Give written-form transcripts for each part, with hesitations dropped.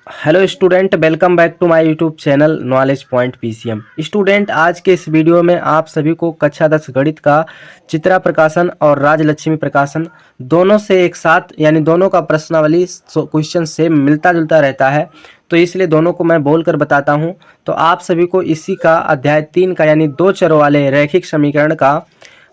Hello student, welcome back to my YouTube channel knowledge point PCM. Student, आज के इस video में आप सभी को कक्षा 10 गणित का चित्रा प्रकाशन और राजलक्ष्मी प्रकाशन दोनों से एक साथ यानी दोनों का प्रश्नावली क्वेश्चन से मिलता जुलता रहता है, तो इसलिए दोनों को मैं बोलकर बताता हूं। तो आप सभी को इसी का अध्याय 3 का यानी दो चरों वाले रैखिक समीकरण का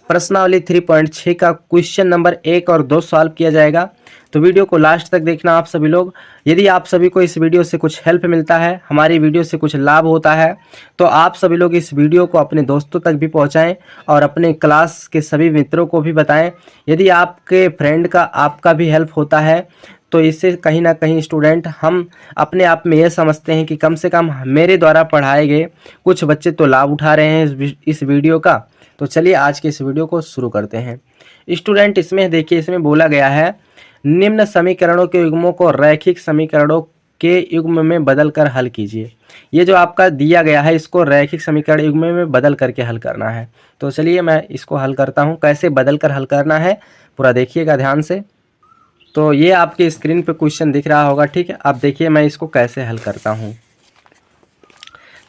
प्रश्नावली 3.6 का क्वेश्चन नंबर 1 और 2 सॉल्व किया जाएगा। तो वीडियो को लास्ट तक देखना आप सभी लोग। यदि आप सभी को इस वीडियो से कुछ हेल्प मिलता है, हमारी वीडियो से कुछ लाभ होता है, तो आप सभी लोग इस वीडियो को अपने दोस्तों तक भी पहुंचाएं और अपने क्लास के सभी मित्रों को भी बताएं। यदि आपके फ्रेंड का आपका भी हेल्प होता है तो इससे कहीं ना कहीं स्टूडेंट हम अपने आप में ये समझते हैं कि कम से कम मेरे द्वारा पढ़ाए गए कुछ बच्चे तो लाभ उठा रहे हैं इस वीडियो का। तो चलिए आज के इस वीडियो को शुरू करते हैं। स्टूडेंट, इसमें देखिए, इसमें बोला गया है निम्न समीकरणों के युग्मों को रैखिक समीकरणों के युग्म में बदल कर हल कीजिए। ये जो आपका दिया गया है इसको रैखिक समीकरण युग्म में बदल करके हल करना है। तो चलिए मैं इसको हल करता हूँ। कैसे बदल कर हल करना है पूरा देखिएगा ध्यान से। तो ये आपके स्क्रीन पे क्वेश्चन दिख रहा होगा, ठीक है। अब देखिए मैं इसको कैसे हल करता हूँ।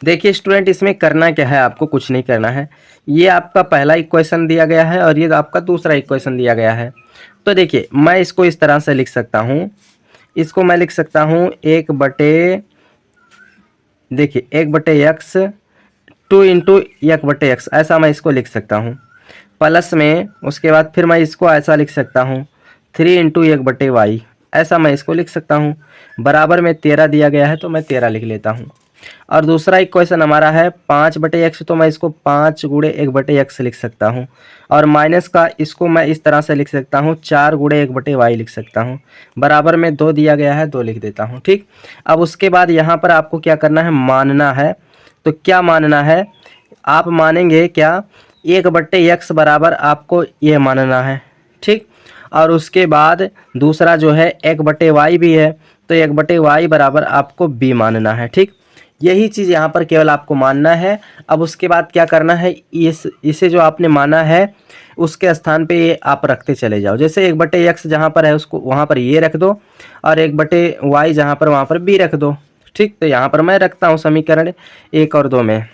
देखिए स्टूडेंट, इसमें करना क्या है, आपको कुछ नहीं करना है। ये आपका पहला इक्वेशन दिया गया है और ये आपका दूसरा इक्वेशन दिया गया है। तो देखिए मैं इसको इस तरह से लिख सकता हूँ। इसको मैं लिख सकता हूँ देखिए 1/x 2 × 1/x, ऐसा मैं इसको लिख सकता हूँ। प्लस में उसके बाद फिर मैं इसको ऐसा लिख सकता हूँ 3 × 1/y, ऐसा मैं इसको लिख सकता हूँ। बराबर में 13 दिया गया है तो मैं 13 लिख लेता हूँ। और दूसरा इक्वेशन हमारा है 5/x, तो मैं इसको 5 × 1/x लिख सकता हूँ। और माइनस का इसको मैं इस तरह से लिख सकता हूँ 4 × 1/y लिख सकता हूँ। बराबर में 2 दिया गया है, 2 लिख देता हूँ, ठीक। अब उसके बाद यहाँ पर आपको क्या करना है, मानना है। तो क्या मानना है, आप मानेंगे क्या, 1/x बराबर आपको ये मानना है, ठीक। और उसके बाद दूसरा जो है 1/y भी है, तो 1/y बराबर आपको b मानना है, ठीक। यही चीज़ यहाँ पर केवल आपको मानना है। अब उसके बाद क्या करना है, इसे जो आपने माना है उसके स्थान पे ये आप रखते चले जाओ। जैसे 1/x जहाँ पर है उसको वहाँ पर ये रख दो और 1/y जहाँ पर वहाँ पर b रख दो, ठीक। तो यहाँ पर मैं रखता हूँ समीकरण 1 और 2 में।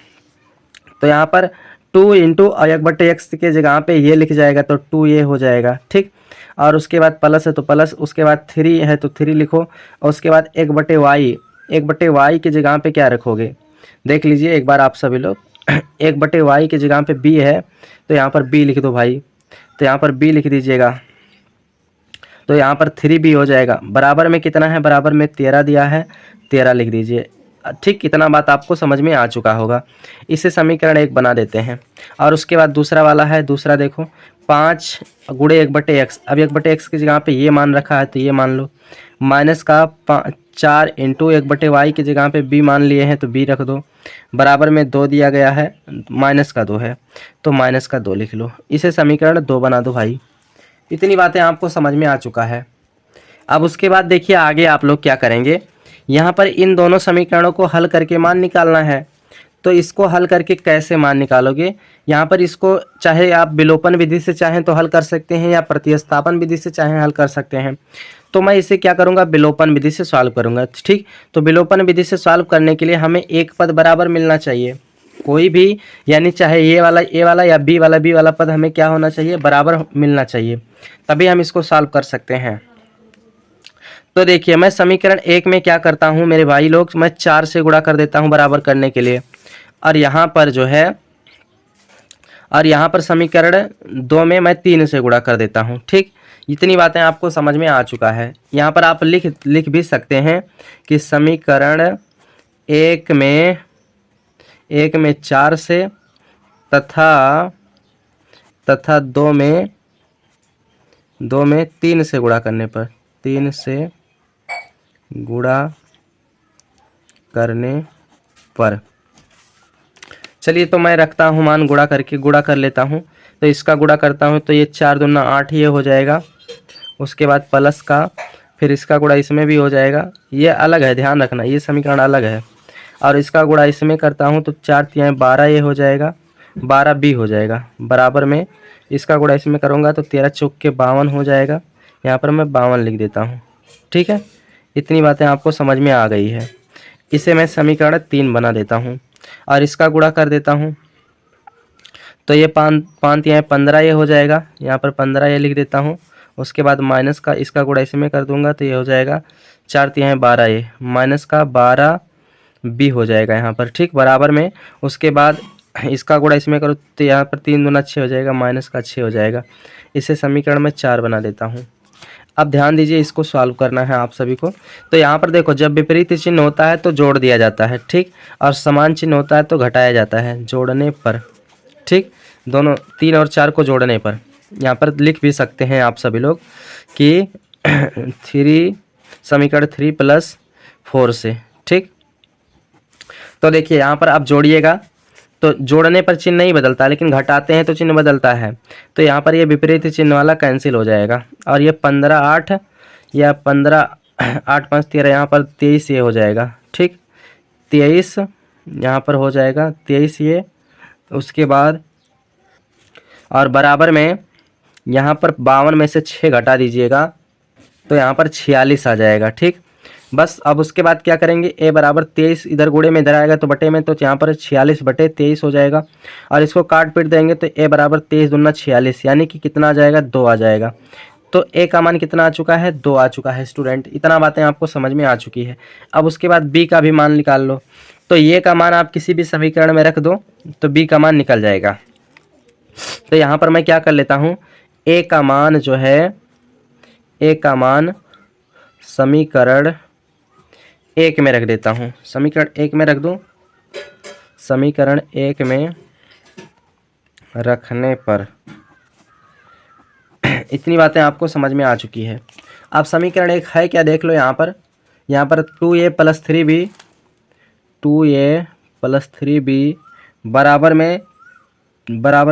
तो यहाँ पर 2 और 1/x के जगह पे ये लिख जाएगा तो 2 ये हो जाएगा, ठीक। और उसके बाद प्लस है तो प्लस, उसके बाद 3 है तो 3 लिखो। और उसके बाद 1/y की जगह पे क्या रखोगे, देख लीजिए एक बार आप सभी लोग। 1/y की जगह पे b है तो यहाँ पर b लिख दो भाई। तो यहाँ पर b लिख दीजिएगा, तो यहाँ पर 3b हो जाएगा। बराबर में कितना है, बराबर में 13 दिया है, 13 लिख दीजिए, ठीक। कितना बात आपको समझ में आ चुका होगा। इसे समीकरण 1 बना देते हैं। और उसके बाद दूसरा वाला है, दूसरा देखो 5 × 1/x। अब 1/x की जगह पे ये मान रखा है तो ये मान लो। माइनस का 4 × 1/y की जगह पे b मान लिए हैं तो b रख दो। बराबर में 2 दिया गया है, माइनस का 2 है तो माइनस का 2 लिख लो। इसे समीकरण 2 बना दो भाई। इतनी बातें आपको समझ में आ चुका है। अब उसके बाद देखिए आगे आप लोग क्या करेंगे, यहाँ पर इन दोनों समीकरणों को हल करके मान निकालना है। तो इसको हल करके कैसे मान निकालोगे, यहाँ पर इसको चाहे आप विलोपन विधि से चाहें तो हल कर सकते हैं या प्रतिस्थापन विधि से चाहें हल कर सकते हैं। तो मैं इसे क्या करूँगा, विलोपन विधि से सॉल्व करूँगा, ठीक। तो विलोपन विधि से सॉल्व करने के लिए हमें एक पद बराबर मिलना चाहिए, कोई भी, यानी चाहे ये वाला ए वाला या बी वाला पद हमें क्या होना चाहिए, बराबर मिलना चाहिए, तभी हम इसको सॉल्व कर सकते हैं। तो देखिए मैं समीकरण 1 में क्या करता हूँ मेरे भाई लोग, मैं 4 से गुणा कर देता हूँ बराबर करने के लिए। और यहाँ पर जो है, और यहाँ पर समीकरण 2 में मैं 3 से गुणा कर देता हूँ, ठीक। इतनी बातें आपको समझ में आ चुका है। यहाँ पर आप लिख भी सकते हैं कि समीकरण 1 में 4 से तथा 2 में 3 से गुणा करने पर, 3 से गुणा करने पर, चलिए तो मैं रखता हूँ मान, गुणा कर लेता हूँ। तो इसका गुणा करता हूँ तो ये 4 दूना 8 ये हो जाएगा। उसके बाद प्लस का, फिर इसका गुणा इसमें भी हो जाएगा। ये अलग है, ध्यान रखना, ये समीकरण अलग है। और इसका गुणा इसमें करता हूँ तो 4 × 12 ये हो जाएगा, 12b हो जाएगा। बराबर में इसका गुणा इसमें करूँगा तो 13 × 4 = 52 हो जाएगा। यहाँ पर मैं 52 लिख देता हूँ, ठीक है। इतनी बातें आपको समझ में आ गई है। इसे मैं समीकरण 3 बना देता हूँ और इसका गुणा कर देता हूँ। तो ये 5 यहाँ 15 ये हो जाएगा, यहाँ पर 15 ये लिख देता हूँ। उसके बाद माइनस का इसका गुणा इसमें कर दूंगा तो ये हो जाएगा 4 तिहाई 12 ये माइनस का 12 बी हो जाएगा यहाँ पर, ठीक, बराबर में। उसके बाद इसका गुणा इसमें करो तो यहाँ पर 3 दूना 6 हो जाएगा, माइनस का 6 हो जाएगा। इसे समीकरण में 4 बना देता हूँ। अब ध्यान दीजिए, इसको सॉल्व करना है आप सभी को। तो यहाँ पर देखो, जब विपरीत चिन्ह होता है तो जोड़ दिया जाता है, ठीक, और समान चिन्ह होता है तो घटाया जाता है जोड़ने पर, ठीक। दोनों 3 और 4 को जोड़ने पर यहाँ पर लिख भी सकते हैं आप सभी लोग कि 3 समीकरण 3 + 4 से, ठीक। तो देखिए यहाँ पर आप जोड़िएगा तो जोड़ने पर चिन्ह नहीं बदलता, लेकिन घटाते हैं तो चिन्ह बदलता है। तो यहाँ पर ये विपरीत चिन्ह वाला कैंसिल हो जाएगा और ये 15 8 या 15 8 5 13 यहाँ पर 23 ये हो जाएगा, ठीक, 23 यहाँ पर हो जाएगा 23 ये। उसके बाद और बराबर में यहाँ पर 52 में से 6 घटा दीजिएगा तो यहाँ पर 46 आ जाएगा, ठीक। बस अब उसके बाद क्या करेंगे, a बराबर 23 इधर गुणे में इधर आएगा तो बटे में, तो यहाँ पर 46/23 हो जाएगा। और इसको काट पीट देंगे तो a बराबर 23 दूना 46, यानी कि कितना आ जाएगा, 2 आ जाएगा। तो a का मान कितना आ चुका है, 2 आ चुका है स्टूडेंट। इतना बातें आपको समझ में आ चुकी है। अब उसके बाद b का भी मान निकाल लो। तो ये का मान आप किसी भी समीकरण में रख दो तो b का मान निकल जाएगा। तो यहाँ पर मैं क्या कर लेता हूँ, a का मान जो है, a का मान समीकरण 1 में रख देता हूँ। समीकरण 1 में रख दूँ। समीकरण 1 में रखने पर इतनी बातें आपको समझ में आ चुकी है। अब समीकरण 1 है क्या, देख लो यहाँ पर 2a + 3b 2a + 3b बराबर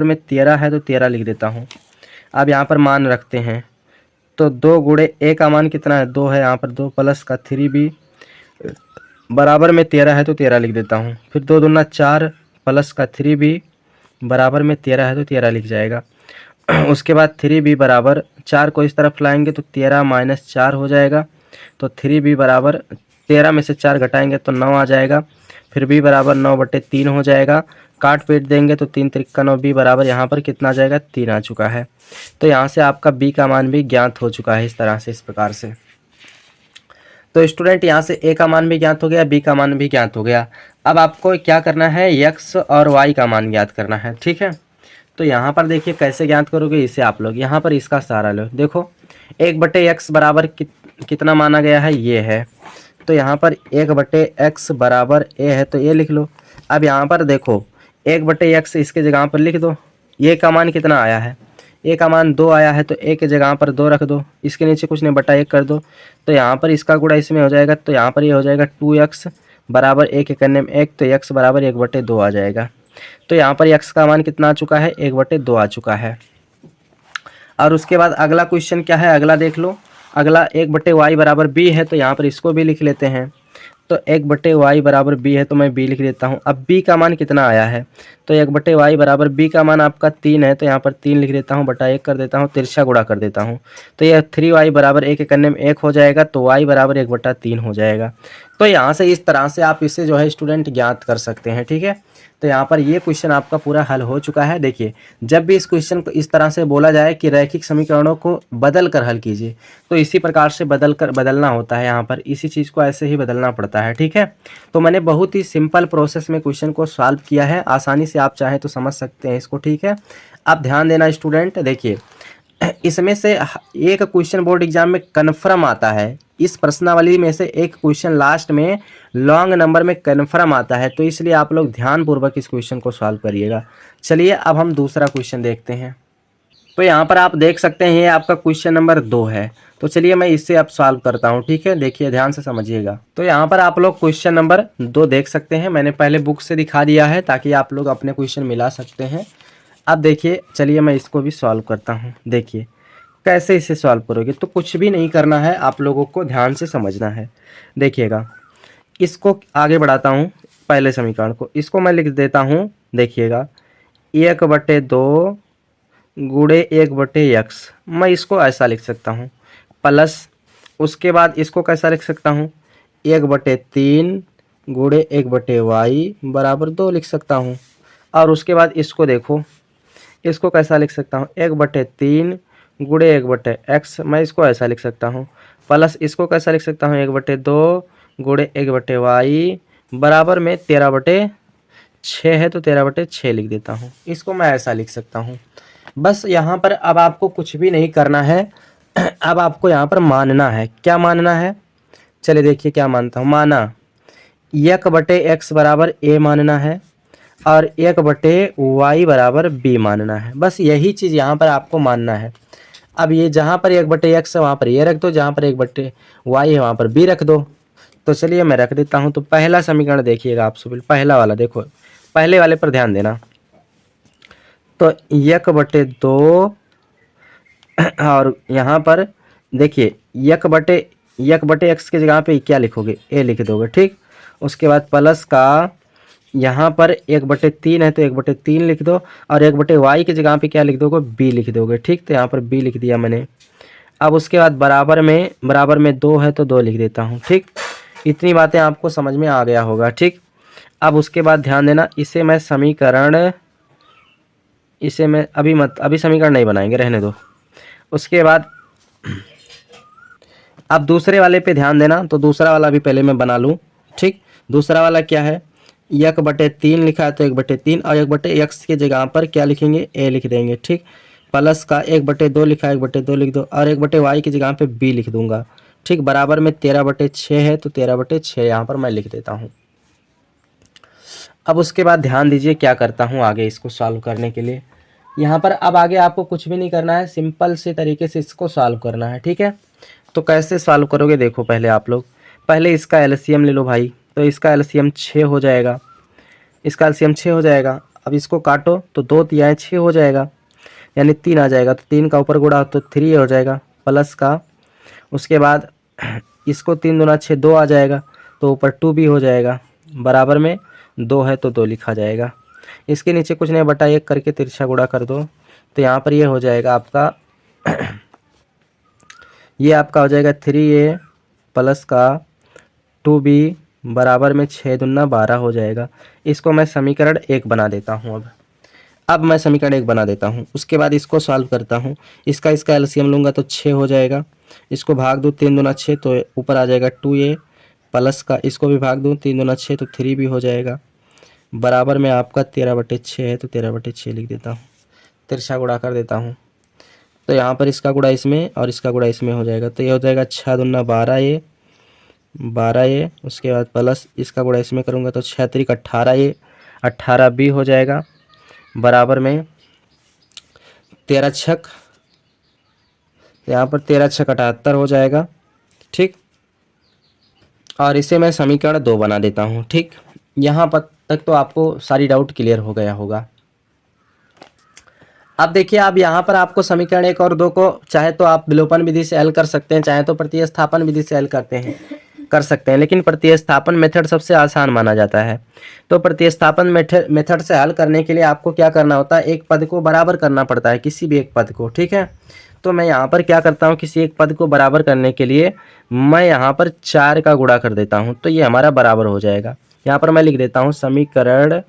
में 13 है तो 13 लिख देता हूँ। अब यहाँ पर मान रखते हैं तो 2 गुणे a का मान कितना है, 2 है, यहाँ पर 2 प्लस का 3b बराबर में 13 है तो 13 लिख देता हूँ। फिर 2 दूना 4 प्लस का 3b बराबर में 13 है तो 13 लिख जाएगा। उसके बाद 3b बराबर 4 को इस तरफ लाएंगे तो 13 - 4 हो जाएगा। तो 3b बराबर 13 में से 4 घटाएंगे तो 9 आ जाएगा। फिर b बराबर 9/3 हो जाएगा। काट पीट देंगे तो 3 त्रिका 9, b बराबर यहाँ पर कितना आ जाएगा, 3 आ चुका है। तो यहाँ से आपका b का मान भी ज्ञात हो चुका है, इस तरह से, इस प्रकार से। तो स्टूडेंट यहाँ से a का मान भी ज्ञात हो गया, b का मान भी ज्ञात हो गया। अब आपको क्या करना है, x और y का मान ज्ञात करना है, ठीक है। तो यहाँ पर देखिए कैसे ज्ञात करोगे, इसे आप लोग यहाँ पर इसका सहारा लो। देखो 1/x बराबर कितना माना गया है, ये है। तो यहाँ पर 1/x बराबर a है तो ये लिख लो। अब यहाँ पर देखो 1/x इसके जगह पर लिख दो। ये का मान कितना आया है, a का मान 2 आया है तो a के जगह पर 2 रख दो। इसके नीचे कुछ नहीं, बटा 1 कर दो। तो यहाँ पर इसका गुणा इसमें हो जाएगा तो यहाँ पर ये हो जाएगा 2x बराबर 1 के करने में 1, तो x बराबर 1/2 आ जाएगा। तो यहाँ पर x का मान कितना आ चुका है, 1/2 आ चुका है। और उसके बाद अगला क्वेश्चन क्या है, अगला देख लो। अगला 1/y बराबर b है तो यहाँ पर इसको भी लिख लेते हैं। तो 1/y बराबर b है तो मैं b लिख देता हूँ। अब b का मान कितना आया है, तो 1/y बराबर b का मान आपका 3 है तो यहाँ पर 3 लिख देता हूँ, बटा 1 कर देता हूँ, तिरछा गुणा कर देता हूँ। तो यह 3y बराबर 1 के करने में 1 हो जाएगा तो y बराबर 1/3 हो जाएगा। तो यहाँ से इस तरह से आप इसे जो है स्टूडेंट ज्ञात कर सकते हैं, ठीक है। तो यहाँ पर ये क्वेश्चन आपका पूरा हल हो चुका है। देखिए जब भी इस क्वेश्चन को इस तरह से बोला जाए कि रैखिक समीकरणों को बदल कर हल कीजिए, तो इसी प्रकार से बदलना होता है। यहाँ पर इसी चीज़ को ऐसे ही बदलना पड़ता है, ठीक है। तो मैंने बहुत ही सिंपल प्रोसेस में क्वेश्चन को सॉल्व किया है, आसानी से आप चाहें तो समझ सकते हैं इसको, ठीक है। अब ध्यान देना स्टूडेंट, देखिए इसमें से एक क्वेश्चन बोर्ड एग्जाम में कन्फर्म आता है। इस प्रश्नावली में से एक क्वेश्चन लास्ट में लॉन्ग नंबर में कन्फर्म आता है, तो इसलिए आप लोग ध्यानपूर्वक इस क्वेश्चन को सॉल्व करिएगा। चलिए अब हम दूसरा क्वेश्चन देखते हैं। तो यहाँ पर आप देख सकते हैं ये आपका क्वेश्चन नंबर 2 है। तो चलिए मैं इससे अब सॉल्व करता हूँ, ठीक है। देखिए ध्यान से समझिएगा। तो यहाँ पर आप लोग क्वेश्चन नंबर 2 देख सकते हैं। मैंने पहले बुक से दिखा दिया है ताकि आप लोग अपने क्वेश्चन मिला सकते हैं। अब देखिए, चलिए मैं इसको भी सॉल्व करता हूँ। देखिए कैसे इसे सॉल्व करोगे, तो कुछ भी नहीं करना है, आप लोगों को ध्यान से समझना है। देखिएगा, इसको आगे बढ़ाता हूँ। पहले समीकरण को इसको मैं लिख देता हूँ। देखिएगा 1/2 गुणे 1/x, मैं इसको ऐसा लिख सकता हूँ, प्लस उसके बाद इसको कैसा लिख सकता हूँ, 1/3 गुणे 1/y बराबर 2 लिख सकता हूँ। और उसके बाद इसको देखो, इसको कैसा लिख सकता हूँ, 1/3 गुणे 1/x, मैं इसको ऐसा लिख सकता हूँ। प्लस इसको कैसा लिख सकता हूँ, 1/2 गुणे 1/y बराबर में 13/6 है तो 13/6 लिख देता हूँ। इसको मैं ऐसा लिख सकता हूँ। बस यहाँ पर अब आपको कुछ भी नहीं करना है। अब आपको यहाँ पर मानना है, क्या मानना है, चलिए देखिए क्या मानता हूँ। माना 1/x बराबर a मानना है और 1/y बराबर b मानना है। बस यही चीज़ यहाँ पर आपको मानना है। अब ये जहाँ पर 1/x है वहाँ पर ये रख दो, जहाँ पर 1/y है वहाँ पर b रख दो। तो चलिए मैं रख देता हूँ। तो पहला समीकरण देखिएगा आप सभी, पहला वाला देखो, पहले वाले पर ध्यान देना। तो 1/2 और यहाँ पर देखिए 1/x की जगह पे क्या लिखोगे, a लिख दोगे, ठीक। उसके बाद प्लस का यहाँ पर 1/3 है तो 1/3 लिख दो और 1/y की जगह पे क्या लिख दोगे, b लिख दोगे, ठीक। तो यहाँ पर b लिख दिया मैंने। अब उसके बाद बराबर में 2 है तो 2 लिख देता हूँ, ठीक। इतनी बातें आपको समझ में आ गया होगा, ठीक। अब उसके बाद ध्यान देना, इसे मैं अभी समीकरण नहीं बनाएंगे, रहने दो। उसके बाद अब दूसरे वाले पे ध्यान देना। तो दूसरा वाला भी पहले मैं बना लूँ, ठीक। दूसरा वाला क्या है, 1/3 लिखा है तो 1/3 और 1/x की जगह पर क्या लिखेंगे, a लिख देंगे, ठीक। प्लस का 1/2 लिखा है, 1/2 लिख दो और 1/y की जगह पे b लिख दूंगा, ठीक। बराबर में 13/6 है तो 13/6 यहाँ पर मैं लिख देता हूँ। अब उसके बाद ध्यान दीजिए क्या करता हूँ आगे इसको सॉल्व करने के लिए। यहाँ पर अब आगे आपको कुछ भी नहीं करना है, सिंपल से तरीके से इसको सॉल्व करना है, ठीक है। तो कैसे सॉल्व करोगे देखो, पहले आप लोग पहले इसका एलसीएम ले लो भाई। तो इसका एलसीएम 6 हो जाएगा, इसका एलसीएम 6 हो जाएगा। अब इसको काटो तो 2 तिहाई 6 हो जाएगा, यानी 3 आ जाएगा। तो 3 का ऊपर गुणा तो 3 हो जाएगा प्लस का। उसके बाद इसको 3 दूना 6 2 आ जाएगा तो ऊपर 2 भी हो जाएगा, बराबर में 2 है तो 2 लिखा जाएगा। इसके नीचे कुछ नहीं, बटा 1 करके तिरछा गुणा कर दो। तो यहाँ पर ये हो जाएगा आपका ये आपका हो जाएगा 3a प्लस का 2b बराबर में 6 दूना 12 हो जाएगा। इसको मैं समीकरण 1 बना देता हूँ। अब मैं समीकरण 1 बना देता हूँ। उसके बाद इसको सॉल्व करता हूँ। इसका एलसीएम लूँगा तो 6 हो जाएगा। इसको भाग दूँ 3 दूना 6 तो ऊपर आ जाएगा 2a प्लस का, इसको भी भाग दूँ 3 दूना 6 तो 3 भी हो जाएगा, बराबर में आपका 13/6 है तो 13/6 लिख देता हूँ। तिरछा गुणा कर देता हूँ। तो यहाँ पर इसका गुणा इसमें और इसका गुणा इसमें हो जाएगा। तो ये हो जाएगा 6 दूना 12a, उसके बाद प्लस इसका गुणा इसमें करूँगा तो 6 त्रिक 18a, 18b हो जाएगा, बराबर में 13 छक, यहाँ पर 13 छक 78 हो जाएगा, ठीक। और इसे मैं समीकरण 2 बना देता हूँ, ठीक। यहाँ पर तक तो आपको सारी डाउट क्लियर हो गया होगा। अब देखिए, अब यहाँ पर आपको समीकरण 1 और 2 को चाहे तो आप विलोपन विधि से हल कर सकते हैं, चाहे तो प्रतिस्थापन विधि से हल कर सकते हैं, लेकिन प्रतिस्थापन मेथड सबसे आसान माना जाता है। तो प्रतिस्थापन मेथड से हल करने के लिए आपको क्या करना होता है, एक पद को बराबर करना पड़ता है, किसी भी एक पद को, ठीक है। तो मैं यहाँ पर क्या करता हूँ, किसी एक पद को बराबर करने के लिए मैं यहाँ पर 4 का गुणा कर देता हूँ, तो ये हमारा बराबर हो जाएगा। यहाँ पर मैं लिख देता हूँ समीकरण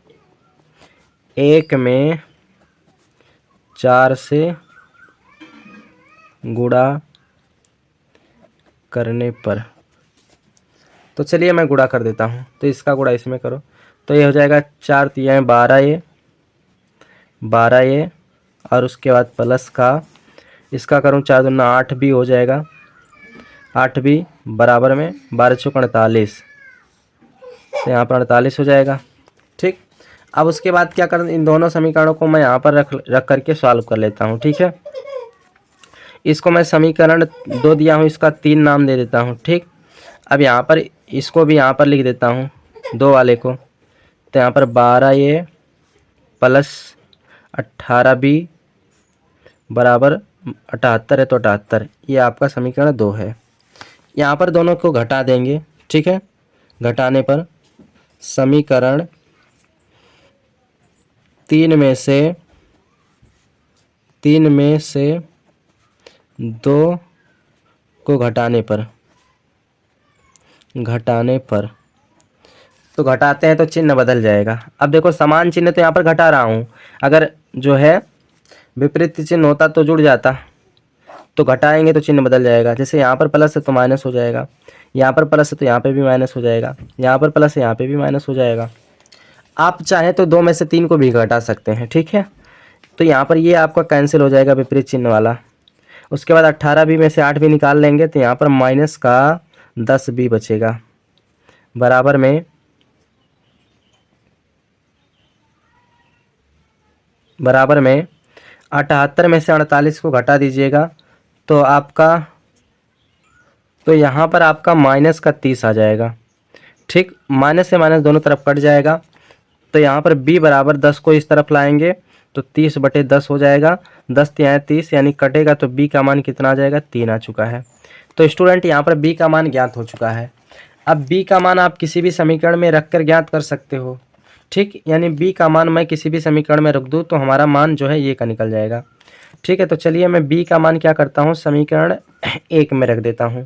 1 में 4 से गुणा करने पर, तो चलिए मैं गुणा कर देता हूँ। तो इसका गुणा इसमें करो तो ये हो जाएगा 4 तिहाई 12a और उसके बाद प्लस का इसका करूँ 4 दूना 8 भी हो जाएगा, 8 भी बराबर में 12 चौक 48, तो यहाँ पर 48 हो जाएगा, ठीक। अब उसके बाद क्या कर, इन दोनों समीकरणों को मैं यहाँ पर रख करके सॉल्व कर लेता हूँ, ठीक है। इसको मैं समीकरण 2 दिया हूँ, इसका 3 नाम दे देता हूँ, ठीक। अब यहाँ पर इसको भी यहाँ पर लिख देता हूँ 2 वाले को। तो यहाँ पर 12a प्लस 18b बराबर 78 है तो 78, ये आपका समीकरण 2 है। यहाँ पर दोनों को घटा देंगे, ठीक है। घटाने पर समीकरण 3 में से 2 को घटाने पर घटाने पर, तो घटाते हैं तो चिन्ह बदल जाएगा। अब देखो समान चिन्ह तो यहाँ पर घटा रहा हूँ, अगर जो है विपरीत चिन्ह होता तो जुड़ जाता, तो घटाएंगे तो चिन्ह बदल जाएगा। जैसे यहाँ पर प्लस है तो माइनस हो जाएगा, यहाँ पर प्लस है तो यहाँ पे भी माइनस हो जाएगा, यहाँ पर प्लस है यहाँ पे भी माइनस हो जाएगा। आप चाहें तो 2 में से 3 को भी घटा सकते हैं, ठीक है। तो यहाँ पर ये आपका कैंसिल हो जाएगा विपरीत चिन्ह वाला। उसके बाद 18 भी में से 8 भी निकाल लेंगे तो यहाँ पर माइनस का 10 भी बचेगा, बराबर में 78 में से 48 को घटा दीजिएगा तो आपका, तो यहाँ पर आपका माइनस का 30 आ जाएगा, ठीक। माइनस से माइनस दोनों तरफ कट जाएगा, तो यहाँ पर b बराबर 10 को इस तरफ लाएंगे तो 30/10 हो जाएगा। 10 यहाँ 30 यानी कटेगा तो b का मान कितना आ जाएगा, 3 आ चुका है। तो स्टूडेंट यहाँ पर b का मान ज्ञात हो चुका है। अब b का मान आप किसी भी समीकरण में रख कर ज्ञात कर सकते हो, ठीक। यानी b का मान मैं किसी भी समीकरण में रख दूँ तो हमारा मान जो है ये का निकल जाएगा, ठीक है। तो चलिए मैं b का मान क्या करता हूँ, समीकरण 1 में रख देता हूँ।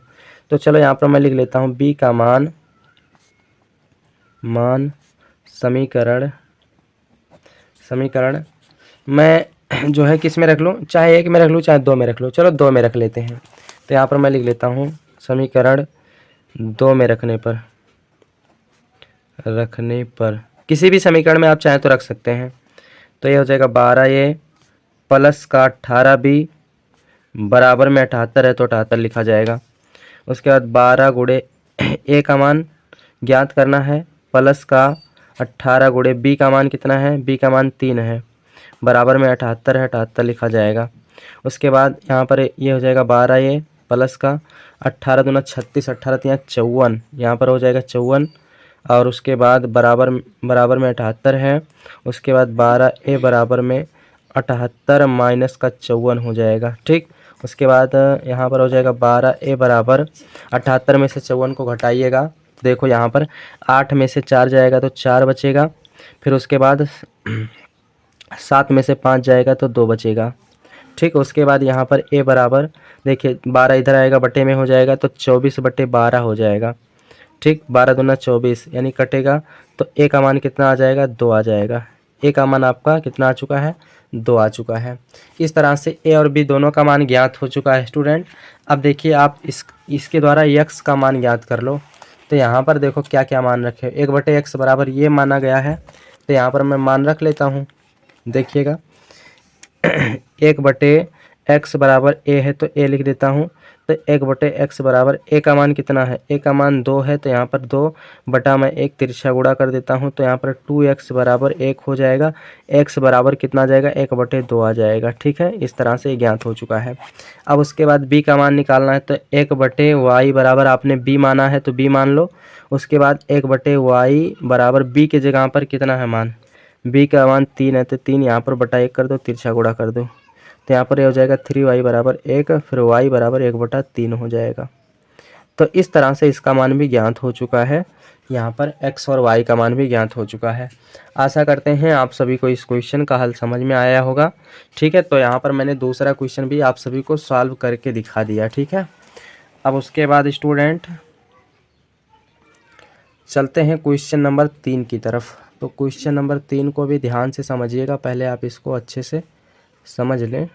तो चलो यहाँ पर मैं लिख लेता हूँ b का मान समीकरण मैं जो है किस में रख लूँ, चाहे 1 में रख लूँ चाहे 2 में रख लूँ, चलो 2 में रख लेते हैं। तो यहाँ पर मैं लिख लेता हूँ समीकरण 2 में रखने पर किसी भी समीकरण में आप चाहें तो रख सकते हैं। तो ये हो जाएगा 12a प्लस का 18b बराबर में 78 है तो 78 लिखा जाएगा। उसके बाद 12 गुणे a का मान ज्ञात करना है, प्लस का 18 गुणे b का मान कितना है, b का मान 3 है, बराबर में 78 है, 78 लिखा जाएगा। उसके बाद यहाँ पर ये हो जाएगा 12a प्लस का 18 दूना 36, 18 यहाँ 54, यहाँ पर हो जाएगा 54, और उसके बाद बराबर में 78 है। उसके बाद 12a बराबर में 78 माइनस का 54 हो जाएगा, ठीक। उसके बाद यहाँ पर हो जाएगा 12a बराबर 78 में से 54 को घटाइएगा, देखो यहाँ पर 8 में से 4 जाएगा तो 4 बचेगा, फिर उसके बाद 7 में से 5 जाएगा तो 2 बचेगा, ठीक। उसके बाद यहाँ पर a बराबर देखिए 12 इधर आएगा बटे में हो जाएगा तो 24/12 हो जाएगा, ठीक। 12 दूना 24 यानी कटेगा तो a का मान कितना आ जाएगा, 2 आ जाएगा। a का मान आपका कितना आ चुका है, 2 आ चुका है। इस तरह से a और b दोनों का मान ज्ञात हो चुका है स्टूडेंट। अब देखिए आप इसके द्वारा x का मान ज्ञात कर लो। तो यहाँ पर देखो क्या क्या मान रखे, 1/x बराबर ये माना गया है, तो यहाँ पर मैं मान रख लेता हूँ। देखिएगा 1/x बराबर a है तो a लिख देता हूँ। तो 1/x बराबर a का मान कितना है, a का मान 2 है, तो यहाँ पर 2 बटा मैं 1 तिरछा गुणा कर देता हूँ, तो यहाँ पर 2x बराबर 1 हो जाएगा। x बराबर कितना आ जाएगा, 1/2 आ जाएगा, ठीक है। इस तरह से ज्ञात हो चुका है। अब उसके बाद b का मान निकालना है, तो 1/y बराबर आपने b माना है तो b मान लो। उसके बाद 1/y बराबर b के जगह पर कितना है मान, b का मान 3 है, तो 3 यहाँ पर बटा 1 कर दो, तिरछा गुणा कर दो, तो यहाँ पर ये हो जाएगा 3y बराबर 1, फिर y बराबर 1/3 हो जाएगा। तो इस तरह से इसका मान भी ज्ञात हो चुका है, यहाँ पर x और y का मान भी ज्ञात हो चुका है। आशा करते हैं आप सभी को इस क्वेश्चन का हल समझ में आया होगा, ठीक है। तो यहाँ पर मैंने दूसरा क्वेश्चन भी आप सभी को सॉल्व करके दिखा दिया, ठीक है। अब उसके बाद स्टूडेंट चलते हैं क्वेश्चन नंबर 3 की तरफ। तो क्वेश्चन नंबर 3 को भी ध्यान से समझिएगा, पहले आप इसको अच्छे से समझ लें।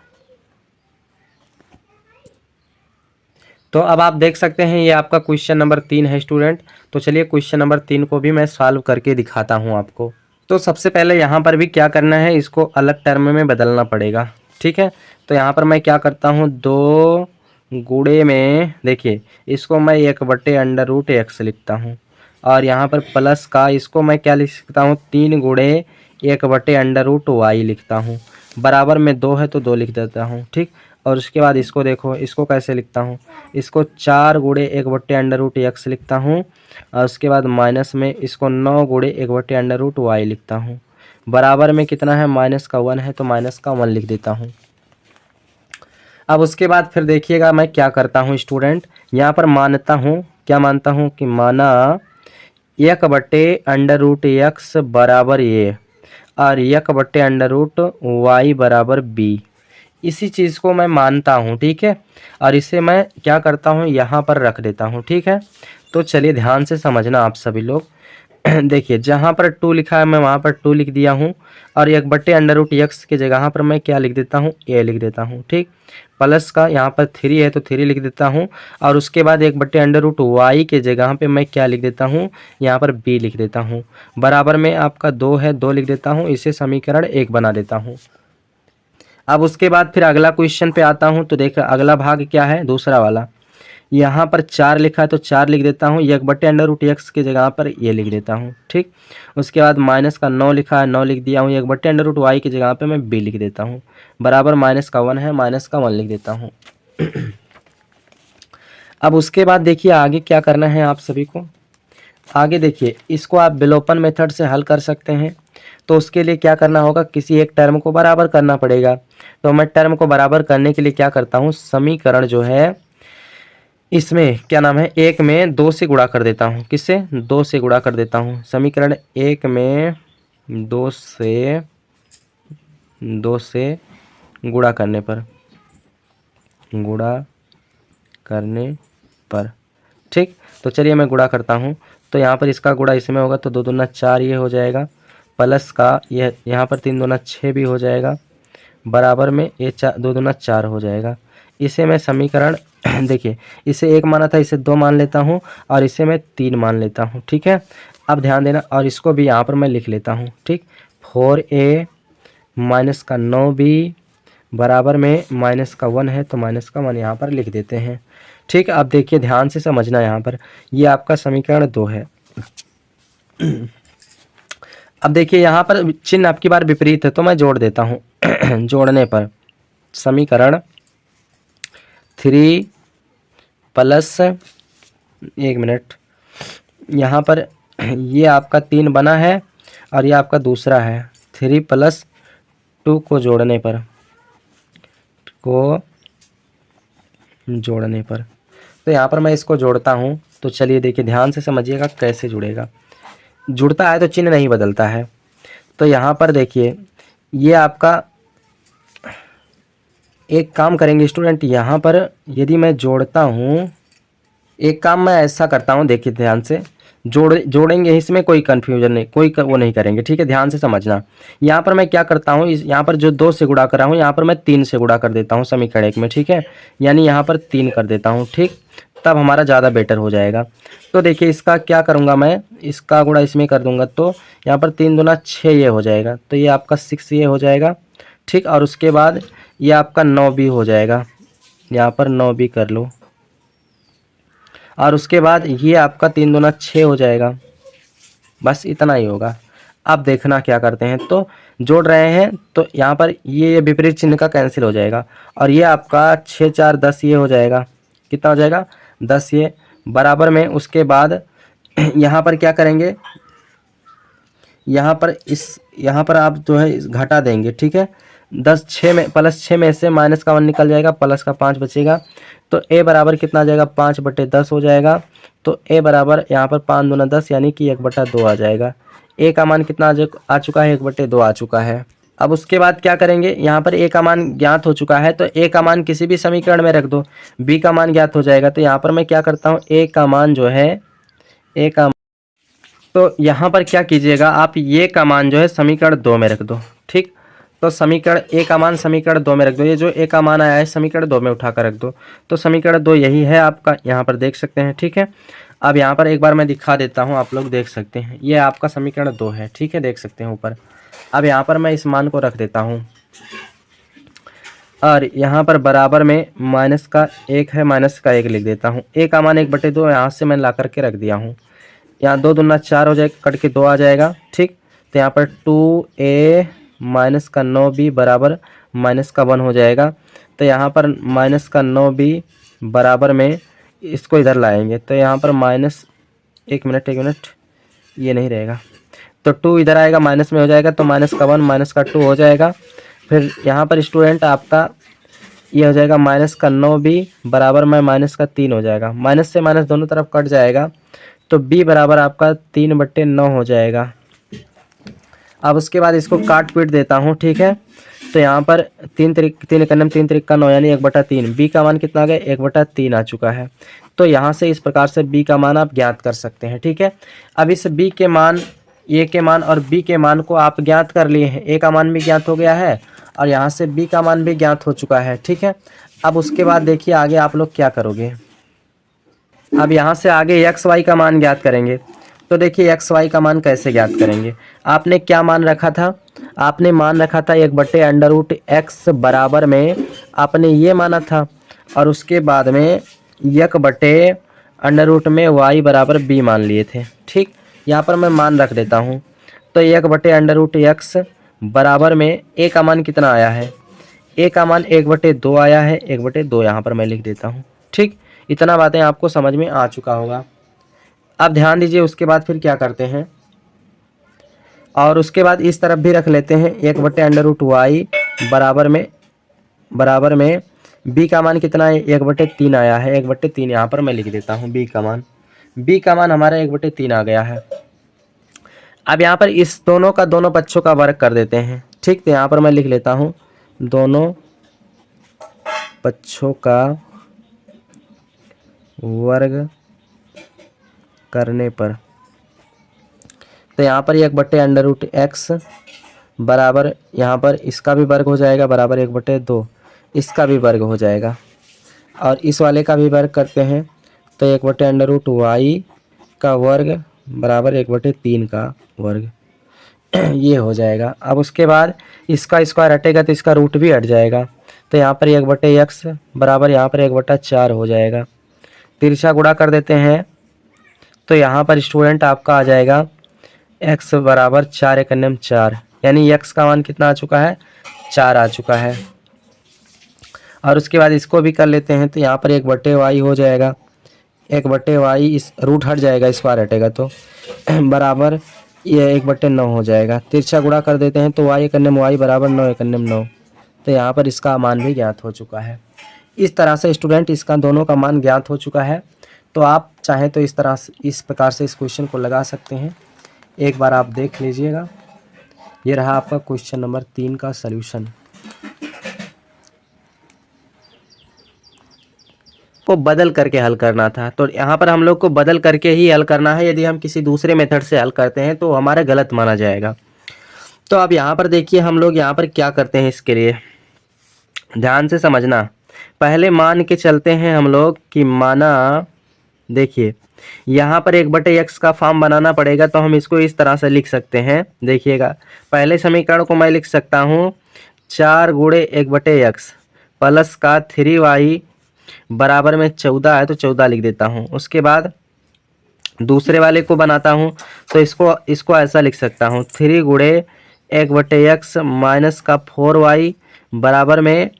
तो अब आप देख सकते हैं ये आपका क्वेश्चन नंबर 3 है स्टूडेंट। तो चलिए क्वेश्चन नंबर 3 को भी मैं सॉल्व करके दिखाता हूँ आपको। तो सबसे पहले यहाँ पर भी क्या करना है, इसको अलग टर्म में बदलना पड़ेगा, ठीक है। तो यहाँ पर मैं क्या करता हूँ, 2 गुणे में देखिए इसको मैं 1/√x लिखता हूँ, और यहाँ पर प्लस का इसको मैं क्या लिख सकता हूँ, 3 गुणे 1/√y लिखता हूँ, बराबर में 2 है तो 2 लिख देता हूँ, ठीक। और उसके बाद इसको देखो, इसको कैसे लिखता हूँ, इसको 4 गुणे 1/√x लिखता हूँ, और उसके बाद माइनस में इसको 9 गुणे 1/√y लिखता हूँ, बराबर में कितना है, माइनस का 1 है तो माइनस का 1 लिख देता हूँ। अब उसके बाद फिर देखिएगा मैं क्या करता हूँ स्टूडेंट, यहाँ पर मानता हूँ, क्या मानता हूँ कि माना 1/√x बराबर ये और 1/√y बराबर b, इसी चीज़ को मैं मानता हूँ, ठीक है। और इसे मैं क्या करता हूँ, यहाँ पर रख देता हूँ, ठीक है। तो चलिए ध्यान से समझना आप सभी लोग। देखिए जहाँ पर 2 लिखा है मैं वहाँ पर 2 लिख दिया हूँ और 1/√x की जगह पर मैं क्या लिख देता हूँ, a लिख देता हूँ, ठीक। प्लस का यहाँ पर 3 है तो 3 लिख देता हूँ और उसके बाद 1/√y के जगह पे मैं क्या लिख देता हूँ, यहाँ पर b लिख देता हूँ। बराबर में आपका 2 है, 2 लिख देता हूँ, इसे समीकरण 1 बना देता हूँ। अब उसके बाद फिर अगला क्वेश्चन पे आता हूँ तो देख अगला भाग क्या है, दूसरा वाला। यहाँ पर 4 लिखा है तो 4 लिख देता हूँ, 1/√x की जगह पर ये लिख देता हूँ, ठीक। उसके बाद माइनस का 9 लिखा है, 9 लिख दिया हूँ, 1/√y की जगह पे मैं b लिख देता हूँ। बराबर माइनस का 1 है, माइनस का 1 लिख देता हूँ। अब उसके बाद देखिए आगे क्या करना है आप सभी को। आगे देखिए इसको आप विलोपन मेथड से हल कर सकते हैं। तो उसके लिए क्या करना होगा, किसी एक टर्म को बराबर करना पड़ेगा। तो मैं टर्म को बराबर करने के लिए क्या करता हूँ, समीकरण जो है इसमें क्या नाम है, 1 में 2 से गुणा कर देता हूँ। किससे, 2 से गुणा कर देता हूँ। समीकरण 1 में 2 से गुणा करने पर, ठीक। तो चलिए मैं गुणा करता हूँ। तो यहाँ पर इसका गुणा इसमें होगा तो 2 दूना 4 ये हो जाएगा, प्लस का ये यहाँ पर 3 दूना 6 भी हो जाएगा, बराबर में ये 2 दूना 4 हो जाएगा। इसे मैं समीकरण देखिए इसे 1 माना था, इसे 2 मान लेता हूँ और इसे मैं 3 मान लेता हूँ, ठीक है। अब ध्यान देना और इसको भी यहाँ पर मैं लिख लेता हूँ, ठीक। 4a माइनस का 9b बराबर में माइनस का 1 है तो माइनस का 1 यहाँ पर लिख देते हैं, ठीक। अब देखिए ध्यान से समझना, यहाँ पर ये आपका समीकरण 2 है। अब देखिए यहाँ पर चिन्ह आपकी बार विपरीत है तो मैं जोड़ देता हूँ। जोड़ने पर समीकरण 3 प्लस 1 मिनट, यहाँ पर ये आपका 3 बना है और ये आपका दूसरा है। 3 + 2 को जोड़ने पर तो यहाँ पर मैं इसको जोड़ता हूँ। तो चलिए देखिए ध्यान से समझिएगा कैसे जुड़ेगा। जुड़ता है तो चिन्ह नहीं बदलता है। तो यहाँ पर देखिए ये आपका एक काम करेंगे स्टूडेंट, यहाँ पर यदि मैं जोड़ता हूँ, एक काम मैं ऐसा करता हूँ, देखिए ध्यान से जोड़ेंगे, इसमें कोई कन्फ्यूजन नहीं, वो नहीं करेंगे, ठीक है। ध्यान से समझना, यहाँ पर मैं क्या करता हूँ, यहाँ पर जो 2 से गुणा कर रहा हूँ यहाँ पर मैं 3 से गुणा कर देता हूँ समीकरण 1 में, ठीक है। यानी यहाँ पर 3 कर देता हूँ, ठीक। तब हमारा ज़्यादा बेटर हो जाएगा। तो देखिए इसका क्या करूँगा मैं, इसका गुणा इसमें कर दूंगा तो यहाँ पर 3 दूना 6 ये हो जाएगा, तो ये आपका 6 ये हो जाएगा, ठीक। और उसके बाद ये आपका 9b हो जाएगा, यहाँ पर 9b कर लो। और उसके बाद ये आपका 3 दूना 6 हो जाएगा, बस इतना ही होगा। अब देखना क्या करते हैं, तो जोड़ रहे हैं तो यहाँ पर ये विपरीत चिन्ह का कैंसिल हो जाएगा और ये आपका 6 4 10 ये हो जाएगा, कितना हो जाएगा 10 ये, बराबर में उसके बाद यहाँ पर क्या करेंगे, यहाँ पर आप जो है घटा देंगे, ठीक है। 10 6 में +6 में से माइनस का 1 निकल जाएगा, प्लस का 5 बचेगा। तो a बराबर कितना आ जाएगा, 5/10 हो जाएगा। तो a बराबर यहाँ पर 5 दूना 10 यानी कि 1/2 आ जाएगा। a का मान कितना आ चुका है, 1/2 आ चुका है। अब उसके बाद क्या करेंगे, यहाँ पर a का मान ज्ञात हो चुका है तो a का मान किसी भी समीकरण में रख दो, b का मान ज्ञात हो जाएगा। तो यहाँ पर मैं क्या करता हूँ, a का मान जो है तो यहाँ पर क्या कीजिएगा आप, ये का मान जो है समीकरण 2 में रख दो, ठीक। तो समीकरण ए का मान समीकरण 2 में रख दो, ये जो ए का मान आया है समीकरण 2 में उठा कर रख दो। तो समीकरण 2 यही है आपका, यहाँ पर देख सकते हैं, ठीक है। अब यहाँ पर एक बार मैं दिखा देता हूँ, आप लोग देख सकते हैं, ये आपका समीकरण 2 है, ठीक है, देख सकते हैं ऊपर। अब यहाँ पर मैं इस मान को रख देता हूँ और यहाँ पर बराबर में माइनस का 1 है, माइनस का 1 लिख देता हूँ। ए का मान 1/2 यहाँ से मैंने ला करके रख दिया हूँ। यहाँ 2 दूना 4 हो जाएगा, कट के 2 आ जाएगा, ठीक। तो यहाँ पर 2a माइनस का 9b बराबर माइनस का 1 हो जाएगा। तो यहाँ पर माइनस का 9b बराबर में इसको इधर लाएंगे तो यहाँ पर माइनस, एक मिनट ये नहीं रहेगा, तो 2 इधर आएगा, माइनस में हो जाएगा, तो माइनस का 1 माइनस का 2 हो जाएगा। फिर यहाँ पर स्टूडेंट आपका ये हो जाएगा माइनस का 9b बराबर में माइनस का 3 हो जाएगा, माइनस से माइनस दोनों तरफ कट जाएगा। तो b बराबर आपका 3/9 हो जाएगा। अब उसके बाद इसको काट पीट देता हूँ, ठीक है। तो यहाँ पर 3 3 3 9 यानी 1/3, b का मान कितना आ गया, 1/3 आ चुका है। तो यहाँ से इस प्रकार से b का मान आप ज्ञात कर सकते हैं। ठीक है, अब इस b के मान, a के मान और b के मान को आप ज्ञात कर लिए हैं। a का मान भी ज्ञात हो गया है और यहाँ से b का मान भी ज्ञात हो चुका है। ठीक है, अब उसके बाद देखिए आगे आप लोग क्या करोगे। अब यहाँ से आगे एक्स वाई का मान ज्ञात करेंगे। तो देखिए एक्स वाई का मान कैसे ज्ञात करेंगे। आपने क्या मान रखा था, आपने मान रखा था 1/√x बराबर में आपने ये माना था और उसके बाद में 1/√रूट में y बराबर b मान लिए थे। ठीक, यहाँ पर मैं मान रख देता हूँ। तो 1/√x बराबर में a का मान कितना आया है, a का मान 1/2 आया है, 1/2 यहाँ पर मैं लिख देता हूँ। ठीक, इतना बातें आपको समझ में आ चुका होगा। अब ध्यान दीजिए उसके बाद फिर क्या करते हैं, और उसके बाद इस तरफ भी रख लेते हैं 1/√y बराबर में b का मान कितना है, 1/3 आया है, 1/3 यहाँ पर मैं लिख देता हूँ। b का मान हमारा 1/3 आ गया है। अब यहाँ पर इस दोनों का दोनों पक्षों का वर्ग कर देते हैं। ठीक, तो यहाँ पर मैं लिख लेता हूँ दोनों पक्षों का वर्ग करने पर, तो यहाँ पर 1/√x बराबर, यहाँ पर इसका भी वर्ग हो जाएगा बराबर 1/2, इसका भी वर्ग हो जाएगा और इस वाले का भी वर्ग करते हैं तो 1/√y का वर्ग बराबर 1/3 का वर्ग ये हो जाएगा। अब उसके बाद इसका स्क्वायर हटेगा तो इसका रूट भी हट जाएगा, तो यहाँ पर 1/x बराबर यहाँ पर 1/4 हो जाएगा। तिरछा गुणा कर देते हैं तो यहाँ पर स्टूडेंट आपका आ जाएगा x बराबर 4 × 4, यानी x का मान कितना आ चुका है, 4 आ चुका है। और उसके बाद इसको भी कर लेते हैं तो यहाँ पर 1/y हो जाएगा, 1/y इस रूट हट जाएगा, स्क्वायर हटेगा तो बराबर ये 1/9 हो जाएगा। तिरछा गुणा कर देते हैं तो y × y बराबर 9 × 9, तो यहाँ पर इसका मान भी ज्ञात हो चुका है। इस तरह से स्टूडेंट इसका दोनों का मान ज्ञात हो चुका है। तो आप चाहें तो इस तरह से, इस प्रकार से इस क्वेश्चन को लगा सकते हैं। एक बार आप देख लीजिएगा। ये रहा आपका क्वेश्चन नंबर 3 का सल्यूशन। को बदल करके हल करना था, तो यहाँ पर हम लोग को बदल करके ही हल करना है। यदि हम किसी दूसरे मेथड से हल करते हैं तो हमारा गलत माना जाएगा। तो अब यहाँ पर देखिए हम लोग यहाँ पर क्या करते हैं, इसके लिए ध्यान से समझना। पहले मान के चलते हैं हम लोग कि माना, देखिए यहाँ पर 1/x का फॉर्म बनाना पड़ेगा, तो हम इसको इस तरह से लिख सकते हैं। देखिएगा पहले समीकरण को मैं लिख सकता हूँ 4 × 1/x प्लस का 3y बराबर में 14 है तो 14 लिख देता हूँ। उसके बाद दूसरे वाले को बनाता हूँ तो इसको ऐसा लिख सकता हूँ 3 × 1/x माइनस का 4y बराबर में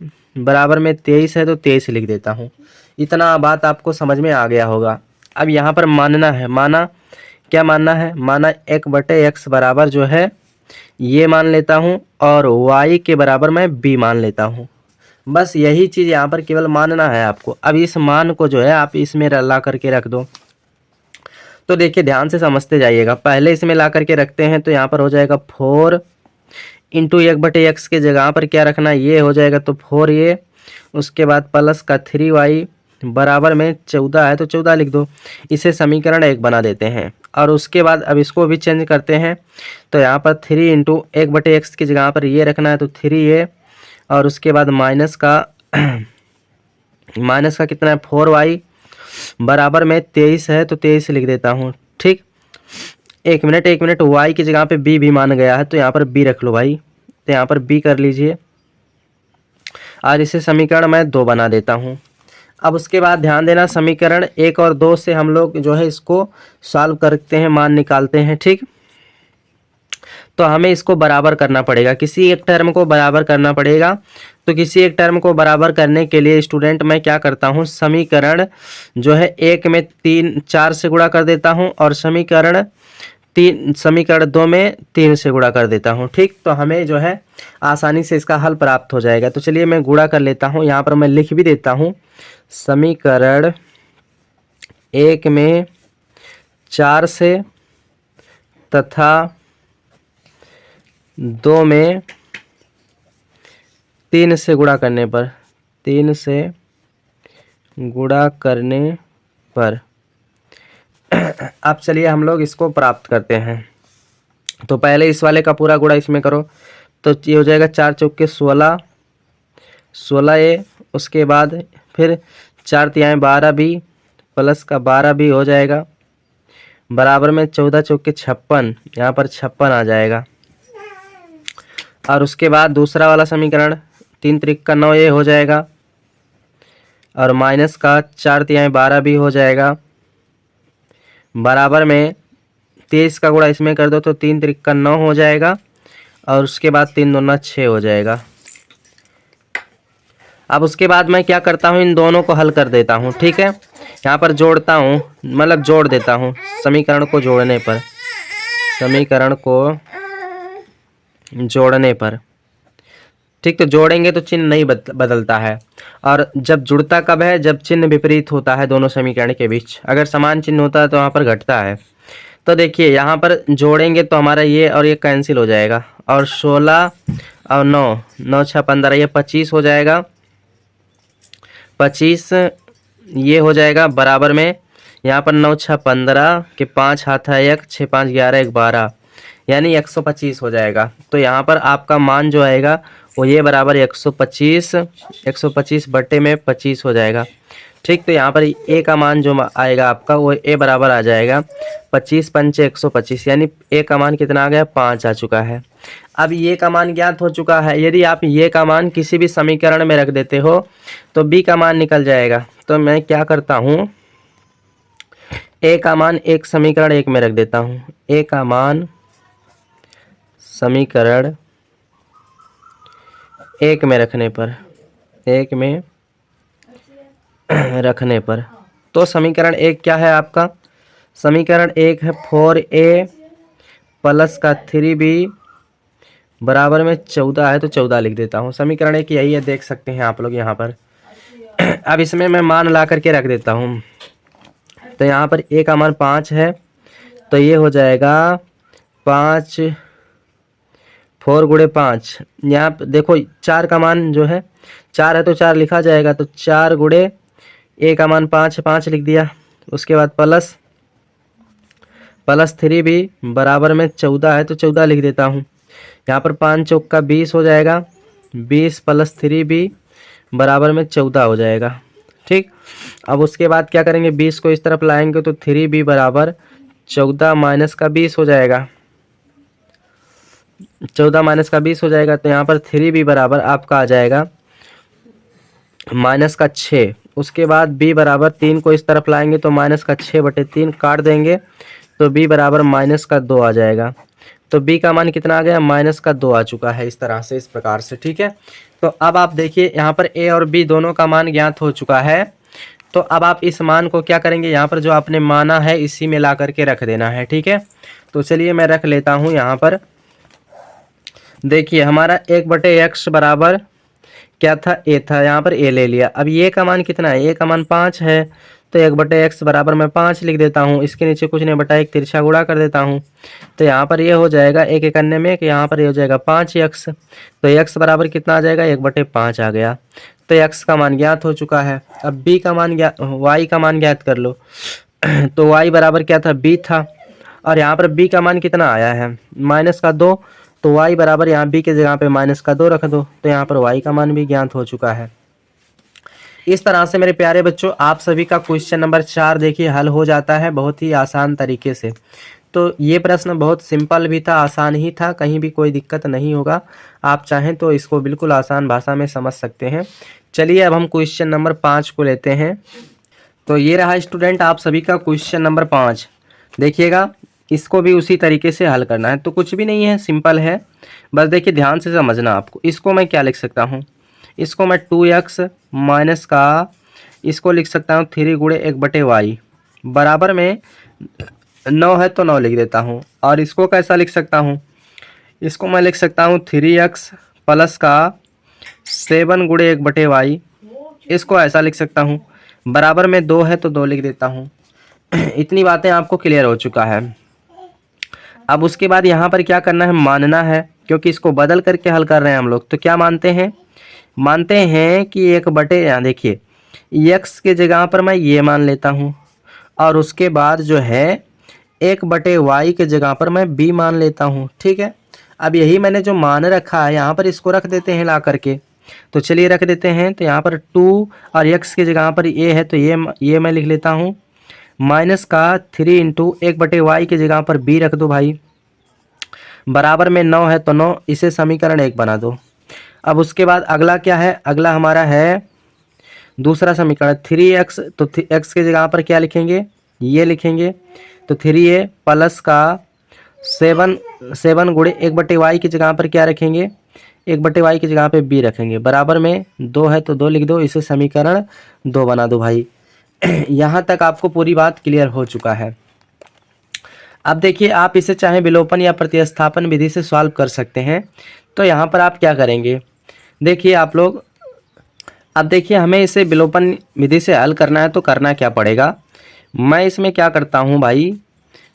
23 है तो 23 लिख देता हूँ। इतना बात आपको समझ में आ गया होगा। अब यहाँ पर मानना है, क्या मानना है, माना 1/x बराबर जो है ये मान लेता हूँ और y के बराबर मैं b मान लेता हूँ। बस यही चीज़ यहाँ पर केवल मानना है आपको। अब इस मान को जो है आप इसमें ला करके रख दो। तो देखिए ध्यान से समझते जाइएगा। पहले इसमें ला करके रखते हैं तो यहाँ पर हो जाएगा 4 × 1/x के जगह पर क्या रखना, ये हो जाएगा तो 4 ये, उसके बाद प्लस का 3y बराबर में 14 है तो 14 लिख दो। इसे समीकरण 1 बना देते हैं और उसके बाद अब इसको भी चेंज करते हैं तो यहाँ पर 3 × 1/x की जगह पर ये रखना है तो 3 और उसके बाद माइनस का कितना है 4y बराबर में 23 है तो 23 लिख देता हूँ। ठीक, एक मिनट y की जगह पे b भी मान गया है तो यहाँ पर b रख लो भाई, तो यहाँ पर b कर लीजिए और इसे समीकरण मैं 2 बना देता हूँ। अब उसके बाद ध्यान देना, समीकरण 1 और 2 से हम लोग जो है इसको सॉल्व करते हैं, मान निकालते हैं। ठीक, तो हमें इसको बराबर करना पड़ेगा, किसी एक टर्म को बराबर करना पड़ेगा। तो किसी एक टर्म को बराबर करने के लिए स्टूडेंट मैं क्या करता हूँ, समीकरण जो है 1 में 4 से गुणा कर देता हूँ और समीकरण 2 में 3 से गुणा कर देता हूँ। ठीक, तो हमें जो है आसानी से इसका हल प्राप्त हो जाएगा। तो चलिए मैं गुणा कर लेता हूँ, यहाँ पर मैं लिख भी देता हूँ समीकरण 1 में 4 से तथा 2 में 3 से गुणा करने पर। अब चलिए हम लोग इसको प्राप्त करते हैं। तो पहले इस वाले का पूरा गुणा इसमें करो, तो ये हो जाएगा 4 चौके 16, 16a, उसके बाद फिर 4 तिहाई 12 भी, प्लस का 12 भी हो जाएगा, बराबर में 14 चौके 56, यहाँ पर 56 आ जाएगा। और उसके बाद दूसरा वाला समीकरण 3 त्रिक का 9 ये हो जाएगा, और माइनस का 4 तिहाई 12 भी हो जाएगा, बराबर में 23 का गुणा इसमें कर दो तो 3 त्रिक का 9 हो जाएगा, और उसके बाद 3 दूना 6 हो जाएगा। अब उसके बाद मैं क्या करता हूँ, इन दोनों को हल कर देता हूँ। ठीक है, यहाँ पर जोड़ता हूँ, मतलब जोड़ देता हूँ समीकरण को जोड़ने पर, समीकरण को जोड़ने पर। ठीक, तो जोड़ेंगे तो चिन्ह नहीं बदलता है। और जब जुड़ता कब है, जब चिन्ह विपरीत होता है दोनों समीकरण के बीच। अगर समान चिन्ह होता है तो वहाँ पर घटता है। तो देखिए यहाँ पर जोड़ेंगे तो हमारा ये और ये कैंसिल हो जाएगा, और 16 और 9, 9 6 15, ये 25 हो जाएगा, 25 ये हो जाएगा, बराबर में यहाँ पर 9 6 15 के 5 हाथ है 1, 6 5 11 1 12, यानी 125 हो जाएगा। तो यहाँ पर आपका मान जो आएगा वो ये बराबर 125, 125 बटे में 25 हो जाएगा। ठीक, तो यहाँ पर ए का मान जो आएगा आपका वो ए बराबर आ जाएगा 25 पंचे 125, यानी ए का मान कितना आ गया, 5 आ चुका है। अब ये का मान ज्ञात हो चुका है। यदि आप ये का मान किसी भी समीकरण में रख देते हो तो बी का मान निकल जाएगा। तो मैं क्या करता हूँ, ए का मान एक समीकरण 1 में रख देता हूँ। ए का मान समीकरण 1 में रखने पर, 1 में रखने पर, तो समीकरण 1 क्या है आपका, समीकरण 1 है 4a प्लस का 3b बराबर में 14 है, तो 14 लिख देता हूँ। समीकरण 1 यही है, देख सकते हैं आप लोग यहाँ पर। अब इसमें मैं मान ला करके रख देता हूँ। तो यहाँ पर a का मान 5 है, तो ये हो जाएगा 5 4 गुणे 5, यहाँ पर देखो 4 का मान जो है 4 है तो 4 लिखा जाएगा, तो 4 गुणे ए का मान 5 5 लिख दिया। उसके बाद प्लस 3 भी बराबर में 14 है तो 14 लिख देता हूँ। यहाँ पर 5 चौक का 20 हो जाएगा, 20 प्लस 3 भी बराबर में 14 हो जाएगा। ठीक, अब उसके बाद क्या करेंगे, 20 को इस तरफ लाएंगे तो 3 भी बराबर 14 माइनस का 20 हो जाएगा, 14 माइनस का 20 हो जाएगा। तो यहाँ पर 3 भी बराबर आपका आ जाएगा माइनस का 6। उसके बाद b बराबर 3 को इस तरफ लाएंगे तो माइनस का 6 बटे 3 काट देंगे तो b बराबर माइनस का 2 आ जाएगा। तो b का मान कितना आ गया, माइनस का 2 आ चुका है, इस तरह से, इस प्रकार से। ठीक है, तो अब आप देखिए यहाँ पर a और b दोनों का मान ज्ञात हो चुका है। तो अब आप इस मान को क्या करेंगे, यहाँ पर जो आपने माना है इसी में ला करके रख देना है। ठीक है, तो चलिए मैं रख लेता हूँ यहाँ पर। देखिए हमारा 1/x बराबर क्या था, a था, यहाँ पर a ले लिया। अब ये का मान कितना है, a का मान 5 है, तो 1/x बराबर मैं 5 लिख देता हूँ। इसके नीचे कुछ नहीं बटा 1 तिरछा गुणा कर देता हूँ। तो यहाँ पर ये हो जाएगा 1 एकन्ने में, कि यहाँ पर ये हो जाएगा 5x। तो x बराबर कितना आ जाएगा, 1/5 आ गया। तो x का मान ज्ञात हो चुका है। अब b का मान y का मान ज्ञात कर लो। तो y बराबर क्या था, b था, और यहाँ पर b का मान कितना आया है, माइनस का 2। तो y बराबर यहाँ b के जगह पे माइनस का 2 रख दो, तो यहाँ पर y का मान भी ज्ञात हो चुका है। इस तरह से मेरे प्यारे बच्चों आप सभी का क्वेश्चन नंबर 4 देखिए हल हो जाता है बहुत ही आसान तरीके से। तो ये प्रश्न बहुत सिंपल भी था, आसान ही था, कहीं भी कोई दिक्कत नहीं होगा। आप चाहें तो इसको बिल्कुल आसान भाषा में समझ सकते हैं। चलिए अब हम क्वेश्चन नंबर 5 को लेते हैं। तो ये रहा स्टूडेंट आप सभी का क्वेश्चन नंबर 5। देखिएगा इसको भी उसी तरीके से हल करना है। तो कुछ भी नहीं है, सिंपल है, बस देखिए ध्यान से समझना आपको। इसको मैं क्या लिख सकता हूँ, इसको मैं 2x माइनस का, इसको लिख सकता हूँ 3 गुणे 1/y बराबर में 9 है तो 9 लिख देता हूँ। और इसको कैसा लिख सकता हूँ, इसको मैं लिख सकता हूँ 3x प्लस का 7 गुणे 1/y, इसको ऐसा लिख सकता हूँ, बराबर में 2 है तो 2 लिख देता हूँ। इतनी बातें आपको क्लियर हो चुका है। अब उसके बाद यहाँ पर क्या करना है, मानना है, क्योंकि इसको बदल करके हल कर रहे हैं हम लोग। तो क्या मानते हैं, मानते हैं कि 1/, यहाँ देखिए x के जगह पर मैं ये मान लेता हूँ, और उसके बाद जो है 1/y के जगह पर मैं b मान लेता हूँ। ठीक है, अब यही मैंने जो मान रखा है यहाँ पर इसको रख देते हैं ला करके। तो चलिए रख देते हैं। तो यहाँ पर 2 और x की जगह पर a है तो ये मैं लिख लेता हूँ। माइनस का 3 इंटू 1/y की जगह पर b रख दो भाई, बराबर में 9 है तो 9, इसे समीकरण 1 बना दो। अब उसके बाद अगला क्या है, अगला हमारा है दूसरा समीकरण 3x। तो x की जगह पर क्या लिखेंगे, ये लिखेंगे। तो 3a प्लस का 7 गुणे 1/y की जगह पर क्या रखेंगे, 1/y की जगह पे b रखेंगे, बराबर में 2 है तो 2 लिख दो, इसे समीकरण 2 बना दो भाई। यहाँ तक आपको पूरी बात क्लियर हो चुका है। अब देखिए आप इसे चाहे विलोपन या प्रतिस्थापन विधि से सॉल्व कर सकते हैं। तो यहाँ पर आप क्या करेंगे, देखिए आप लोग, अब देखिए हमें इसे विलोपन विधि से हल करना है तो करना क्या पड़ेगा। मैं इसमें क्या करता हूँ भाई,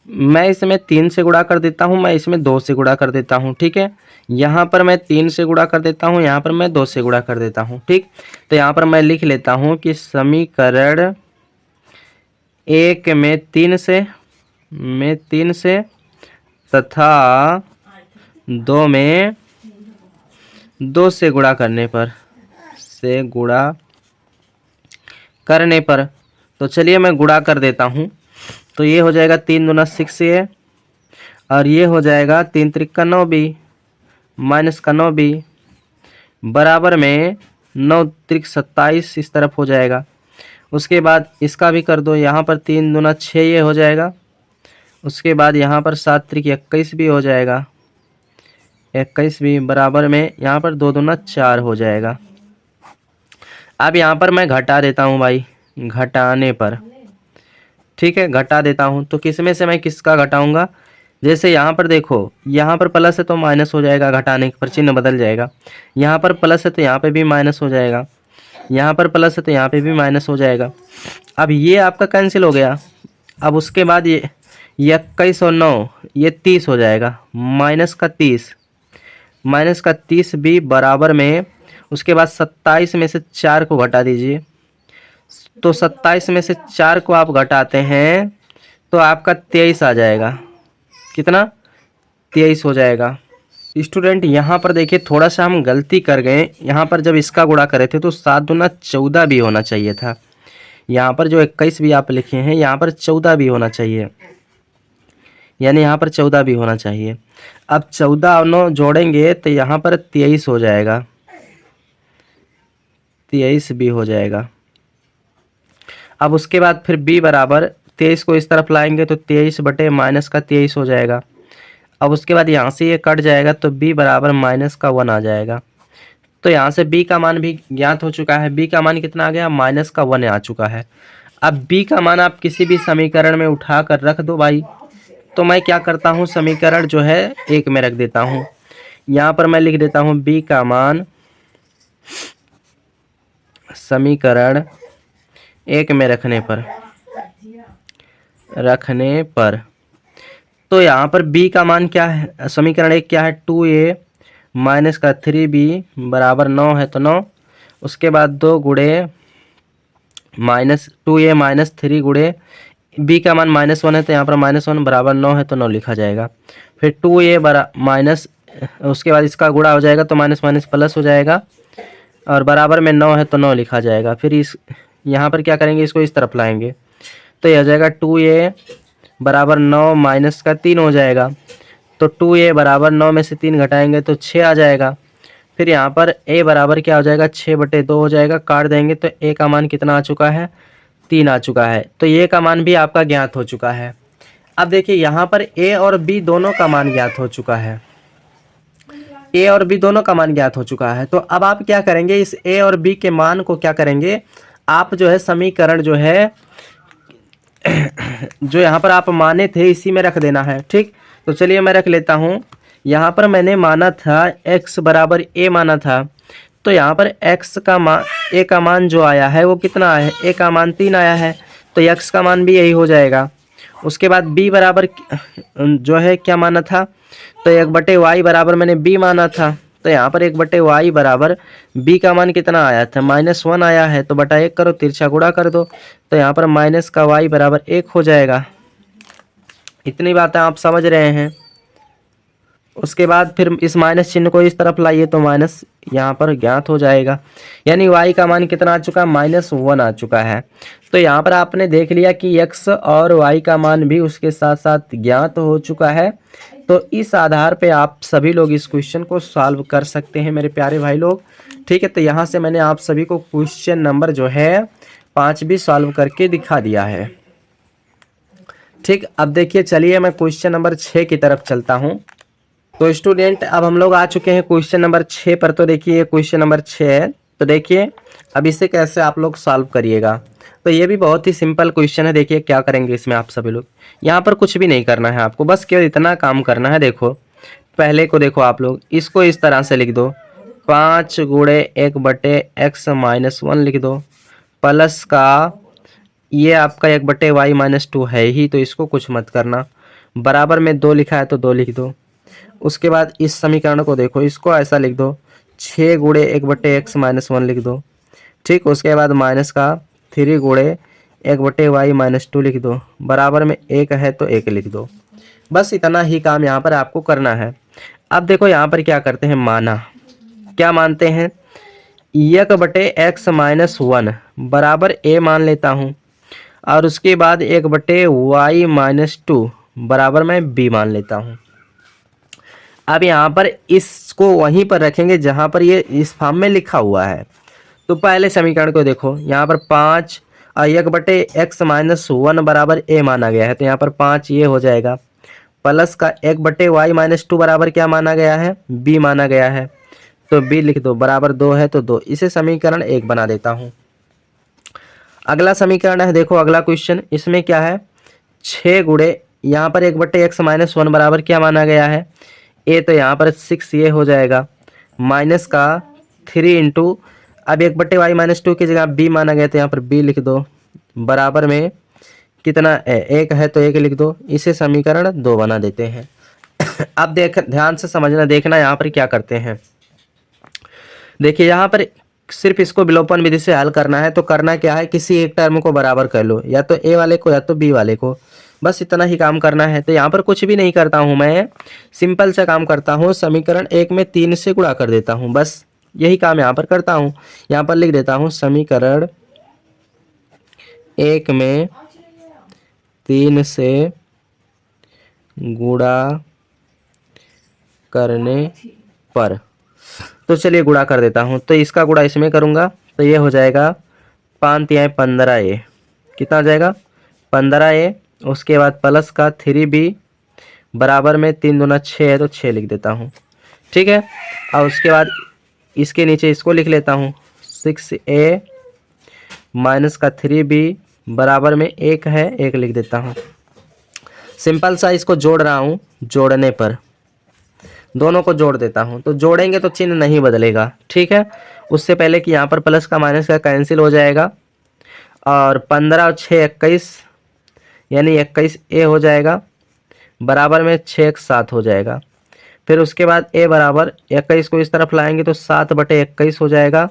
मैं इसमें 3 से गुणा कर देता हूँ, मैं इसमें 2 से गुणा कर देता हूँ। ठीक है, यहाँ पर मैं 3 से गुणा कर देता हूँ, यहाँ पर मैं 2 से गुणा कर देता हूँ। ठीक, तो यहाँ पर मैं लिख लेता हूँ कि समीकरण 1 में 3 से तथा 2 में 2 से गुणा करने पर तो चलिए मैं गुणा कर देता हूँ। तो ये हो जाएगा 3 दूना 6 ये, और ये हो जाएगा 3 त्रिक 9b माइनस का 9b, बराबर में 9 त्रिक 27 इस तरफ हो जाएगा। उसके बाद इसका भी कर दो, यहाँ पर 3 दूना 6 ये हो जाएगा। उसके बाद यहाँ पर 7 त्रिक 21 भी हो जाएगा, 21 भी, बराबर में यहाँ पर 2 दूना 4 हो जाएगा। अब यहाँ पर मैं घटा देता हूँ भाई, घटाने पर, ठीक है, घटा देता हूँ। तो किस में से मैं किसका घटाऊंगा, जैसे यहाँ पर देखो, यहाँ पर प्लस है तो माइनस हो जाएगा, घटाने पर चिन्ह बदल जाएगा। यहाँ पर प्लस है तो यहाँ पे भी माइनस हो जाएगा, यहाँ पर प्लस है तो यहाँ पे भी माइनस हो जाएगा। अब ये आपका कैंसिल हो गया। अब उसके बाद ये 21 और 9 ये 30 हो जाएगा, माइनस का 30 भी, बराबर में उसके बाद 27 में से 4 को घटा दीजिए। तो 27 में से 4 को आप घटाते हैं तो आपका 23 आ जाएगा। कितना, 23 हो जाएगा। स्टूडेंट यहाँ पर देखिए थोड़ा सा हम गलती कर गए, यहाँ पर जब इसका गुणा करे थे तो 7 दूना 14 भी होना चाहिए था। यहाँ पर जो 21 भी आप लिखे हैं यहाँ पर 14 भी होना चाहिए, यानी यहाँ पर 14 भी होना चाहिए। अब 14 और 9 जोड़ेंगे तो यहाँ पर 23 हो जाएगा, 23 भी हो जाएगा। अब उसके बाद फिर b बराबर 23 को इस तरफ लाएंगे तो 23 बटे माइनस का 23 हो जाएगा। अब उसके बाद यहाँ से ये कट जाएगा तो b बराबर माइनस का 1 आ जाएगा। तो यहाँ से b का मान भी ज्ञात हो चुका है। b का मान कितना आ गया, माइनस का 1 आ चुका है। अब b का मान आप किसी भी समीकरण में उठा कर रख दो भाई। तो मैं क्या करता हूँ, समीकरण जो है 1 में रख देता हूँ। यहाँ पर मैं लिख देता हूँ b का मान समीकरण 1 में रखने पर तो यहाँ पर b का मान क्या है, समीकरण 1 क्या है, 2a माइनस का 3b बराबर 9 है तो 9। उसके बाद 2 गुणे माइनस 2a माइनस 3 गुणे b का मान -1 है तो यहाँ पर -1 बराबर 9 है तो 9 लिखा जाएगा। फिर 2a बरा माइनस, उसके बाद इसका गुणा हो जाएगा तो माइनस माइनस प्लस हो जाएगा, और बराबर में 9 है तो 9 लिखा जाएगा। फिर इस यहाँ पर क्या करेंगे, इसको इस तरफ लाएंगे तो यह हो जाएगा 2a बराबर 9 माइनस का 3 हो जाएगा। तो 2a बराबर 9 में से 3 घटाएंगे तो 6 आ जाएगा। फिर यहाँ पर a बराबर क्या हो जाएगा, 6/2 हो जाएगा, काट देंगे तो a का मान कितना आ चुका है, 3 आ चुका है। तो a का मान भी आपका ज्ञात हो चुका है। अब देखिए यहाँ पर a और b दोनों का मान ज्ञात हो चुका है, a और b दोनों का मान ज्ञात हो चुका है। तो अब आप क्या करेंगे, इस a और b के मान को क्या करेंगे, आप जो है समीकरण जो है जो यहाँ पर आप माने थे इसी में रख देना है। ठीक, तो चलिए मैं रख लेता हूँ। यहाँ पर मैंने माना था x बराबर a माना था, तो यहाँ पर x का मान, a का मान जो आया है वो कितना है, a का मान 3 आया है, तो x का मान भी यही हो जाएगा। उसके बाद b बराबर जो है क्या माना था, तो 1/y बराबर मैंने b माना था, तो यहाँ पर 1/y बराबर b का मान कितना आया था, -1 आया है, तो बटा 1 करो, तिरछा गुणा कर दो, तो यहाँ पर माइनस का y बराबर 1 हो जाएगा। इतनी बातें आप समझ रहे हैं। उसके बाद फिर इस माइनस चिन्ह को इस तरफ लाइए तो माइनस यहाँ पर ज्ञात हो जाएगा, यानी y का मान कितना आ चुका है, -1 आ चुका है। तो यहाँ पर आपने देख लिया कि x और y का मान भी उसके साथ साथ ज्ञात हो चुका है। तो इस आधार पे आप सभी लोग इस क्वेश्चन को सॉल्व कर सकते हैं मेरे प्यारे भाई लोग। ठीक है, तो यहाँ से मैंने आप सभी को क्वेश्चन नंबर जो है 5 भी सॉल्व करके दिखा दिया है। ठीक, अब देखिए, चलिए मैं क्वेश्चन नंबर 6 की तरफ चलता हूँ। तो स्टूडेंट अब हम लोग आ चुके हैं क्वेश्चन नंबर 6 पर। तो देखिए क्वेश्चन नंबर 6 है, तो देखिए अब इसे कैसे आप लोग सॉल्व करिएगा। तो ये भी बहुत ही सिंपल क्वेश्चन है। देखिए क्या करेंगे इसमें आप सभी लोग, यहाँ पर कुछ भी नहीं करना है आपको, बस केवल इतना काम करना है। देखो पहले को देखो आप लोग, इसको इस तरह से लिख दो, 5 गुणे 1/x - 1 लिख दो, प्लस का ये आपका 1/y - 2 है ही, तो इसको कुछ मत करना, बराबर में 2 लिखा है तो 2 लिख दो। उसके बाद इस समीकरण को देखो, इसको ऐसा लिख दो, 6 गुणे 1/x - 1 लिख दो। ठीक, उसके बाद माइनस का 3 गुणे 1/y - 2 लिख दो, बराबर में 1 है तो 1 लिख दो। बस इतना ही काम यहाँ पर आपको करना है। अब देखो यहाँ पर क्या करते हैं, माना क्या मानते हैं, 1/x - 1 बराबर a मान लेता हूँ, और उसके बाद 1/y - 2 बराबर मैं b मान लेता हूँ। अब यहाँ पर इसको वहीं पर रखेंगे जहाँ पर ये इस फॉर्म में लिखा हुआ है। तो पहले समीकरण को देखो, यहाँ पर 5 और 1/x - 1 बराबर a माना गया है, तो यहाँ पर 5 ये हो जाएगा, प्लस का 1/y - 2 बराबर क्या माना गया है, b माना गया है, तो b लिख दो, बराबर 2 है तो 2। इसे समीकरण 1 बना देता हूँ। अगला समीकरण है, देखो अगला क्वेश्चन, इसमें क्या है, 6 गुणे यहाँ पर 1/x - 1 बराबर क्या माना गया है, ए, तो यहाँ पर 6 ये हो जाएगा, माइनस का 3 इंटू, अब 1/y - 2 की जगह b माना गया तो यहाँ पर b लिख दो, बराबर में कितना है, 1 है तो 1 लिख दो। इसे समीकरण 2 बना देते हैं। अब ध्यान से समझना, देखना यहाँ पर क्या करते हैं। देखिए यहाँ पर सिर्फ इसको विलोपन विधि से हल करना है। तो करना क्या है, किसी एक टर्म को बराबर कर लो, या तो a वाले को या तो b वाले को, बस इतना ही काम करना है। तो यहाँ पर कुछ भी नहीं करता हूँ मैं, सिंपल सा काम करता हूँ, समीकरण 1 में 3 से गुणा कर देता हूँ, बस यही काम यहाँ पर करता हूँ। यहाँ पर लिख देता हूँ समीकरण 1 में 3 से गुणा करने पर, तो चलिए गुणा कर देता हूँ। तो इसका गुणा इसमें करूँगा तो ये हो जाएगा 5 तिहाई 15a, कितना आ जाएगा 15a। उसके बाद प्लस का 3b बराबर में 3 दूना 6 है तो 6 लिख देता हूँ। ठीक है, और उसके बाद इसके नीचे इसको लिख लेता हूँ, 6a माइनस का 3b बराबर में 1 है, 1 लिख देता हूँ। सिंपल सा इसको जोड़ रहा हूँ, जोड़ने पर दोनों को जोड़ देता हूँ, तो जोड़ेंगे तो चिन्ह नहीं बदलेगा। ठीक है, उससे पहले कि यहाँ पर प्लस का माइनस का कैंसिल हो जाएगा, और 15 और 6 21, यानी 21a हो जाएगा, बराबर में 6 1 7 हो जाएगा। फिर उसके बाद a बराबर 21 को इस तरफ लाएंगे तो 7/21 हो जाएगा।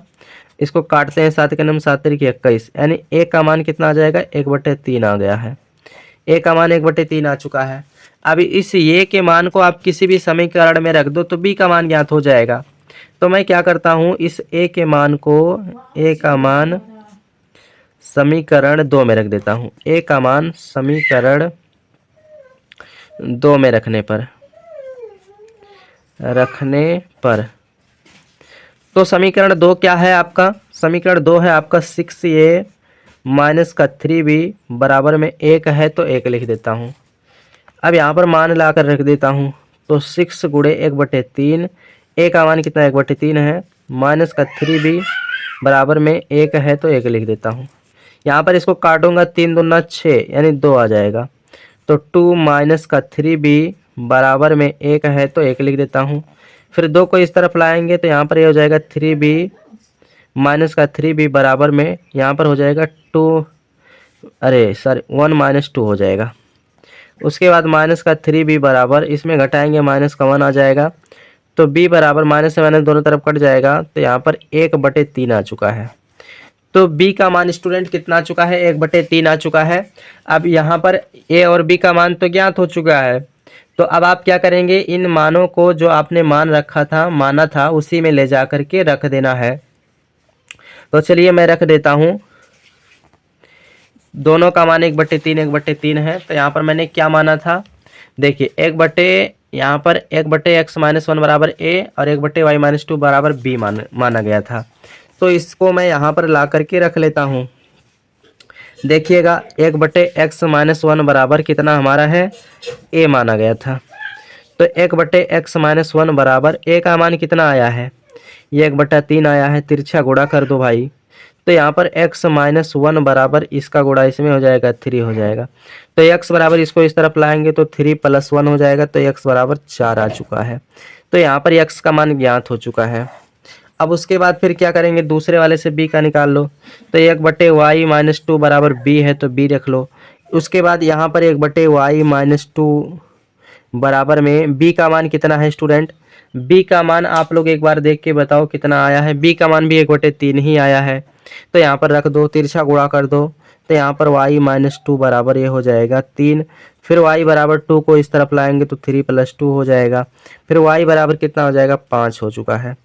इसको काटते हैं, 7 के नाम 7 तरीके 21, यानी a का मान कितना आ जाएगा, 1/3 आ गया है। a का मान 1/3 आ चुका है। अब इस a के मान को आप किसी भी समीकरण में रख दो तो b का मान ज्ञात हो जाएगा। तो मैं क्या करता हूँ, इस a के मान को, a का मान समीकरण 2 में रख देता हूँ। a का मान समीकरण 2 में रखने पर तो समीकरण 2 क्या है आपका, समीकरण 2 है आपका 6a माइनस का 3b बराबर में 1 है तो 1 लिख देता हूँ। अब यहाँ पर मान ला कर रख देता हूँ, तो 6 गुणे 1/3, a का मान कितना 1/3 है, माइनस का 3b बराबर में 1 है तो 1 लिख देता हूँ। यहाँ पर इसको काटूंगा, 3 दूना 6 यानी 2 आ जाएगा, तो 2 माइनस का 3b बराबर में 1 है तो 1 लिख देता हूँ। फिर 2 को इस तरफ लाएंगे तो यहाँ पर ये हो जाएगा 3b माइनस का 3b बराबर में यहाँ पर हो जाएगा 1 - 2 हो जाएगा। उसके बाद माइनस का 3b बराबर, इसमें घटाएंगे माइनस का 1 आ जाएगा, तो b बराबर माइनस से माइनस दोनों तरफ कट जाएगा, तो यहाँ पर 1/3 आ चुका है। तो b का मान स्टूडेंट कितना आ चुका है, 1/3 आ चुका है। अब यहाँ पर a और b का मान तो ज्ञात हो चुका है, तो अब आप क्या करेंगे, इन मानों को जो आपने मान रखा था, माना था, उसी में ले जा करके रख देना है। तो चलिए मैं रख देता हूँ। दोनों का मान 1/3 है। तो यहाँ पर मैंने क्या माना था, देखिए यहाँ पर 1/x-1 बराबर a और 1/y-2 बराबर b माना गया था। तो इसको मैं यहाँ पर ला करके रख लेता हूँ। देखिएगा 1/x-1 बराबर कितना हमारा है, a माना गया था। तो 1/x-1 बराबर a का मान कितना आया है, ये 1/3 आया है। तिरछा गुणा कर दो भाई। तो यहाँ पर x-1 बराबर इसका गुणा इसमें हो जाएगा, 3 हो जाएगा। तो x बराबर इसको इस तरफ लाएंगे तो 3 + 1 हो जाएगा, तो x बराबर 4 आ चुका है। तो यहाँ पर x का मान ज्ञात हो चुका है। अब उसके बाद फिर क्या करेंगे, दूसरे वाले से b का निकाल लो। तो 1/y-2 बराबर b है, तो b रख लो। उसके बाद यहाँ पर 1/y-2 बराबर में b का मान कितना है स्टूडेंट, b का मान आप लोग एक बार देख के बताओ कितना आया है। b का मान भी 1/3 ही आया है। तो यहाँ पर रख दो, तिरछा गुणा कर दो। तो यहाँ पर y-2 बराबर ये हो जाएगा 3। फिर y बराबर 2 को इस तरफ लाएंगे तो 3 + 2 हो जाएगा। फिर y बराबर कितना हो जाएगा, 5 हो चुका है।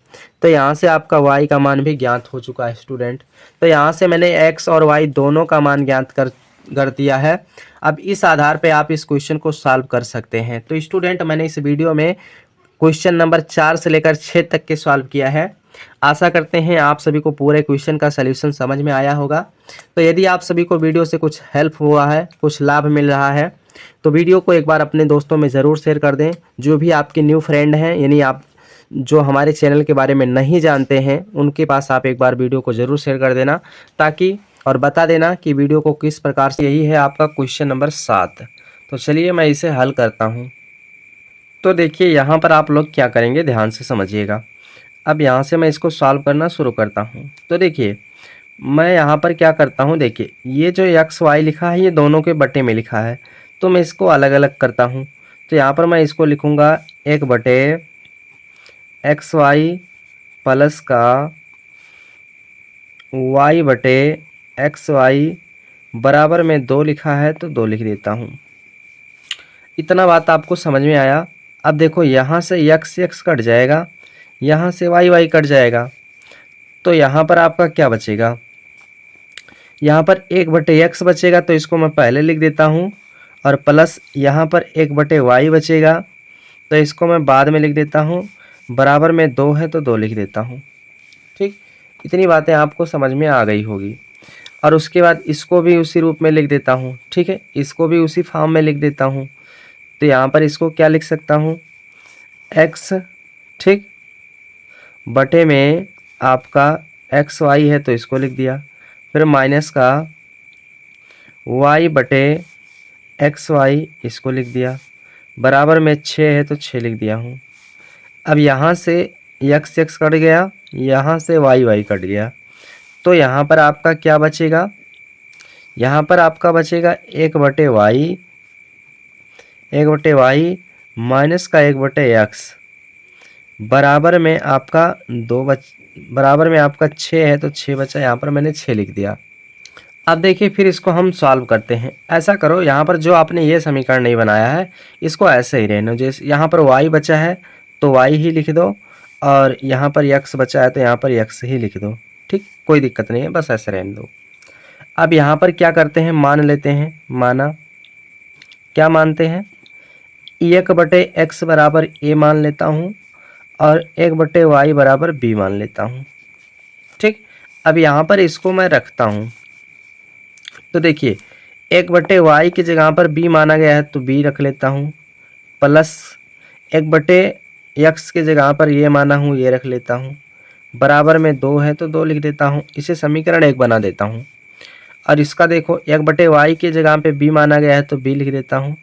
तो यहाँ से आपका y का मान भी ज्ञात हो चुका है स्टूडेंट। तो यहाँ से मैंने x और y दोनों का मान ज्ञात कर दिया है। अब इस आधार पे आप इस क्वेश्चन को सॉल्व कर सकते हैं। तो स्टूडेंट मैंने इस वीडियो में क्वेश्चन नंबर 4 से लेकर 6 तक के सॉल्व किया है। आशा करते हैं आप सभी को पूरे क्वेश्चन का सलूशन समझ में आया होगा। तो यदि आप सभी को वीडियो से कुछ हेल्प हुआ है, कुछ लाभ मिल रहा है, तो वीडियो को एक बार अपने दोस्तों में ज़रूर शेयर कर दें। जो भी आपके न्यू फ्रेंड हैं, यानी आप जो हमारे चैनल के बारे में नहीं जानते हैं, उनके पास आप एक बार वीडियो को ज़रूर शेयर कर देना, ताकि और बता देना कि वीडियो को किस प्रकार से। यही है आपका क्वेश्चन नंबर 7। तो चलिए मैं इसे हल करता हूँ। तो देखिए यहाँ पर आप लोग क्या करेंगे, ध्यान से समझिएगा। अब यहाँ से मैं इसको सॉल्व करना शुरू करता हूँ। तो देखिए मैं यहाँ पर क्या करता हूँ, देखिए ये जो एक्स वाई लिखा है ये दोनों के बटे में लिखा है, तो मैं इसको अलग अलग करता हूँ। तो यहाँ पर मैं इसको लिखूँगा 1/xy प्लस का y/xy बराबर में 2 लिखा है, तो 2 लिख देता हूँ। इतना बात आपको समझ में आया। अब देखो यहाँ से x कट जाएगा, यहाँ से y कट जाएगा, तो यहाँ पर आपका क्या बचेगा, यहाँ पर 1/x बचेगा, तो इसको मैं पहले लिख देता हूँ। और प्लस यहाँ पर 1/y बचेगा, तो इसको मैं बाद में लिख देता हूँ। बराबर में 2 है, तो 2 लिख देता हूँ। ठीक, इतनी बातें आपको समझ में आ गई होगी। और उसके बाद इसको भी उसी रूप में लिख देता हूँ। ठीक है, इसको भी उसी फॉर्म में लिख देता हूँ। तो यहाँ पर इसको क्या लिख सकता हूँ, x, ठीक, बटे में आपका xy है, तो इसको लिख दिया। फिर माइनस का y/xy, इसको लिख दिया। बराबर में 6 है, तो 6 लिख दिया हूँ। अब यहाँ से x कट गया, यहाँ से y कट गया, तो यहाँ पर आपका क्या बचेगा, यहाँ पर आपका बचेगा 1/y माइनस का 1/x बराबर में आपका 6 है, तो 6 बचा। यहाँ पर मैंने 6 लिख दिया। अब देखिए फिर इसको हम सॉल्व करते हैं। ऐसा करो, यहाँ पर जो आपने ये समीकरण नहीं बनाया है इसको ऐसे ही रहने दो। जैसे यहाँ पर y बचा है तो y ही लिख दो, और यहाँ पर x बचा है तो यहाँ पर x ही लिख दो। ठीक, कोई दिक्कत नहीं है, बस ऐसे रहने दो। अब यहाँ पर क्या करते हैं, मान लेते हैं। माना, क्या मानते हैं, 1/x बराबर a मान लेता हूँ और 1/y बराबर b मान लेता हूँ। ठीक, अब यहाँ पर इसको मैं रखता हूँ। तो देखिए 1/y की जगह पर b माना गया है, तो b रख लेता हूँ। प्लस 1/x की जगह पर ये माना हूँ, ये रख लेता हूँ। बराबर में 2 है, तो 2 लिख देता हूँ। इसे समीकरण 1 बना देता हूँ। और इसका देखो 1/y की जगह पे b माना गया है, तो b लिख देता हूँ।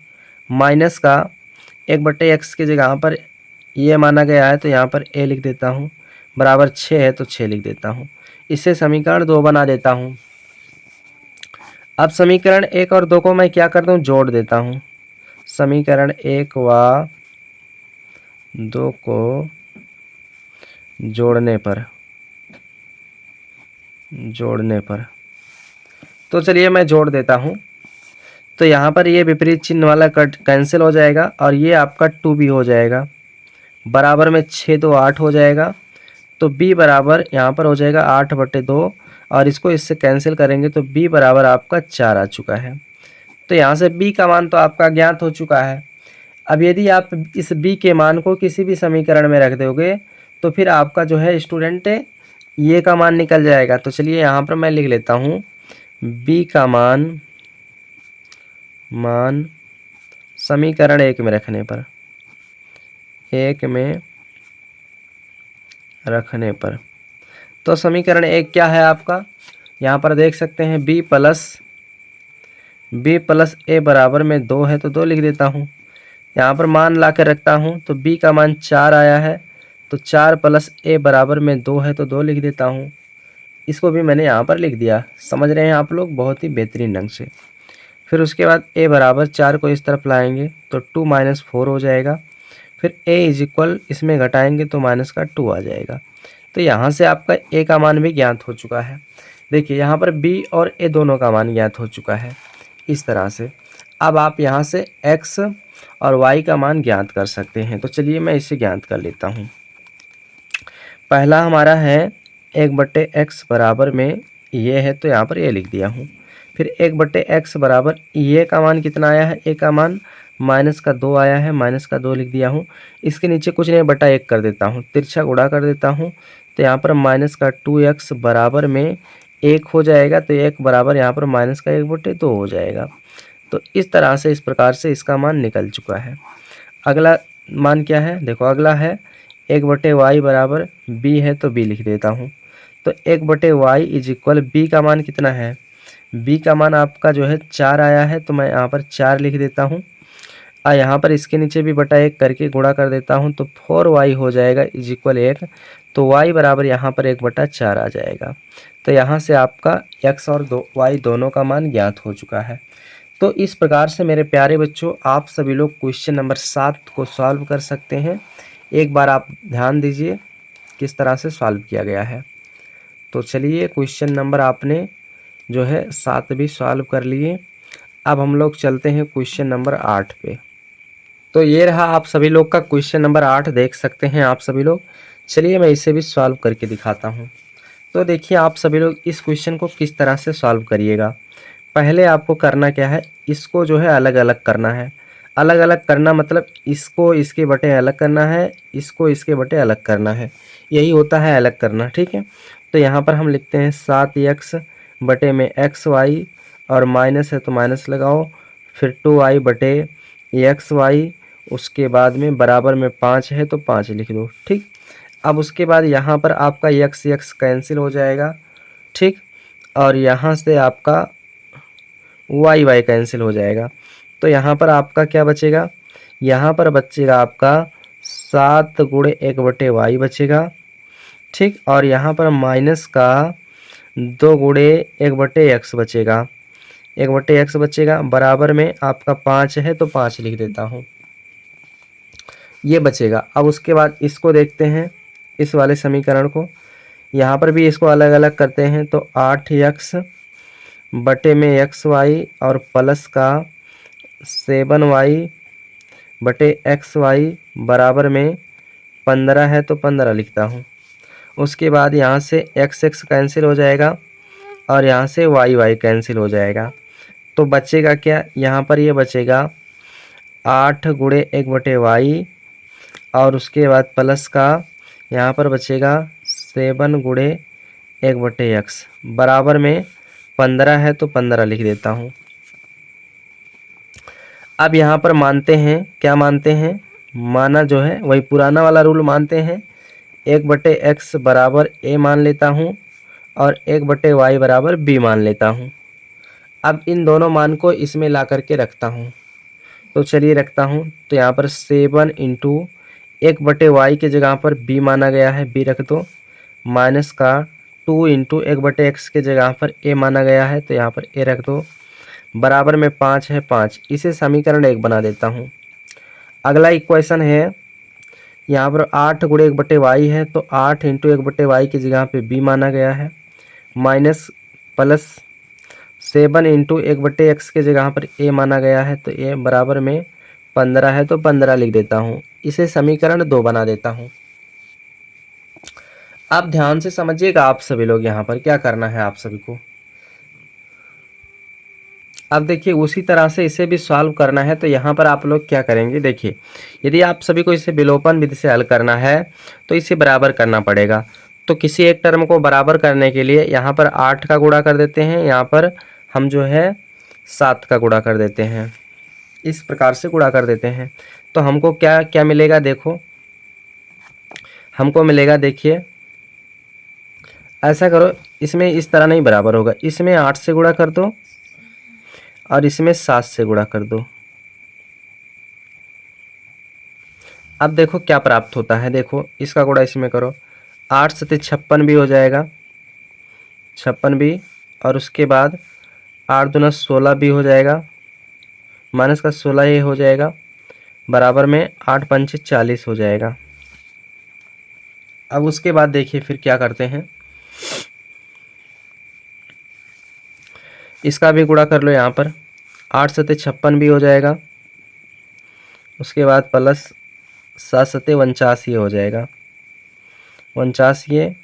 माइनस का 1/x की जगह पर ये माना गया है, तो यहाँ पर a लिख देता हूँ। बराबर 6 है, तो 6 लिख देता हूँ। इसे समीकरण 2 बना देता हूँ। अब समीकरण 1 और 2 को मैं क्या करता हूँ, जोड़ देता हूँ। समीकरण 1 व 2 को जोड़ने पर तो चलिए मैं जोड़ देता हूँ। तो यहाँ पर ये विपरीत चिन्ह वाला कट कैंसिल हो जाएगा और ये आपका 2 भी हो जाएगा। बराबर में 6 2 8 हो जाएगा। तो b बराबर यहाँ पर हो जाएगा 8/2 और इसको इससे कैंसिल करेंगे तो b बराबर आपका 4 आ चुका है। तो यहाँ से b का मान तो आपका ज्ञात हो चुका है। अब यदि आप इस b के मान को किसी भी समीकरण में रख दोगे तो फिर आपका जो है स्टूडेंट ये का मान निकल जाएगा। तो चलिए यहाँ पर मैं लिख लेता हूँ b का मान समीकरण 1 में रखने पर तो समीकरण 1 क्या है आपका, यहाँ पर देख सकते हैं b प्लस a बराबर में 2 है तो 2 लिख देता हूँ। यहाँ पर मान ला कर रखता हूँ तो b का मान 4 आया है तो 4 प्लस a बराबर में 2 है तो 2 लिख देता हूँ। इसको भी मैंने यहाँ पर लिख दिया। समझ रहे हैं आप लोग बहुत ही बेहतरीन ढंग से। फिर उसके बाद a बराबर 4 को इस तरफ लाएंगे तो 2 - 4 हो जाएगा। फिर a इज इक्वल इसमें घटाएंगे तो माइनस का 2 आ जाएगा। तो यहाँ से आपका a का मान भी ज्ञात हो चुका है। देखिए यहाँ पर b और a दोनों का मान ज्ञात हो चुका है इस तरह से। अब आप यहाँ से x और y का मान ज्ञात कर सकते हैं। तो चलिए मैं इसे ज्ञात कर लेता हूँ। पहला हमारा है 1/x बराबर में ये है तो यहाँ पर a लिख दिया हूँ। फिर 1/x बराबर ये का मान कितना आया है, a का मान माइनस का 2 आया है, माइनस का 2 लिख दिया हूँ। इसके नीचे कुछ नहीं बटा 1 कर देता हूँ, तिरछा गुणा कर देता हूँ तो यहाँ पर माइनस का 2x बराबर में 1 हो जाएगा। तो 1 बराबर यहाँ पर माइनस का 1/2 हो जाएगा। तो इस तरह से इस प्रकार से इसका मान निकल चुका है। अगला मान क्या है, देखो अगला है 1/y बराबर b है तो b लिख देता हूँ। तो 1/y इज इक्वल b का मान कितना है, b का मान आपका जो है 4 आया है तो मैं यहाँ पर 4 लिख देता हूँ। यहाँ पर इसके नीचे भी बटा 1 करके गुणा कर देता हूँ तो 4y हो जाएगा इज इक्वल 1। तो y बराबर यहाँ पर 1/4 आ जाएगा। तो यहाँ से आपका x और y दोनों का मान ज्ञात हो चुका है। तो इस प्रकार से मेरे प्यारे बच्चों आप सभी लोग क्वेश्चन नंबर 7 को सॉल्व कर सकते हैं। एक बार आप ध्यान दीजिए किस तरह से सॉल्व किया गया है। तो चलिए क्वेश्चन नंबर आपने जो है 7 भी सॉल्व कर लिए। अब हम लोग चलते हैं क्वेश्चन नंबर 8 पे। तो ये रहा आप सभी लोग का क्वेश्चन नंबर 8, देख सकते हैं आप सभी लोग। चलिए मैं इसे भी सॉल्व करके दिखाता हूँ। तो देखिए आप सभी लोग इस क्वेश्चन को किस तरह से सॉल्व करिएगा। पहले आपको करना क्या है, इसको जो है अलग अलग करना है। अलग अलग करना मतलब इसको इसके बटे अलग करना है, इसको इसके बटे अलग करना है, यही होता है अलग करना। ठीक है, तो यहाँ पर हम लिखते हैं 7x बटे में xy और माइनस है तो माइनस लगाओ, फिर 2y बटे xy, उसके बाद में बराबर में 5 है तो 5 लिख दो। ठीक, अब उसके बाद यहाँ पर आपका x कैंसिल हो जाएगा। ठीक, और यहाँ से आपका y कैंसिल हो जाएगा। तो यहाँ पर आपका क्या बचेगा, यहाँ पर बचेगा आपका 7 × 1/y बचेगा। ठीक, और यहाँ पर माइनस का 2 × 1/x बचेगा, 1/x बचेगा। बराबर में आपका 5 है तो 5 लिख देता हूँ, ये बचेगा। अब उसके बाद इसको देखते हैं, इस वाले समीकरण को। यहाँ पर भी इसको अलग अलग करते हैं तो 8x बटे में xy और प्लस का 7y बटे xy बराबर में 15 है तो 15 लिखता हूँ। उसके बाद यहाँ से x कैंसिल हो जाएगा और यहाँ से y कैंसिल हो जाएगा। तो बचेगा क्या, यहाँ पर ये बचेगा 8 × 1/y और उसके बाद प्लस का यहाँ पर बचेगा 7 × 1/x बराबर में 15 है तो 15 लिख देता हूँ। अब यहाँ पर मानते हैं, क्या मानते हैं, माना जो है वही पुराना वाला रूल मानते हैं। 1/x बराबर a मान लेता हूँ और 1/y बराबर b मान लेता हूँ। अब इन दोनों मान को इसमें ला करके रखता हूँ। तो चलिए रखता हूँ। तो यहाँ पर 7 × 1/y के जगह पर b माना गया है, b रख दो। माइनस का 2 × 1/x के जगह पर a माना गया है तो यहाँ पर a रख दो। बराबर में 5 है, 5। इसे समीकरण 1 बना देता हूँ। अगला इक्वेशन है यहाँ पर 8 गुणे 1/y है तो 8 इंटू 1/y की जगह पे b माना गया है, माइनस प्लस 7 इंटू 1/x के जगह पर a माना गया है तो a बराबर में 15 है तो 15 लिख देता हूँ। इसे समीकरण 2 बना देता हूँ। अब ध्यान से समझिएगा आप सभी लोग, यहाँ पर क्या करना है आप सभी को। अब देखिए उसी तरह से इसे भी सॉल्व करना है तो यहाँ पर आप लोग क्या करेंगे, देखिए यदि आप सभी को इसे विलोपन विधि से हल करना है तो इसे बराबर करना पड़ेगा। तो किसी एक टर्म को बराबर करने के लिए यहाँ पर 8 का गुणा कर देते हैं, यहाँ पर हम जो है 7 का गुणा कर देते हैं, इस प्रकार से गुणा कर देते हैं। तो हमको क्या क्या मिलेगा, देखो हमको मिलेगा, देखिए ऐसा करो, इसमें इस तरह नहीं बराबर होगा, इसमें 8 से गुणा कर दो और इसमें 7 से गुणा कर दो। अब देखो क्या प्राप्त होता है, देखो इसका गुणा इसमें करो, 8 सते 56 भी हो जाएगा, 56 भी, और उसके बाद 8 दूना 16 भी हो जाएगा, माइनस का 16 ये हो जाएगा, बराबर में 8 पंचे 40 हो जाएगा। अब उसके बाद देखिए फिर क्या करते हैं, इसका भी गुणा कर लो, यहाँ पर 8 सते 56 भी हो जाएगा, उसके बाद प्लस 7 सते 49 हो जाएगा, 49 ये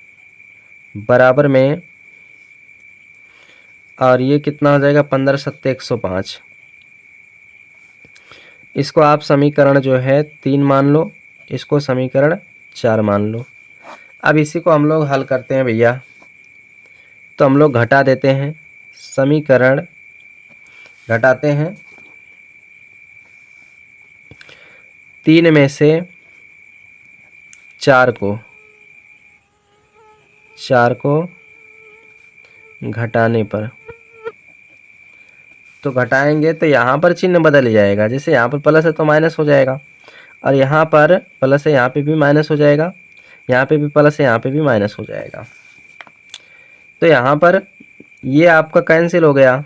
बराबर में, और ये कितना हो जाएगा 15 सत्ते 105। इसको आप समीकरण जो है 3 मान लो, इसको समीकरण 4 मान लो। अब इसी को हम लोग हल करते हैं भैया, तो हम लोग घटा देते हैं, समीकरण घटाते हैं, 3 में से 4 को घटाने पर, तो घटाएंगे तो यहाँ पर चिन्ह बदल जाएगा, जैसे यहाँ पर प्लस है तो माइनस हो जाएगा, और यहाँ पर प्लस है यहाँ पे भी माइनस हो जाएगा, यहाँ पे भी प्लस है यहाँ पे भी माइनस हो जाएगा। तो यहाँ पर ये आपका कैंसिल हो गया।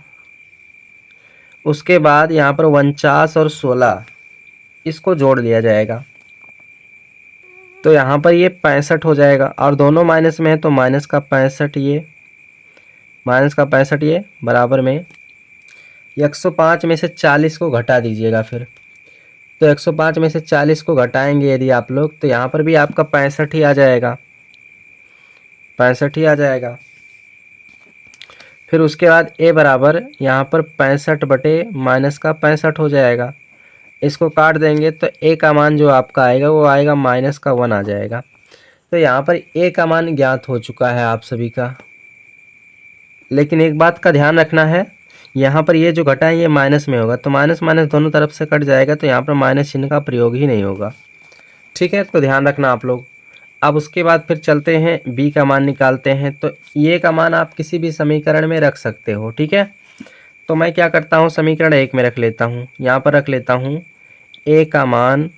उसके बाद यहाँ पर 49 और 16 इसको जोड़ लिया जाएगा, तो यहाँ पर ये 65 हो जाएगा, और दोनों माइनस में है तो माइनस का 65 ये बराबर में 105 में से 40 को घटा दीजिएगा फिर। तो 105 में से 40 को घटाएंगे यदि आप लोग, तो यहाँ पर भी आपका 65 ही आ जाएगा, 65 ही आ जाएगा। फिर उसके बाद a बराबर यहाँ पर 65 बटे माइनस का 65 हो जाएगा। इसको काट देंगे तो a का मान जो आपका आएगा वो आएगा माइनस का 1 आ जाएगा। तो यहाँ पर a का मान ज्ञात हो चुका है आप सभी का। लेकिन एक बात का ध्यान रखना है, यहाँ पर ये जो घटा है ये माइनस में होगा, तो माइनस माइनस दोनों तरफ से कट जाएगा, तो यहाँ पर माइनस चिन्ह का प्रयोग ही नहीं होगा। ठीक है, तो ध्यान रखना आप लोग। अब उसके बाद फिर चलते हैं b का मान निकालते हैं। तो ये का मान आप किसी भी समीकरण में रख सकते हो। ठीक है, तो मैं क्या करता हूँ, समीकरण 1 में रख लेता हूँ, यहाँ पर रख लेता हूँ a का मान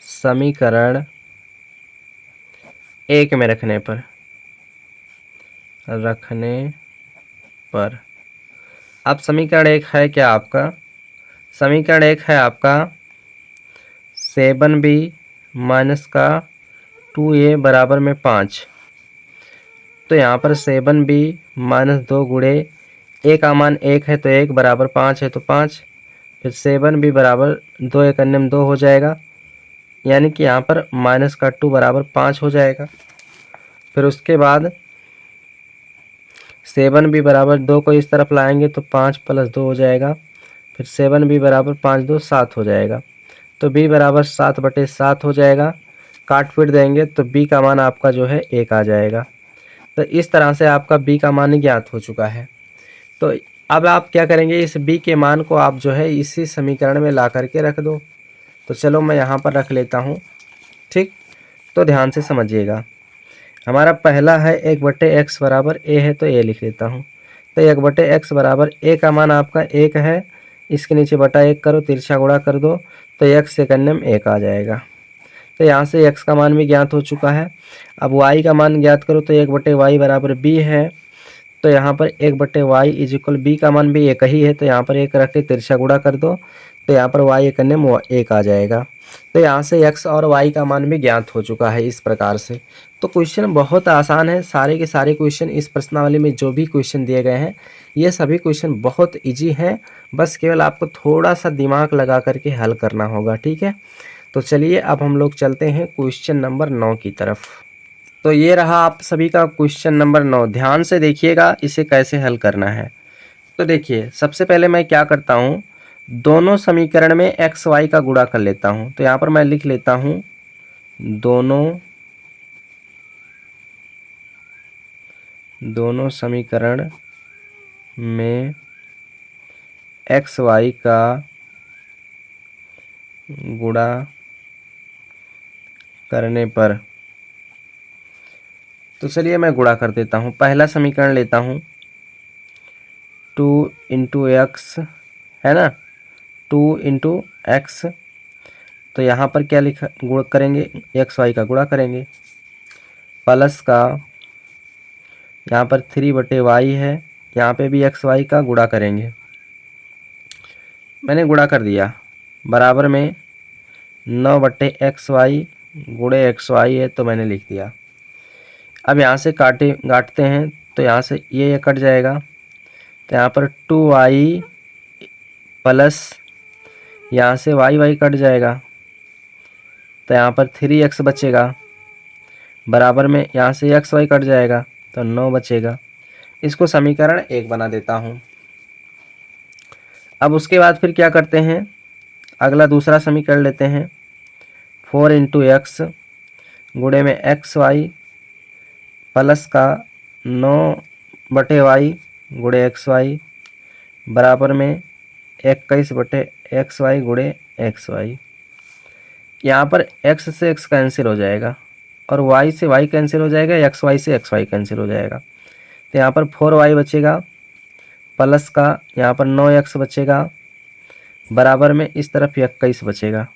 समीकरण 1 में रखने पर अब समीकरण 1 है क्या आपका, समीकरण 1 है आपका 7b माइनस का 2a बराबर में 5। तो यहाँ पर 7b माइनस 2 गुणे a का मान 1 है तो 1 बराबर 5 है तो 5, फिर 7b बराबर 2 एक अन्य में 2 हो जाएगा, यानी कि यहाँ पर माइनस का 2 बराबर 5 हो जाएगा। फिर उसके बाद 7b बराबर 2 को इस तरफ लाएंगे तो 5 प्लस 2 हो जाएगा, फिर 7b बराबर 5 2 7 हो जाएगा, तो b बराबर 7 बटे 7 हो जाएगा। काट पीट देंगे तो b का मान आपका जो है 1 आ जाएगा। तो इस तरह से आपका b का मान ज्ञात हो चुका है। तो अब आप क्या करेंगे, इस b के मान को आप जो है इसी समीकरण में ला करके रख दो। तो चलो मैं यहाँ पर रख लेता हूँ। ठीक, तो ध्यान से समझिएगा। हमारा पहला है 1/x बराबर a है तो a लिख लेता हूँ। तो 1/x बराबर a का मान आपका 1 है, इसके नीचे बटा 1 करो, तिरछा गुणा कर दो तो x से अन्य में 1 आ जाएगा। तो यहाँ से x का मान भी ज्ञात हो चुका है। अब y का मान ज्ञात करो तो 1/y बराबर b है, तो यहाँ पर 1/y इज इक्वल बी का मान भी एक ही है, तो यहाँ पर एक रख के तिरछा गुणा कर दो, तो यहाँ पर y एक अन्य 1 आ जाएगा। तो यहाँ से x और y का मान भी ज्ञात हो चुका है इस प्रकार से। तो क्वेश्चन बहुत आसान है, सारे के सारे क्वेश्चन इस प्रश्नावली में जो भी क्वेश्चन दिए गए हैं ये सभी क्वेश्चन बहुत इजी हैं, बस केवल आपको थोड़ा सा दिमाग लगा करके हल करना होगा। ठीक है, तो चलिए अब हम लोग चलते हैं क्वेश्चन नंबर 9 की तरफ। तो ये रहा आप सभी का क्वेश्चन नंबर 9, ध्यान से देखिएगा इसे कैसे हल करना है। तो देखिए सबसे पहले मैं क्या करता हूँ, दोनों समीकरण में एक्स वाई का गुणा कर लेता हूँ। तो यहाँ पर मैं लिख लेता हूँ दोनों समीकरण में एक्स वाई का गुणा करने पर, तो चलिए मैं गुणा कर देता हूँ। पहला समीकरण लेता हूँ 2 इंटू एक्स, है ना, 2 इंटू एक्स। तो यहाँ पर क्या लिखा, गुणा करेंगे, एक्स वाई का गुणा करेंगे, प्लस का यहाँ पर 3/y है, यहाँ पे भी एक्स वाई का गुणा करेंगे। मैंने गुणा कर दिया, बराबर में 9/xy गुणे xy है, तो मैंने लिख दिया। अब यहाँ से काटते हैं, तो यहाँ से ये कट जाएगा, तो यहाँ पर 2y प्लस यहाँ से y कट जाएगा, तो यहाँ पर 3x बचेगा, बराबर में यहाँ से xy कट जाएगा, तो 9 बचेगा। इसको समीकरण 1 बना देता हूँ। अब उसके बाद फिर क्या करते हैं, अगला दूसरा समीकरण लेते हैं 4 इंटू एक्स गुणे में xy प्लस का 9/y गुणे xy बराबर में 21/xy गुणे xy। यहाँ पर x से x कैंसिल हो जाएगा और y से y कैंसिल हो जाएगा, xy से xy कैंसिल हो जाएगा। तो यहाँ पर 4y बचेगा, प्लस का यहाँ पर 9x बचेगा, बराबर में इस तरफ 21 बचेगा।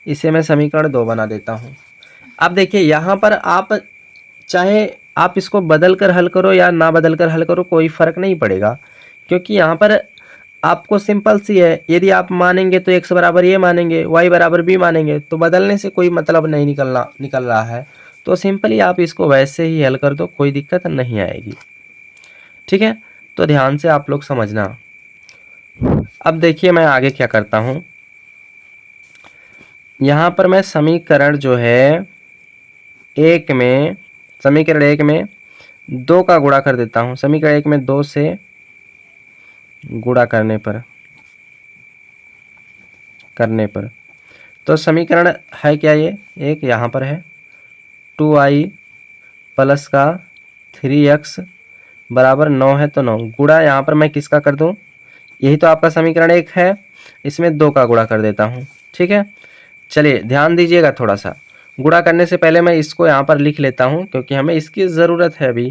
इसे मैं समीकरण 2 बना देता हूँ। अब देखिए यहाँ पर आप चाहे आप इसको बदल कर हल करो या ना बदल कर हल करो, कोई फ़र्क नहीं पड़ेगा, क्योंकि यहाँ पर आपको सिंपल सी है। यदि आप मानेंगे तो x बराबर ये मानेंगे, y बराबर b मानेंगे, तो बदलने से कोई मतलब नहीं निकल रहा है। तो सिंपली आप इसको वैसे ही हल कर दो, कोई दिक्कत नहीं आएगी। ठीक है, तो ध्यान से आप लोग समझना। अब देखिए मैं आगे क्या करता हूँ, यहाँ पर मैं समीकरण जो है समीकरण 1 में 2 का गुणा कर देता हूँ। समीकरण 1 में 2 से गुणा करने पर तो समीकरण है क्या, ये एक यहाँ पर है 2y प्लस का 3x बराबर 9 है, तो 9 गुणा यहाँ पर मैं किसका कर दूँ, यही तो आपका समीकरण 1 है, इसमें 2 का गुणा कर देता हूँ। ठीक है, चलिए ध्यान दीजिएगा थोड़ा सा। गुणा करने से पहले मैं इसको यहाँ पर लिख लेता हूँ, क्योंकि हमें इसकी ज़रूरत है अभी।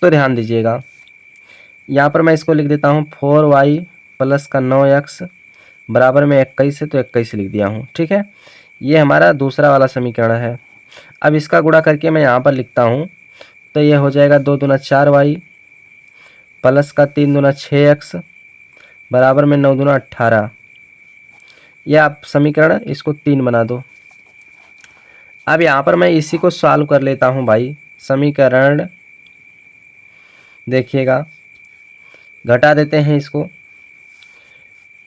तो ध्यान दीजिएगा, यहाँ पर मैं इसको लिख देता हूँ 4y प्लस का 9x बराबर में 21 है, तो 21 लिख दिया हूँ। ठीक है, ये हमारा दूसरा वाला समीकरण है। अब इसका गुणा करके मैं यहाँ पर लिखता हूँ, तो ये हो जाएगा 2 दूना 4y प्लस का 3 दूना 6x बराबर में 9 दूना 18। ये आप समीकरण इसको 3 बना दो। अब यहाँ पर मैं इसी को सॉल्व कर लेता हूँ भाई। समीकरण देखिएगा, घटा देते हैं इसको,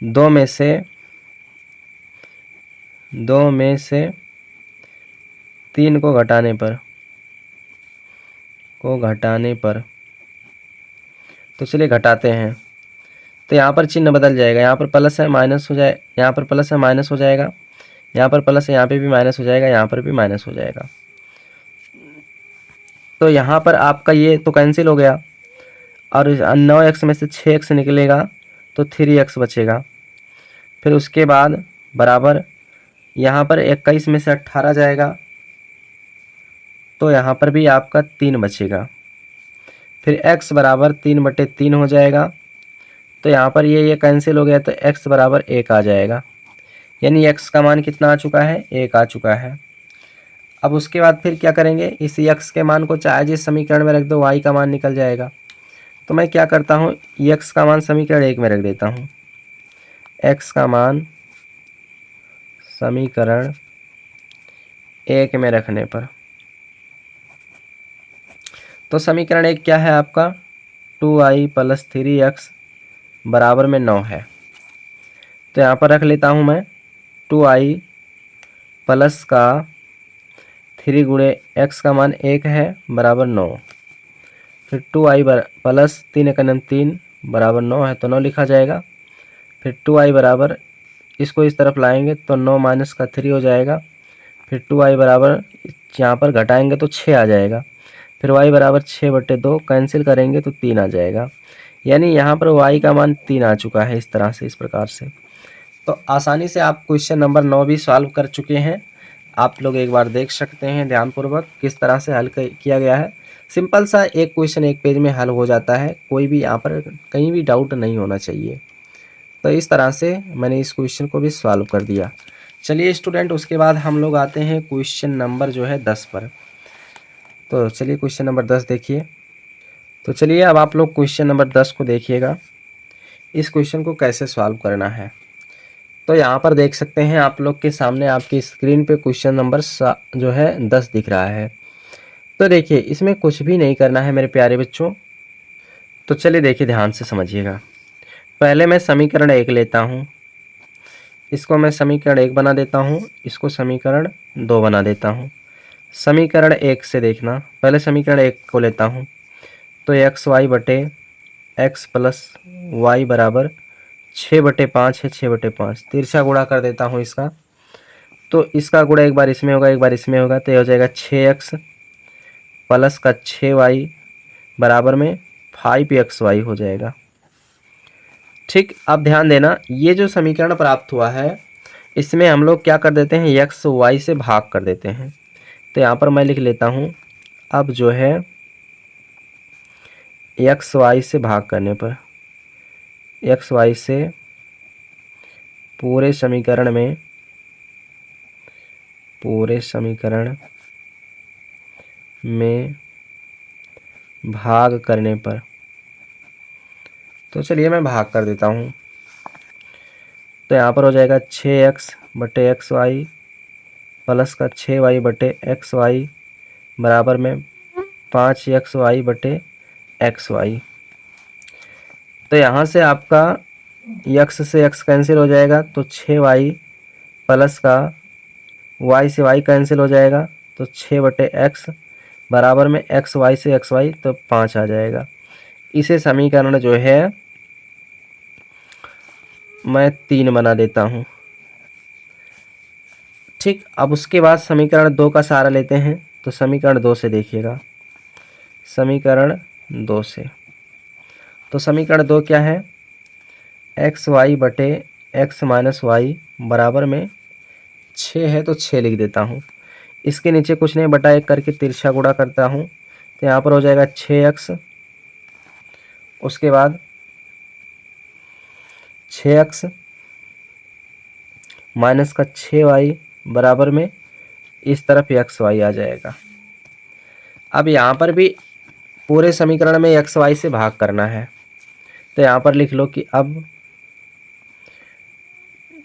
2 में से 3 को घटाने पर तो चलिए घटाते हैं। तो यहाँ पर चिन्ह बदल जाएगा, यहाँ पर प्लस है माइनस हो जाए, यहाँ पर प्लस है माइनस हो जाएगा, यहाँ पर प्लस है यहाँ पे भी माइनस हो जाएगा, यहाँ पर भी माइनस हो जाएगा। तो यहाँ पर आपका ये तो कैंसिल हो गया, और 9x में से 6x निकलेगा, तो 3x बचेगा। फिर उसके बाद बराबर यहाँ पर 21 में से 18 जाएगा, तो यहाँ पर भी आपका 3 बचेगा। फिर x बराबर 3/3 हो जाएगा, तो यहाँ पर ये कैंसिल हो गया, तो x बराबर 1 आ जाएगा। यानी x का मान कितना आ चुका है, 1 आ चुका है। अब उसके बाद फिर क्या करेंगे, इस x के मान को चाहे जिस समीकरण में रख दो y का मान निकल जाएगा। तो मैं क्या करता हूँ, x का मान समीकरण 1 में रख देता हूँ। x का मान समीकरण 1 में रखने पर, तो समीकरण 1 क्या है आपका, 2i + 3x बराबर में 9 है। तो यहाँ पर रख लेता हूँ मैं 2i प्लस का 3 गुणे x का मान 1 है बराबर 9, फिर 2i प्लस 3 का 3 बराबर 9 है तो 9 लिखा जाएगा। फिर 2i बराबर, इसको इस तरफ लाएंगे तो 9 माइनस का 3 हो जाएगा। फिर 2i बराबर यहाँ पर घटाएंगे तो 6 आ जाएगा। फिर y बराबर 6/2 कैंसिल करेंगे तो 3 आ जाएगा। यानी यहाँ पर y का मान 3 आ चुका है, इस तरह से, इस प्रकार से। तो आसानी से आप क्वेश्चन नंबर 9 भी सॉल्व कर चुके हैं। आप लोग एक बार देख सकते हैं ध्यानपूर्वक किस तरह से हल किया गया है। सिंपल सा एक क्वेश्चन एक पेज में हल हो जाता है, कोई भी यहाँ पर कहीं भी डाउट नहीं होना चाहिए। तो इस तरह से मैंने इस क्वेश्चन को भी सॉल्व कर दिया। चलिए स्टूडेंट, उसके बाद हम लोग आते हैं क्वेश्चन नंबर जो है 10 पर। तो चलिए क्वेश्चन नंबर 10 देखिए। तो चलिए अब आप लोग क्वेश्चन नंबर 10 को देखिएगा, इस क्वेश्चन को कैसे सॉल्व करना है। तो यहाँ पर देख सकते हैं आप लोग के सामने आपकी स्क्रीन पे क्वेश्चन नंबर जो है 10 दिख रहा है। तो देखिए इसमें कुछ भी नहीं करना है मेरे प्यारे बच्चों। तो चलिए देखिए, ध्यान से समझिएगा। पहले मैं समीकरण 1 लेता हूँ, इसको मैं समीकरण 1 बना देता हूँ, इसको समीकरण 2 बना देता हूँ। समीकरण 1 से देखना, पहले समीकरण 1 को लेता हूँ तो xy बटे x प्लस वाई बराबर 6/5 है, 6/5 तिरछा गुणा कर देता हूँ इसका। तो इसका गुणा एक बार इसमें होगा, एक बार इसमें होगा, तो ये हो जाएगा 6x प्लस का 6y बराबर में 5xy हो जाएगा। ठीक, अब ध्यान देना, ये जो समीकरण प्राप्त हुआ है इसमें हम लोग क्या कर देते हैं, x y से भाग कर देते हैं। तो यहाँ पर मैं लिख लेता हूँ, अब जो है x y से भाग करने पर, x y से पूरे समीकरण में भाग करने पर, तो चलिए मैं भाग कर देता हूँ। तो यहाँ पर हो जाएगा 6x बटे xy प्लस का 6y बटे xy बराबर में 5xy बटे xy। तो यहाँ से आपका x से x कैंसिल हो जाएगा, तो 6y प्लस का y से y कैंसिल हो जाएगा, तो 6/x बराबर में xy से xy, तो 5 आ जाएगा। इसे समीकरण जो है मैं 3 बना देता हूँ। ठीक, अब उसके बाद समीकरण 2 का सहारा लेते हैं। तो समीकरण 2 से देखिएगा, समीकरण 2 से, तो समीकरण 2 क्या है, xy बटे x माइनस वाई बराबर में 6 है तो 6 लिख देता हूँ। इसके नीचे कुछ नहीं, बटा 1 करके तिरछा गुणा करता हूँ, तो यहाँ पर हो जाएगा 6x, उसके बाद 6x माइनस का 6y बराबर में इस तरफ xy आ जाएगा। अब यहाँ पर भी पूरे समीकरण में xy से भाग करना है, तो यहाँ पर लिख लो कि अब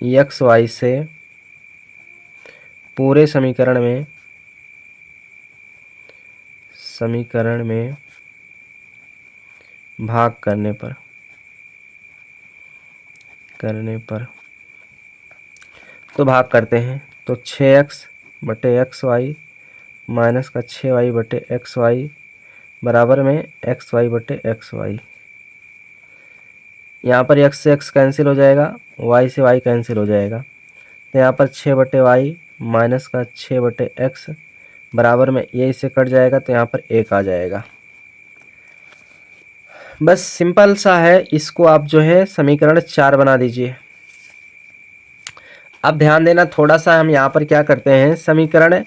xy से पूरे समीकरण में भाग करने पर तो भाग करते हैं। तो 6x बटे xy माइनस का 6y बटे xy बराबर में xy बटे xy। यहाँ पर x से x कैंसिल हो जाएगा, y से y कैंसिल हो जाएगा, तो यहाँ पर 6/y माइनस का 6/x बराबर में ये इससे कट जाएगा, तो यहाँ पर 1 आ जाएगा। बस सिंपल सा है, इसको आप जो है समीकरण 4 बना दीजिए। अब ध्यान देना, थोड़ा सा हम यहाँ पर क्या करते हैं, समीकरण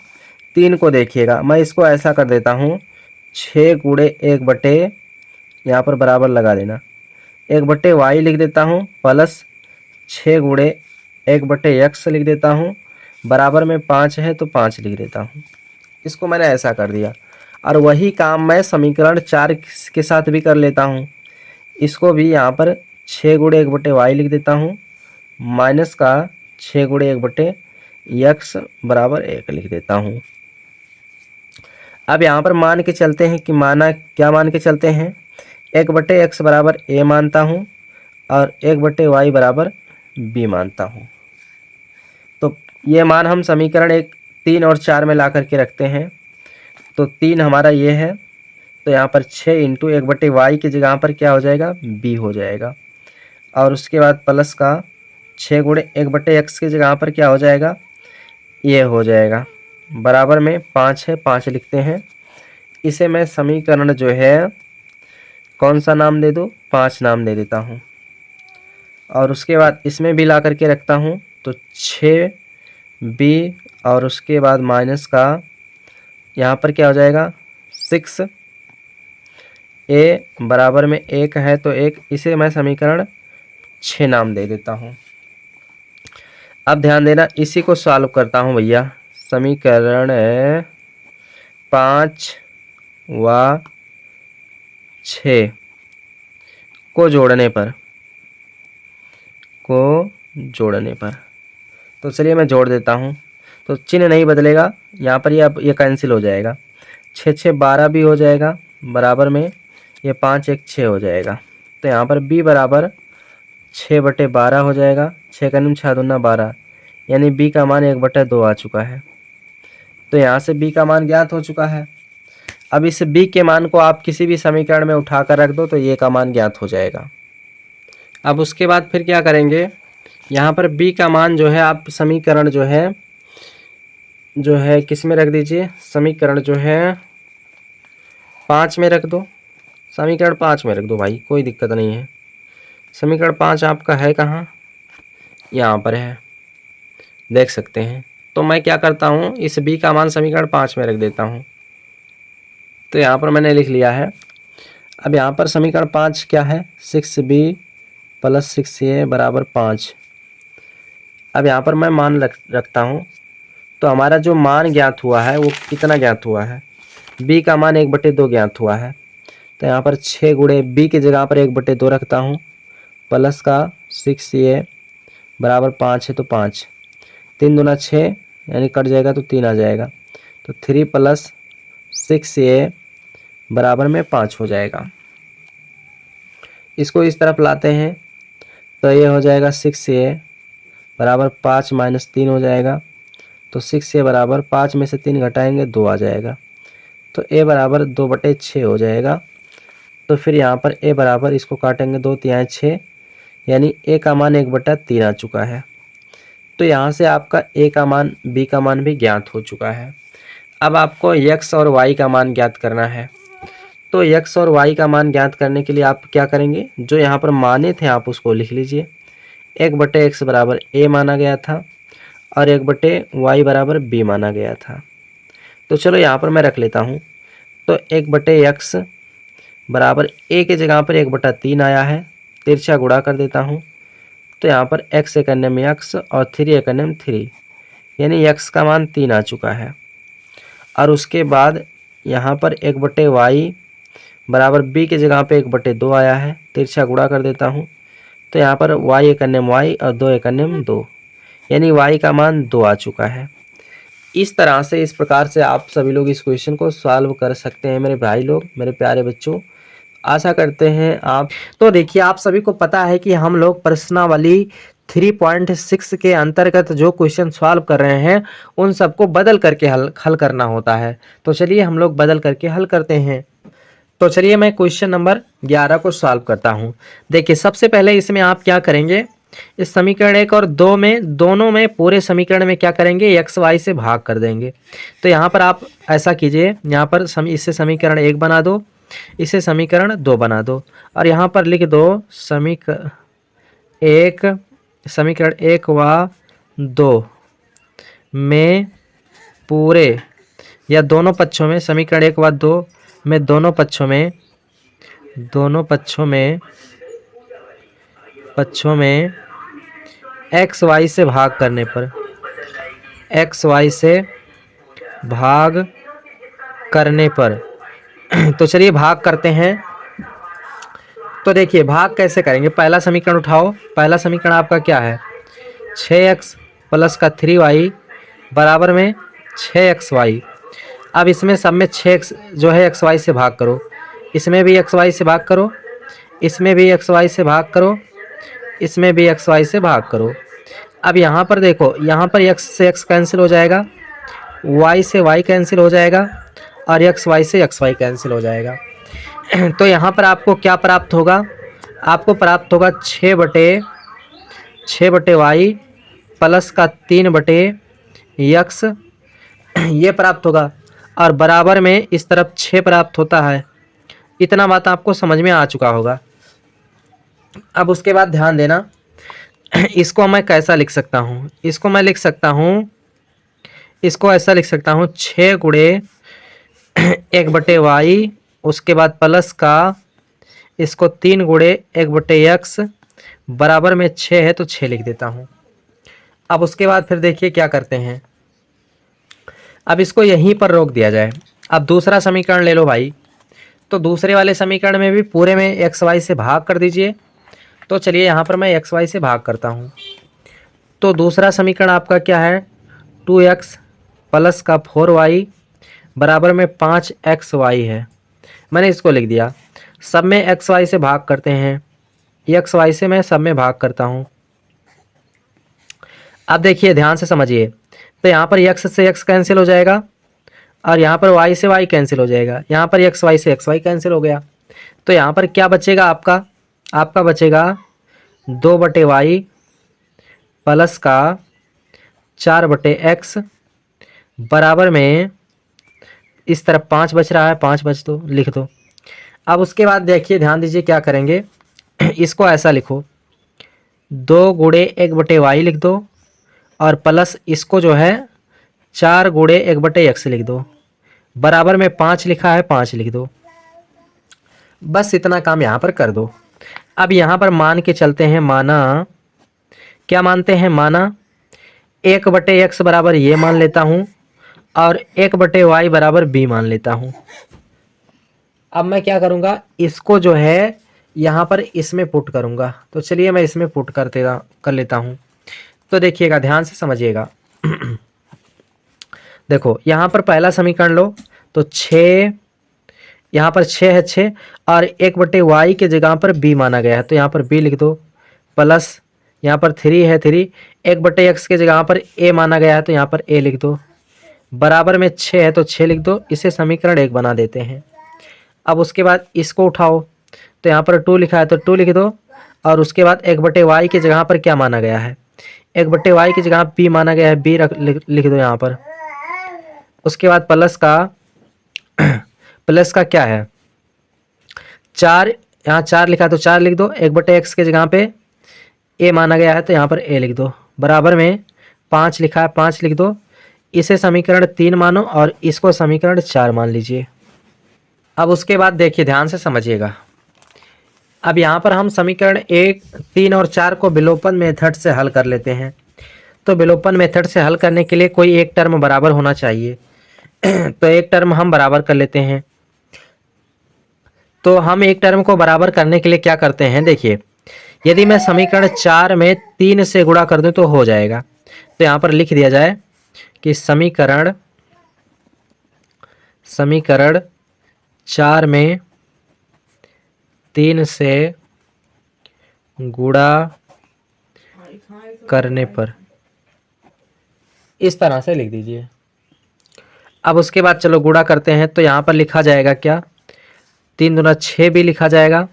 3 को देखिएगा। मैं इसको ऐसा कर देता हूँ, 6 गुणे 1 बटे, यहाँ पर बराबर लगा देना, 1 बटे वाई लिख देता हूँ, प्लस 6 गुणे 1 बटे एक्स लिख देता हूँ, बराबर में 5 है तो 5 लिख देता हूँ। इसको मैंने ऐसा कर दिया। और वही काम मैं समीकरण 4 के साथ भी कर लेता हूँ। इसको भी यहाँ पर 6 गुणे 1/y लिख देता हूँ, माइनस का 6 गुणे 1/x बराबर 1 लिख देता हूँ। अब यहाँ पर मान के चलते हैं कि क्या मान के चलते हैं, 1/x बराबर a मानता हूँ और 1/y बराबर b मानता हूँ। तो ये मान हम समीकरण 3 और 4 में ला करके रखते हैं। तो 3 हमारा ये है, तो यहाँ पर 6 इंटू 1/y की जगह पर क्या हो जाएगा, b हो जाएगा। और उसके बाद प्लस का 6 गुणे 1/x की जगह पर क्या हो जाएगा, ये हो जाएगा, बराबर में 5 है, 5 लिखते हैं। इसे मैं समीकरण जो है कौन सा नाम दे दूँ, 5 नाम दे देता हूँ। और उसके बाद इसमें भी ला करके रखता हूँ, तो 6b और उसके बाद माइनस का यहाँ पर क्या हो जाएगा 6a बराबर में 1 है, तो 1, इसे मैं समीकरण 6 नाम दे देता हूँ। अब ध्यान देना, इसी को सॉल्व करता हूँ भैया। समीकरण 5 व 6 को जोड़ने पर तो चलिए मैं जोड़ देता हूँ। तो चिन्ह नहीं बदलेगा यहाँ पर, ये कैंसिल हो जाएगा। 6 6 12 भी हो जाएगा, बराबर में ये 5 1 6 हो जाएगा। तो यहाँ पर b बराबर 6/12 हो जाएगा। 6 का 6 दूना 12, यानी b का मान 1/2 आ चुका है। तो यहाँ से b का मान ज्ञात हो चुका है। अब इस b के मान को आप किसी भी समीकरण में उठा कर रख दो तो ये का मान ज्ञात हो जाएगा। अब उसके बाद फिर क्या करेंगे, यहाँ पर b का मान जो है आप समीकरण जो है किस में रख दीजिए, समीकरण जो है 5 में रख दो। समीकरण 5 में रख दो भाई, कोई दिक्कत नहीं है। समीकरण 5 आपका है कहाँ, यहाँ पर है, देख सकते हैं। तो मैं क्या करता हूँ, इस b का मान समीकरण 5 में रख देता हूँ। तो यहाँ पर मैंने लिख लिया है। अब यहाँ पर समीकरण 5 क्या है, 6b + 6a बराबर 5। अब यहाँ पर मैं मान रखता हूँ। तो हमारा जो मान ज्ञात हुआ है वो कितना ज्ञात हुआ है, b का मान 1/2 ज्ञात हुआ है। तो यहाँ पर 6 गुणे b की जगह पर 1/2 रखता हूँ, प्लस का 6a बराबर 5 है, तो 5 3 दूना 6, यानी कट जाएगा तो 3 आ जाएगा। तो 3 + 6a बराबर में 5 हो जाएगा। इसको इस तरफ लाते हैं तो ये हो जाएगा 6a बराबर 5 - 3 हो जाएगा। तो 6a बराबर 5 में से 3 घटाएंगे 2 आ जाएगा। तो a बराबर 2/6 हो जाएगा। तो फिर यहाँ पर a बराबर, इसको काटेंगे 2 तिहाई 6, यानी a का मान 1/3 आ चुका है। तो यहाँ से आपका a का मान b का मान भी ज्ञात हो चुका है। अब आपको x और y का मान ज्ञात करना है। तो x और y का मान ज्ञात करने के लिए आप क्या करेंगे, जो यहाँ पर माने थे आप उसको लिख लीजिए। 1/x बराबर a माना गया था और 1/y बराबर b माना गया था। तो चलो यहाँ पर मैं रख लेता हूँ। तो 1/x बराबर a की जगह पर 1/3 आया है, तिरछा गुणा कर देता हूँ। तो यहाँ पर x एक अन्य में x और 3 एक अन्य में 3, यानी x का मान 3 आ चुका है। और उसके बाद यहाँ पर 1/y बराबर b की जगह पे 1/2 आया है, तिरछा गुणा कर देता हूँ। तो यहाँ पर y एक अन्य में y और 2 एक अन्य में 2, यानी y का मान 2 आ चुका है। इस तरह से, इस प्रकार से आप सभी लोग इस क्वेश्चन को सॉल्व कर सकते हैं मेरे भाई लोग, मेरे प्यारे बच्चों। आशा करते हैं आप। तो देखिए, आप सभी को पता है कि हम लोग प्रश्नावली 3.6 के अंतर्गत जो क्वेश्चन सॉल्व कर रहे हैं उन सबको बदल करके हल करना होता है। तो चलिए हम लोग बदल करके हल करते हैं। तो चलिए मैं क्वेश्चन नंबर 11 को सॉल्व करता हूँ। देखिए, सबसे पहले इसमें आप क्या करेंगे, इस समीकरण 1 और 2 में, दोनों में, पूरे समीकरण में क्या करेंगे, x y से भाग कर देंगे। तो यहाँ पर आप ऐसा कीजिए, यहाँ पर इससे समीकरण 1 बना दो, इसे समीकरण 2 बना दो, और यहाँ पर लिख दो समीकरण 1 व 2 में पूरे या दोनों पक्षों में, समीकरण 1 व 2 में दोनों पक्षों में एक्स वाई से भाग करने पर, तो चलिए भाग करते हैं। तो देखिए भाग कैसे करेंगे, पहला समीकरण उठाओ। पहला समीकरण आपका क्या है, 6x प्लस का 3y बराबर में 6xy। अब इसमें सब में 6x जो है xy से भाग करो, इसमें भी xy से भाग करो, इसमें भी xy से भाग करो, इसमें भी xy से भाग करो। अब यहाँ पर देखो, यहाँ पर x से x कैंसिल हो जाएगा, y से y कैंसिल हो जाएगा और xy से xy कैंसिल हो जाएगा। तो यहाँ पर आपको क्या प्राप्त होगा, आपको प्राप्त होगा 6/y प्लस का 3/x ये प्राप्त होगा और बराबर में इस तरफ 6 प्राप्त होता है। इतना बात आपको समझ में आ चुका होगा। अब उसके बाद ध्यान देना, इसको मैं कैसा लिख सकता हूँ, इसको मैं लिख सकता हूँ, इसको ऐसा लिख सकता हूँ 6 गुणे 1/y, उसके बाद प्लस का इसको 3 गुणे 1/x बराबर में 6 है तो 6 लिख देता हूँ। अब उसके बाद फिर देखिए क्या करते हैं, अब इसको यहीं पर रोक दिया जाए। अब दूसरा समीकरण ले लो भाई, तो दूसरे वाले समीकरण में भी पूरे में एक्स वाई से भाग कर दीजिए। तो चलिए यहाँ पर मैं एक्स वाई से भाग करता हूँ। तो दूसरा समीकरण आपका क्या है, 2x प्लस का 4y बराबर में 5xy है। मैंने इसको लिख दिया। सब में एक्स वाई से भाग करते हैं, एक्स वाई से मैं सब में भाग करता हूँ। अब देखिए ध्यान से समझिए, तो यहाँ पर x से x कैंसिल हो जाएगा और यहाँ पर y से y कैंसिल हो जाएगा, यहाँ पर एक्स वाई से एक्स वाई कैंसिल हो गया। तो यहाँ पर क्या बचेगा आपका, आपका बचेगा 2/y प्लस का 4/x बराबर में इस तरफ 5 बच रहा है, 5 बच दो लिख दो। अब उसके बाद देखिए ध्यान दीजिए क्या करेंगे, इसको ऐसा लिखो 2 गुणे 1/y लिख दो और प्लस इसको जो है 4 गुणे 1/x लिख दो, बराबर में 5 लिखा है 5 लिख दो। बस इतना काम यहाँ पर कर दो। अब यहाँ पर मान के चलते हैं, माना क्या मानते हैं, माना 1/x बराबर ये मान लेता हूँ और 1/y बराबर b मान लेता हूँ। अब मैं क्या करूँगा, इसको जो है यहाँ पर इसमें पुट करूँगा। तो चलिए मैं इसमें पुट कर लेता हूँ। तो देखिएगा ध्यान से समझिएगा। देखो यहाँ पर पहला समीकरण लो, तो 6 यहाँ पर 6 है 6 और 1/y के जगह पर b माना गया है तो यहाँ पर b लिख दो, प्लस यहाँ पर 3 है 3, 1/x के जगह पर a माना गया है तो यहाँ पर a लिख दो, बराबर में 6 है तो 6 लिख दो। इसे समीकरण 1 बना देते हैं। अब उसके बाद इसको उठाओ, तो यहाँ पर 2 लिखा है तो 2 लिख दो और उसके बाद 1/y के जगह पर क्या माना गया है, 1/y की जगह b माना गया है, b लिख दो यहाँ पर। उसके बाद प्लस का क्या है 4, यहाँ 4 लिखा है तो 4 लिख दो, 1/x के जगह पे a माना गया है तो यहाँ पर a लिख दो, बराबर में 5 लिखा है 5 लिख दो। इसे समीकरण 3 मानो और इसको समीकरण 4 मान लीजिए। अब उसके बाद देखिए ध्यान से समझिएगा, अब यहाँ पर हम समीकरण 1, 3 और 4 को विलोपन मेथड से हल कर लेते हैं। तो विलोपन मेथड से हल करने के लिए कोई एक टर्म बराबर होना चाहिए। तो एक टर्म हम बराबर कर लेते हैं। तो हम एक टर्म को बराबर करने के लिए क्या करते हैं, देखिए यदि मैं समीकरण 4 में 3 से गुणा कर दूं तो हो जाएगा। तो यहाँ पर लिख दिया जाए कि समीकरण 4 में 3 से गुणा करने पर, इस तरह से लिख दीजिए। अब उसके बाद चलो गुणा करते हैं, तो यहाँ पर लिखा जाएगा क्या, 3 दूना 6 भी लिखा जाएगा।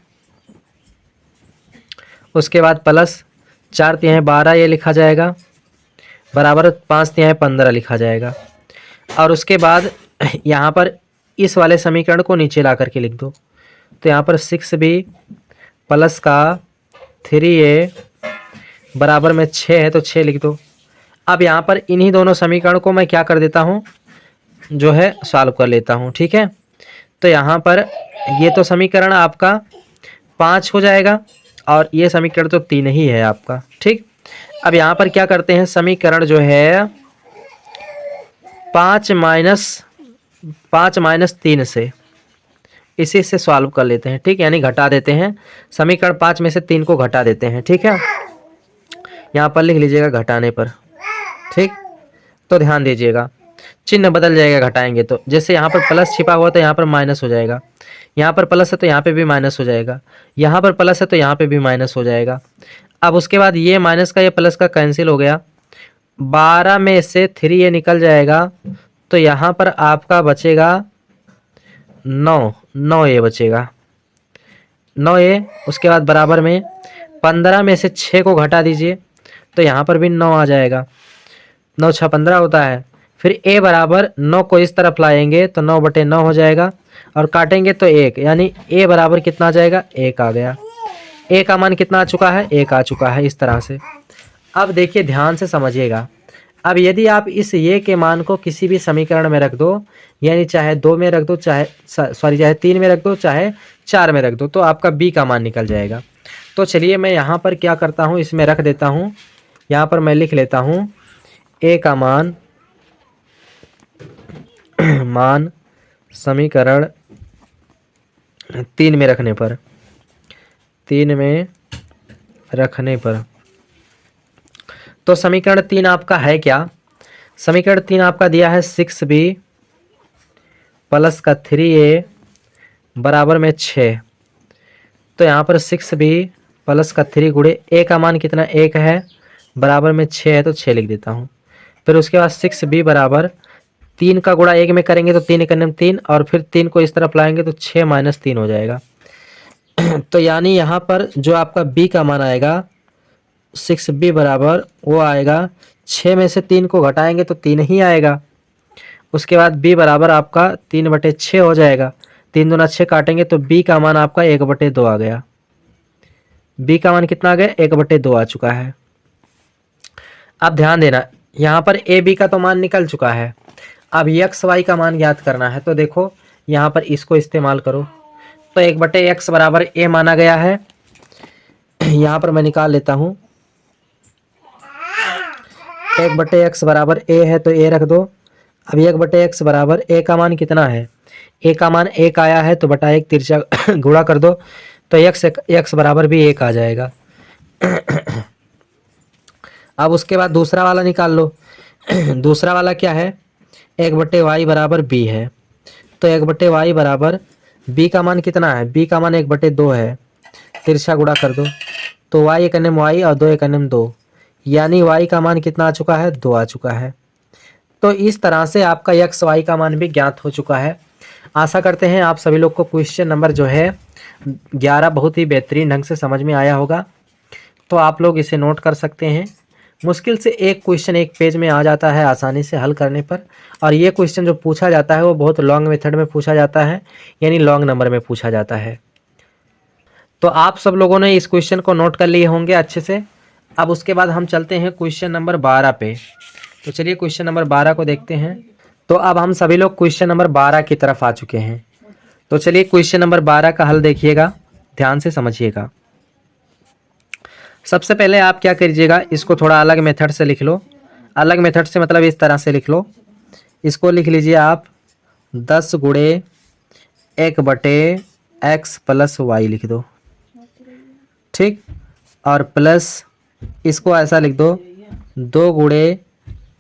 उसके बाद प्लस 4 तिहाई 12 ये लिखा जाएगा, बराबर 5 तिहाई 15 लिखा जाएगा। और उसके बाद यहाँ पर इस वाले समीकरण को नीचे ला करके लिख दो। तो यहाँ पर 6b प्लस का 3a बराबर में 6 है तो 6 लिख दो। अब यहाँ पर इन्हीं दोनों समीकरण को मैं क्या कर देता हूँ, जो है सॉल्व कर लेता हूँ, ठीक है। तो यहाँ पर ये तो समीकरण आपका 5 हो जाएगा और ये समीकरण तो 3 ही है आपका, ठीक। अब यहाँ पर क्या करते हैं, समीकरण जो है 5 माइनस 3 से इसी से सॉल्व कर लेते हैं, ठीक, यानी घटा देते हैं। समीकरण 5 में से 3 को घटा देते हैं, ठीक है। यहाँ पर लिख लीजिएगा घटाने पर, ठीक। तो ध्यान दीजिएगा, चिन्ह बदल जाएगा घटाएंगे तो। जैसे यहाँ पर प्लस छिपा हुआ तो यहाँ पर माइनस हो जाएगा, यहाँ पर प्लस है तो यहाँ पे भी माइनस हो जाएगा, यहाँ पर प्लस है तो यहाँ पे भी माइनस हो जाएगा। अब उसके बाद ये माइनस का ये प्लस का कैंसिल हो गया, 12 में से 3 ये निकल जाएगा, तो यहाँ पर आपका बचेगा 9 ये बचेगा, 9 ये। उसके बाद बराबर में 15 में से 6 को घटा दीजिए, तो यहाँ पर भी 9 आ जाएगा, 9 6 15 होता है। फिर a बराबर 9 को इस तरफ लाएंगे तो 9/9 हो जाएगा, और काटेंगे तो 1, यानी a बराबर कितना आ जाएगा, 1 आ गया। a का मान कितना आ चुका है, 1 आ चुका है, इस तरह से। अब देखिए ध्यान से समझिएगा, अब यदि आप इस ये के मान को किसी भी समीकरण में रख दो, यानी चाहे 2 में रख दो, चाहे 3 में रख दो, चाहे 4 में रख दो, तो आपका b का मान निकल जाएगा। तो चलिए मैं यहाँ पर क्या करता हूँ, इसमें रख देता हूँ, यहाँ पर मैं लिख लेता हूँ a का मान समीकरण 3 में रखने पर, 3 में रखने पर, तो समीकरण 3 आपका है क्या, समीकरण 3 आपका दिया है 6b प्लस का 3a बराबर में 6। तो यहाँ पर 6b प्लस का 3 गुणे a का मान कितना, 1 है, बराबर में 6 है, तो 6 लिख देता हूँ। फिर उसके बाद 6b बराबर 3 का गुणा 1 में करेंगे तो 3 एकम 3, और फिर 3 को इस तरफ लाएंगे तो 6 - 3 हो जाएगा। तो यानी यहाँ पर जो आपका b का मान आएगा 6b बराबर वो आएगा, 6 में से 3 को घटाएंगे तो 3 ही आएगा। उसके बाद b बराबर आपका 3/6 हो जाएगा, 3 दूना 6 काटेंगे तो b का मान आपका 1/2 आ गया। b का मान कितना आ गया, 1/2 आ चुका है। अब ध्यान देना, यहाँ पर a b का तो मान निकल चुका है, अब x y का मान ज्ञात करना है। तो देखो यहाँ पर इसको इस्तेमाल करो, तो 1/x बराबर a माना गया है, यहाँ पर मैं निकाल लेता हूँ, 1/x बराबर a है तो a रख दो। अब 1/x बराबर a का मान कितना है, a का मान 1 आया है, तो बटा 1 तिरछा गुणा कर दो, तो x बराबर भी 1 आ जाएगा। अब उसके बाद दूसरा वाला निकाल लो। दूसरा वाला क्या है, 1/y बराबर b है, तो 1/y बराबर b का मान कितना है, b का मान 1/2 है, तिरछा गुणा कर दो, तो y एकनम y और 2 एकनम 2, यानी y का मान कितना आ चुका है, 2 आ चुका है। तो इस तरह से आपका x y का मान भी ज्ञात हो चुका है। आशा करते हैं आप सभी लोग को क्वेश्चन नंबर जो है 11 बहुत ही बेहतरीन ढंग से समझ में आया होगा। तो आप लोग इसे नोट कर सकते हैं। मुश्किल से एक क्वेश्चन एक पेज में आ जाता है आसानी से हल करने पर, और ये क्वेश्चन जो पूछा जाता है वो बहुत लॉन्ग मेथड में पूछा जाता है, यानी लॉन्ग नंबर में पूछा जाता है। तो आप सब लोगों ने इस क्वेश्चन को नोट कर लिए होंगे अच्छे से। अब उसके बाद हम चलते हैं क्वेश्चन नंबर 12 पे। तो चलिए क्वेश्चन नंबर 12 को देखते हैं। तो अब हम सभी लोग क्वेश्चन नंबर 12 की तरफ आ चुके हैं। तो चलिए क्वेश्चन नंबर 12 का हल देखिएगा, ध्यान से समझिएगा। सबसे पहले आप क्या करिएगा, इसको थोड़ा अलग मेथड से लिख लो। अलग मेथड से मतलब इस तरह से लिख लो, इसको लिख लीजिए आप 10 गुणे 1/x प्लस y लिख दो, ठीक, और प्लस इसको ऐसा लिख दो 2 गुणे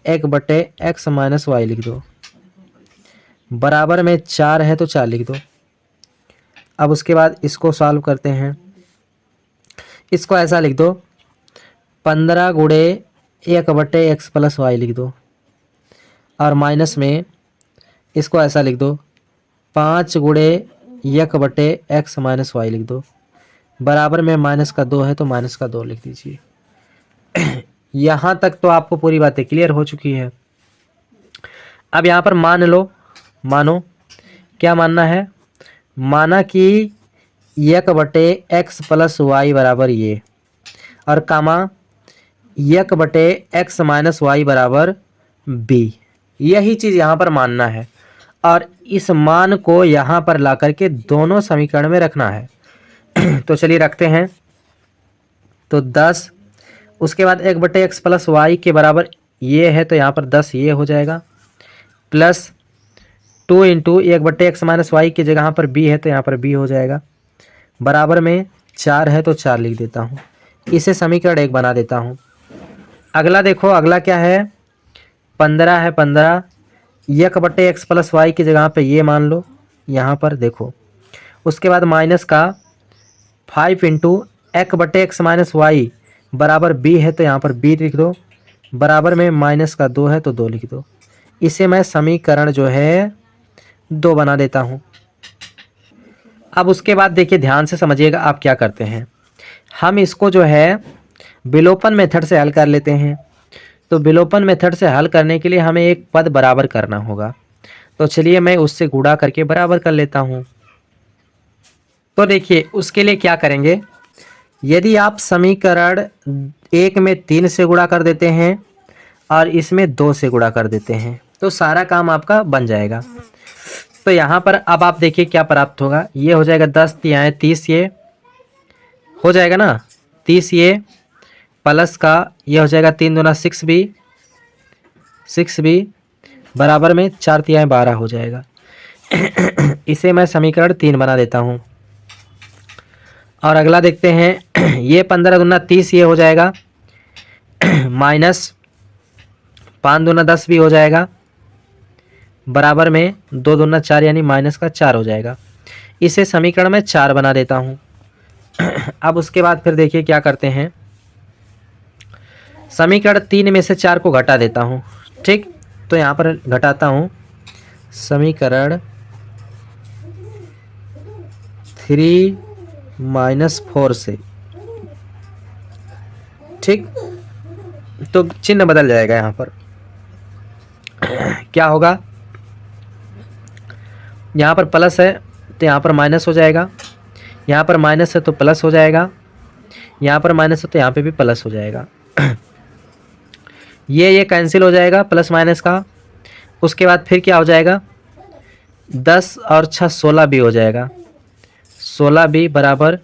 1/x माइनस y लिख दो, बराबर में 4 है तो 4 लिख दो। अब उसके बाद इसको सॉल्व करते हैं, इसको ऐसा लिख दो 15 गुणे 1/x प्लस y लिख दो, और माइनस में इसको ऐसा लिख दो 5 गुणे 1/x माइनस y लिख दो, बराबर में माइनस का 2 है तो माइनस का 2 लिख दीजिए। यहाँ तक तो आपको पूरी बातें क्लियर हो चुकी है। अब यहाँ पर मान लो, मानो क्या मानना है, माना कि 1/x प्लस y बराबर ये, और कामा 1/x माइनस y बराबर b, यही चीज़ यहाँ पर मानना है। और इस मान को यहाँ पर ला करके दोनों समीकरण में रखना है। तो चलिए रखते हैं, तो 10, उसके बाद 1/x प्लस y के बराबर ये है, तो यहाँ पर 10 ये हो जाएगा, प्लस 2 इंटू 1/x-y की जगह पर b है तो यहाँ पर b हो जाएगा, बराबर में 4 है तो 4 लिख देता हूँ। इसे समीकरण 1 बना देता हूँ। अगला देखो, अगला क्या है, 15 है, 15 1/x+y की जगह पे ये मान लो यहाँ पर देखो। उसके बाद माइनस का 5 इंटू 1/x-y बराबर b है तो यहाँ पर b लिख दो, बराबर में माइनस का 2 है तो 2 लिख दो। इसे मैं समीकरण जो है 2 बना देता हूँ। अब उसके बाद देखिए, ध्यान से समझिएगा आप क्या करते हैं। हम इसको जो है विलोपन मेथड से हल कर लेते हैं। तो विलोपन मेथड से हल करने के लिए हमें एक पद बराबर करना होगा। तो चलिए मैं उससे गुणा करके बराबर कर लेता हूँ। तो देखिए उसके लिए क्या करेंगे, यदि आप समीकरण 1 में 3 से गुणा कर देते हैं और इसमें 2 से गुणा कर देते हैं तो सारा काम आपका बन जाएगा। तो यहाँ पर अब आप देखिए क्या प्राप्त होगा, ये हो जाएगा 10 तिहाई 30, ये हो जाएगा ना 30, ये प्लस का ये हो जाएगा 3 दूना 6b बराबर में 4 तिहाई 12 हो जाएगा। इसे मैं समीकरण 3 बना देता हूँ। और अगला देखते हैं, ये 15 दूना 30 ये हो जाएगा, माइनस 5 दूना 10 भी हो जाएगा, बराबर में 2 दूना 4 यानी माइनस का 4 हो जाएगा। इसे समीकरण में 4 बना देता हूँ। अब उसके बाद फिर देखिए क्या करते हैं, समीकरण 3 में से 4 को घटा देता हूँ। ठीक, तो यहाँ पर घटाता हूँ, समीकरण 3 माइनस 4 से। ठीक, तो चिन्ह बदल जाएगा, यहाँ पर क्या होगा, यहाँ पर प्लस है तो यहाँ पर माइनस हो जाएगा, यहाँ पर माइनस है तो प्लस हो जाएगा, यहाँ पर माइनस है तो यहाँ पे भी प्लस हो जाएगा। ये कैंसिल हो जाएगा प्लस माइनस का। उसके बाद फिर क्या हो जाएगा, 10 और 6 16 भी हो जाएगा, 16 भी बराबर,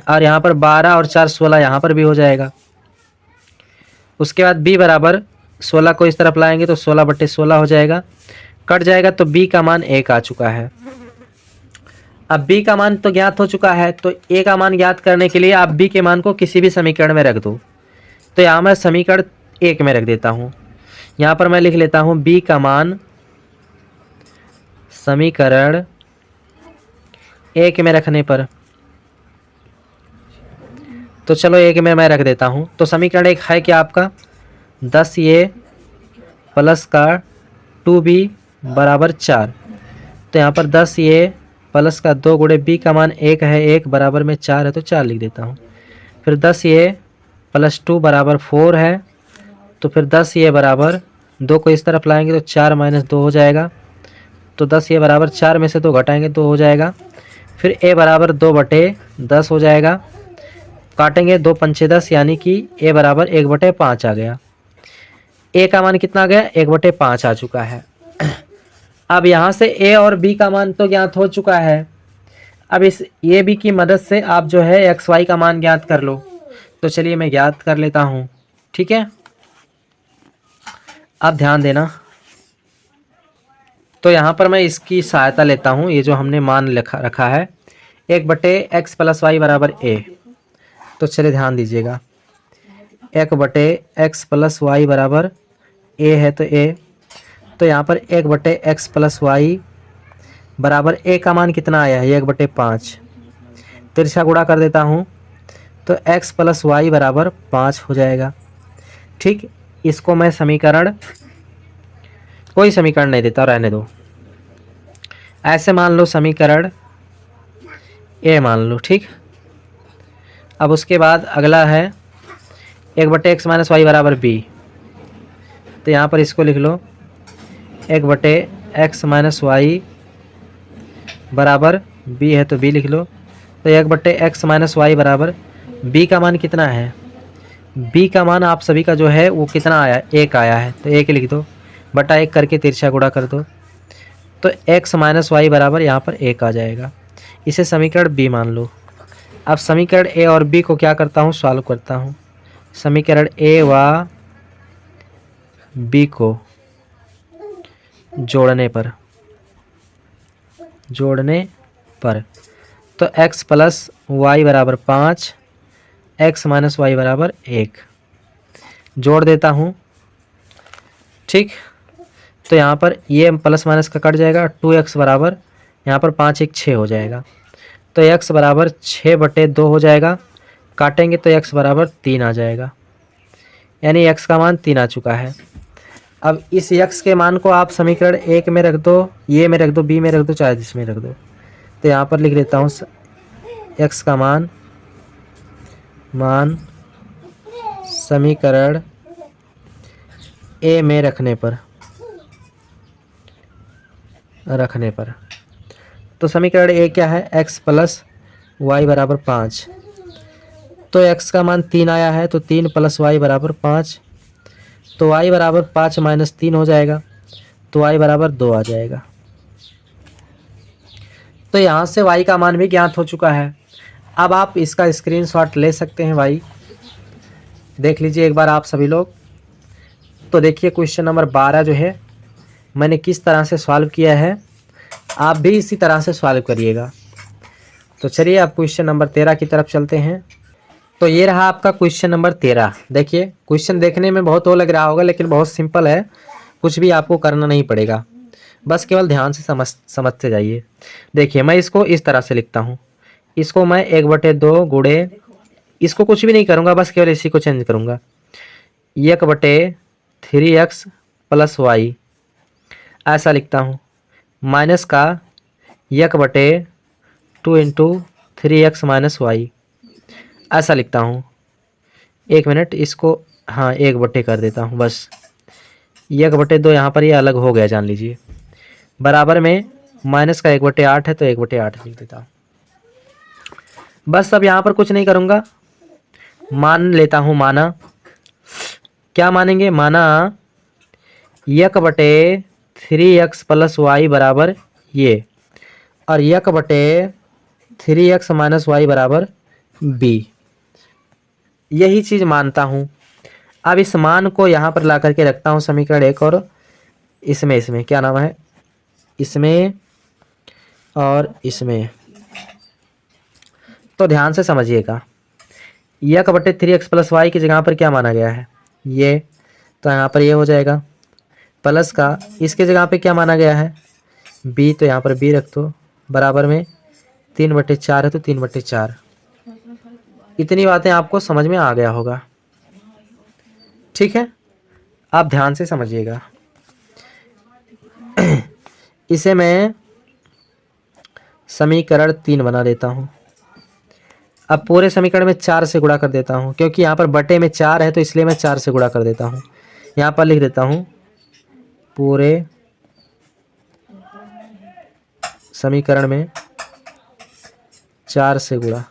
और यहाँ पर 12 और 4 16 यहाँ पर भी हो जाएगा। उसके बाद b बराबर 16 को इस तरफ लाएंगे तो 16/16 हो जाएगा, कट जाएगा तो b का मान 1 आ चुका है। अब b का मान तो ज्ञात हो चुका है, तो a का मान ज्ञात करने के लिए आप b के मान को किसी भी समीकरण में रख दो। तो यहाँ मैं समीकरण 1 में रख देता हूँ। यहाँ पर मैं लिख लेता हूँ b का मान समीकरण 1 में रखने पर, तो चलो 1 में मैं रख देता हूँ। तो समीकरण 1 है क्या आपका, 10 ये प्लस का 2b बराबर 4। तो यहाँ पर 10 ये प्लस का 2 गुणे b का मान 1 है, 1 बराबर में 4 है तो 4 लिख देता हूँ। फिर 10 ये प्लस 2 बराबर 4 है, तो फिर 10 ये बराबर 2 को इस तरफ लाएंगे तो 4 माइनस 2 हो जाएगा, तो 10 ये बराबर 4 में से 2 घटाएंगे 2 हो जाएगा। फिर a बराबर 2/10 हो जाएगा, काटेंगे 2 पंचे 10 यानी कि a बराबर 1/5 आ गया। a का मान कितना आ गया, 1/5 आ चुका है। अब यहाँ से a और b का मान तो ज्ञात हो चुका है। अब इस a b की मदद से आप जो है x y का मान ज्ञात कर लो। तो चलिए मैं ज्ञात कर लेता हूँ। ठीक है, अब ध्यान देना। तो यहाँ पर मैं इसकी सहायता लेता हूँ, ये जो हमने मान रखा है 1/x+y बराबर a। तो चलिए ध्यान दीजिएगा, 1/x+y बराबर a है तो a, तो यहाँ पर 1/x+y बराबर a का मान कितना आया है, 1/5। तिरछा गुणा कर देता हूँ तो x+y बराबर 5 हो जाएगा। ठीक, इसको मैं समीकरण, कोई समीकरण नहीं देता, रहने दो, ऐसे मान लो समीकरण a मान लो। ठीक, अब उसके बाद अगला है 1/x-y बराबर b। तो यहाँ पर इसको लिख लो 1/x-y बराबर b है तो b लिख लो। तो 1/x-y बराबर b का मान कितना है, b का मान आप सभी का जो है वो कितना आया, 1 आया है, तो 1 लिख दो, बटा 1 करके तिरछा गुणा कर दो, तो x-y बराबर यहाँ पर 1 आ जाएगा। इसे समीकरण b मान लो। अब समीकरण a और b को क्या करता हूँ, सॉल्व करता हूँ। समीकरण a व b को जोड़ने पर जोड़ने पर। तो x प्लस वाई बराबर 5, x माइनस वाई बराबर 1 जोड़ देता हूँ। ठीक, तो यहाँ पर ये प्लस माइनस का कट जाएगा, 2x बराबर यहाँ पर 5 1 6 हो जाएगा। तो x बराबर 6/2 हो जाएगा, काटेंगे तो x बराबर 3 आ जाएगा, यानी x का मान 3 आ चुका है। अब इस x के मान को आप समीकरण 1 में रख दो, ये में रख दो, b में रख दो, चाहे जिसमें रख दो। तो यहाँ पर लिख देता हूँ x का मान समीकरण a में रखने पर तो समीकरण a क्या है, x प्लस वाई बराबर 5। तो x का मान 3 आया है, तो 3 प्लस वाई बराबर 5। तो y बराबर 5 माइनस 3 हो जाएगा, तो y बराबर 2 आ जाएगा। तो यहाँ से y का मान भी ज्ञात हो चुका है। अब आप इसका स्क्रीनशॉट ले सकते हैं भाई, देख लीजिए एक बार आप सभी लोग। तो देखिए क्वेश्चन नंबर 12 जो है मैंने किस तरह से सॉल्व किया है, आप भी इसी तरह से सॉल्व करिएगा। तो चलिए अब क्वेश्चन नंबर 13 की तरफ चलते हैं। तो ये रहा आपका क्वेश्चन नंबर 13। देखिए क्वेश्चन देखने में बहुत वो लग रहा होगा, लेकिन बहुत सिंपल है, कुछ भी आपको करना नहीं पड़ेगा, बस केवल ध्यान से समझते जाइए। देखिए मैं इसको इस तरह से लिखता हूँ, इसको मैं 1/2 गुणे, इसको कुछ भी नहीं करूँगा, बस केवल इसी को चेंज करूँगा, 1/3x प्लस वाई ऐसा लिखता हूँ, माइनस का 1/2 इंटू 3x माइनस वाई ऐसा लिखता हूँ। 1 मिनट, इसको हाँ 1/2 कर देता हूँ, बस 1/2 यहाँ पर ये अलग हो गया जान लीजिए, बराबर में माइनस का 1/8 है, तो 1/8 लिख देता हूँ। बस अब यहाँ पर कुछ नहीं करूँगा, मान लेता हूँ, माना क्या मानेंगे, माना 1/3x प्लस वाई बराबर ये, और 1/3x माइनस वाई बराबर b, यही चीज़ मानता हूँ। अब इस मान को यहाँ पर ला करके रखता हूँ समीकरण 1 और इसमें क्या नाम है, इसमें और इसमें। तो ध्यान से समझिएगा, 1/3x प्लस वाई की जगह पर क्या माना गया है, ये, तो यहाँ पर ये हो जाएगा, प्लस का इसके जगह पे क्या माना गया है, b, तो यहाँ पर b रख दो, बराबर में 3/4 है, तो 3/4। इतनी बातें आपको समझ में आ गया होगा, ठीक है। आप ध्यान से समझिएगा। इसे मैं समीकरण 3 बना देता हूँ। अब पूरे समीकरण में 4 से गुणा कर देता हूँ, क्योंकि यहाँ पर बटे में 4 है, तो इसलिए मैं 4 से गुणा कर देता हूँ। यहाँ पर लिख देता हूँ पूरे समीकरण में 4 से गुणा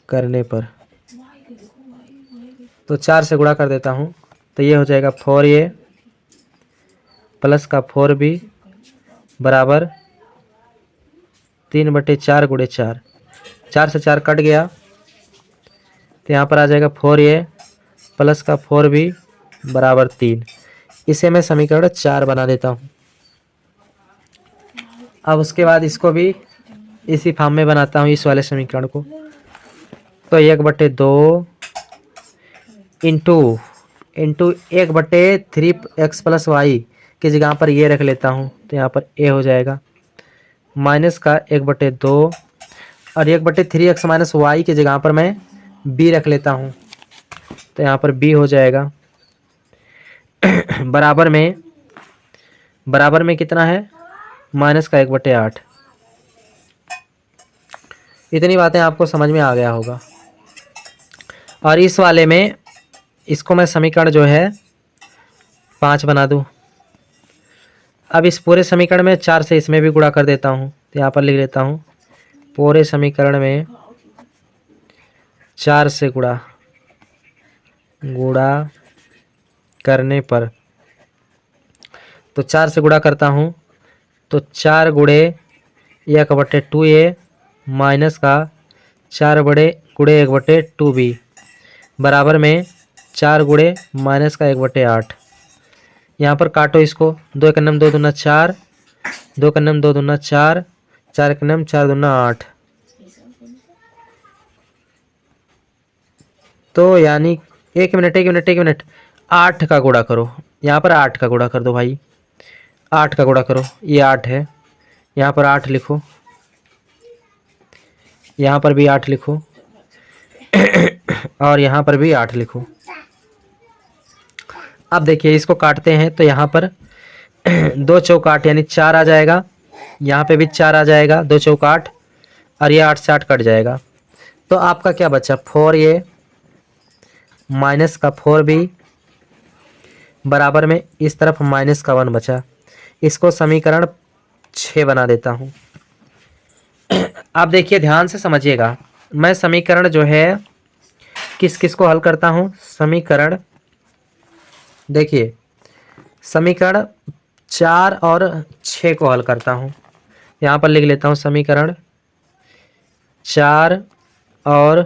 करने पर, तो 4 से गुणा कर देता हूँ, तो ये हो जाएगा 4a प्लस का 4b बराबर 3/4 गुणे 4, 4 से 4 कट गया, तो यहाँ पर आ जाएगा 4a प्लस का 4b बराबर 3। इसे मैं समीकरण 4 बना देता हूँ। अब उसके बाद इसको भी इसी फॉर्म में बनाता हूँ, इस वाले समीकरण को। तो 1/2 इंटू 1/3x प्लस वाई की जगह पर ये रख लेता हूँ, तो यहाँ पर a हो जाएगा, माइनस का 1/2 और 1/3x माइनस वाई की जगह पर मैं b रख लेता हूँ, तो यहाँ पर b हो जाएगा, बराबर में कितना है, माइनस का 1/8। इतनी बातें आपको समझ में आ गया होगा। और इस वाले में इसको मैं समीकरण जो है 5 बना दूँ। अब इस पूरे समीकरण में 4 से इसमें भी गुणा कर देता हूँ, तो यहाँ पर लिख लेता हूँ पूरे समीकरण में 4 से गुणा करने पर, तो 4 से गुणा करता हूँ, तो 4 गुणे 1/2a माइनस का 4 गुणे 1/2b बराबर में 4 गुणे माइनस का 1/8। यहाँ पर काटो इसको, 2 एक नम 2 दूना 4, 2 का नम 2 दूना 4, 4 एक नम 4 दूना 8। तो यानी एक मिनट 8 का गुणा करो, यहाँ पर 8 का गुणा कर दो भाई, 8 का गुणा करो, ये 8 है, यहाँ पर 8 लिखो, यहाँ पर भी 8 लिखो और यहाँ पर भी 8 लिखो। अब देखिए इसको काटते हैं तो यहाँ पर 2 चौक 8 यानी 4 आ जाएगा, यहाँ पे भी 4 आ जाएगा, 2 चौक 8 और ये 8 से 8 कट जाएगा। तो आपका क्या बचा, 4 ये माइनस का 4 भी बराबर में इस तरफ माइनस का 1 बचा। इसको समीकरण 6 बना देता हूँ। आप देखिए ध्यान से समझिएगा, मैं समीकरण जो है किस किस को हल करता हूँ। समीकरण देखिए, समीकरण 4 और 6 को हल करता हूँ। यहाँ पर लिख लेता हूँ समीकरण 4 और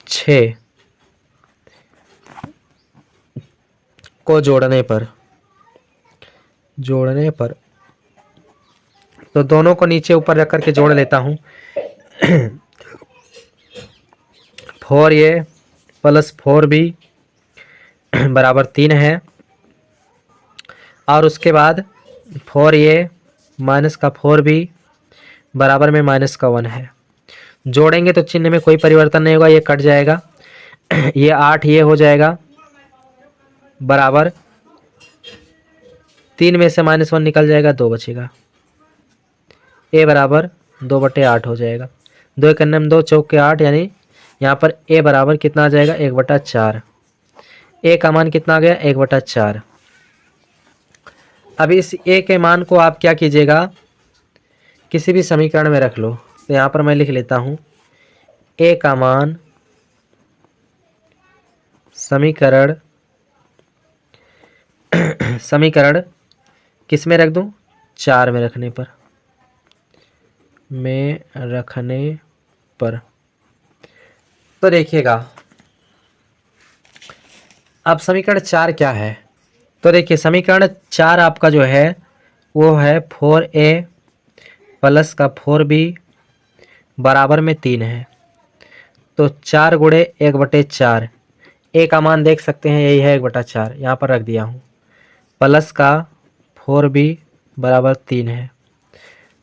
6 को जोड़ने पर तो दोनों को नीचे ऊपर रख करके जोड़ लेता हूँ। 4a प्लस 4b बराबर 3 है, और उसके बाद 4a माइनस का 4b बराबर में माइनस का 1 है। जोड़ेंगे तो चिन्ह में कोई परिवर्तन नहीं होगा, ये कट जाएगा, ये 8 ये हो जाएगा बराबर 3 में से -1 निकल जाएगा, 2 बचेगा, a बराबर 2/8 हो जाएगा। 2 एक अन्नम 2 चौक के 8 यानी यहाँ पर a बराबर कितना आ जाएगा, 1/4। a का मान कितना आ गया, 1/4। अब इस a के मान को आप क्या कीजिएगा, किसी भी समीकरण में रख लो। तो यहाँ पर मैं लिख लेता हूँ a का मान समीकरण किस में रख दूँ, 4 में रखने पर तो देखिएगा अब समीकरण 4 क्या है। तो देखिए समीकरण 4 आपका जो है वो है 4a प्लस का 4b बराबर में 3 है। तो 4 गुणे 1/4, a का मान देख सकते हैं यही है 1/4, यहाँ पर रख दिया हूँ, प्लस का 4b बराबर 3 है।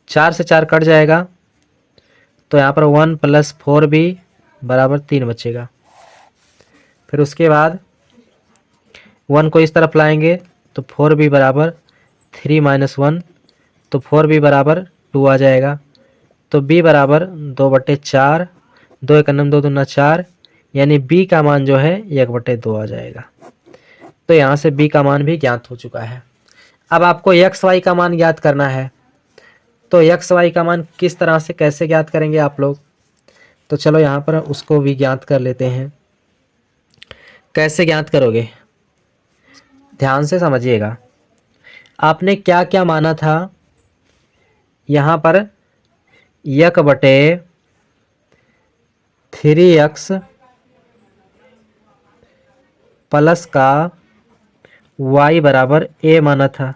4 से 4 कट जाएगा, तो यहाँ पर 1 प्लस 4b बराबर 3 बचेगा। फिर उसके बाद 1 को इस तरफ लाएंगे तो 4b बराबर 3 - 1, तो 4b बराबर 2 आ जाएगा। तो b बराबर 2/4, 2 एक अन्नम 2 दूना 4 यानी b का मान जो है 1/2 आ जाएगा। तो यहाँ से b का मान भी ज्ञात हो चुका है। अब आपको x y का मान ज्ञात करना है। तो x y का मान किस तरह से कैसे ज्ञात करेंगे आप लोग, तो चलो यहाँ पर उसको भी ज्ञात कर लेते हैं। कैसे ज्ञात करोगे, ध्यान से समझिएगा। आपने क्या क्या माना था, यहाँ पर 1/3x प्लस का y बराबर a माना था,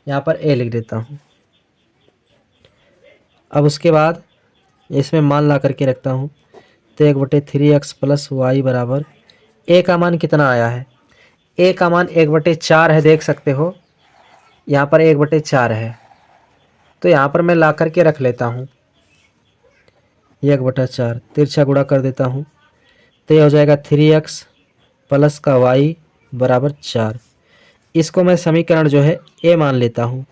यहाँ पर a लिख देता हूँ। अब उसके बाद इसमें मान ला करके रखता हूँ, तो 1/3x प्लस y बराबर a का मान कितना आया है, a का मान 1/4 है, देख सकते हो यहाँ पर 1/4 है। तो यहाँ पर मैं ला करके रख लेता हूँ 1/4, तिरछा गुणा कर देता हूँ, तो ये हो जाएगा 3x प्लस का y बराबर 4। इसको मैं समीकरण जो है a मान लेता हूँ।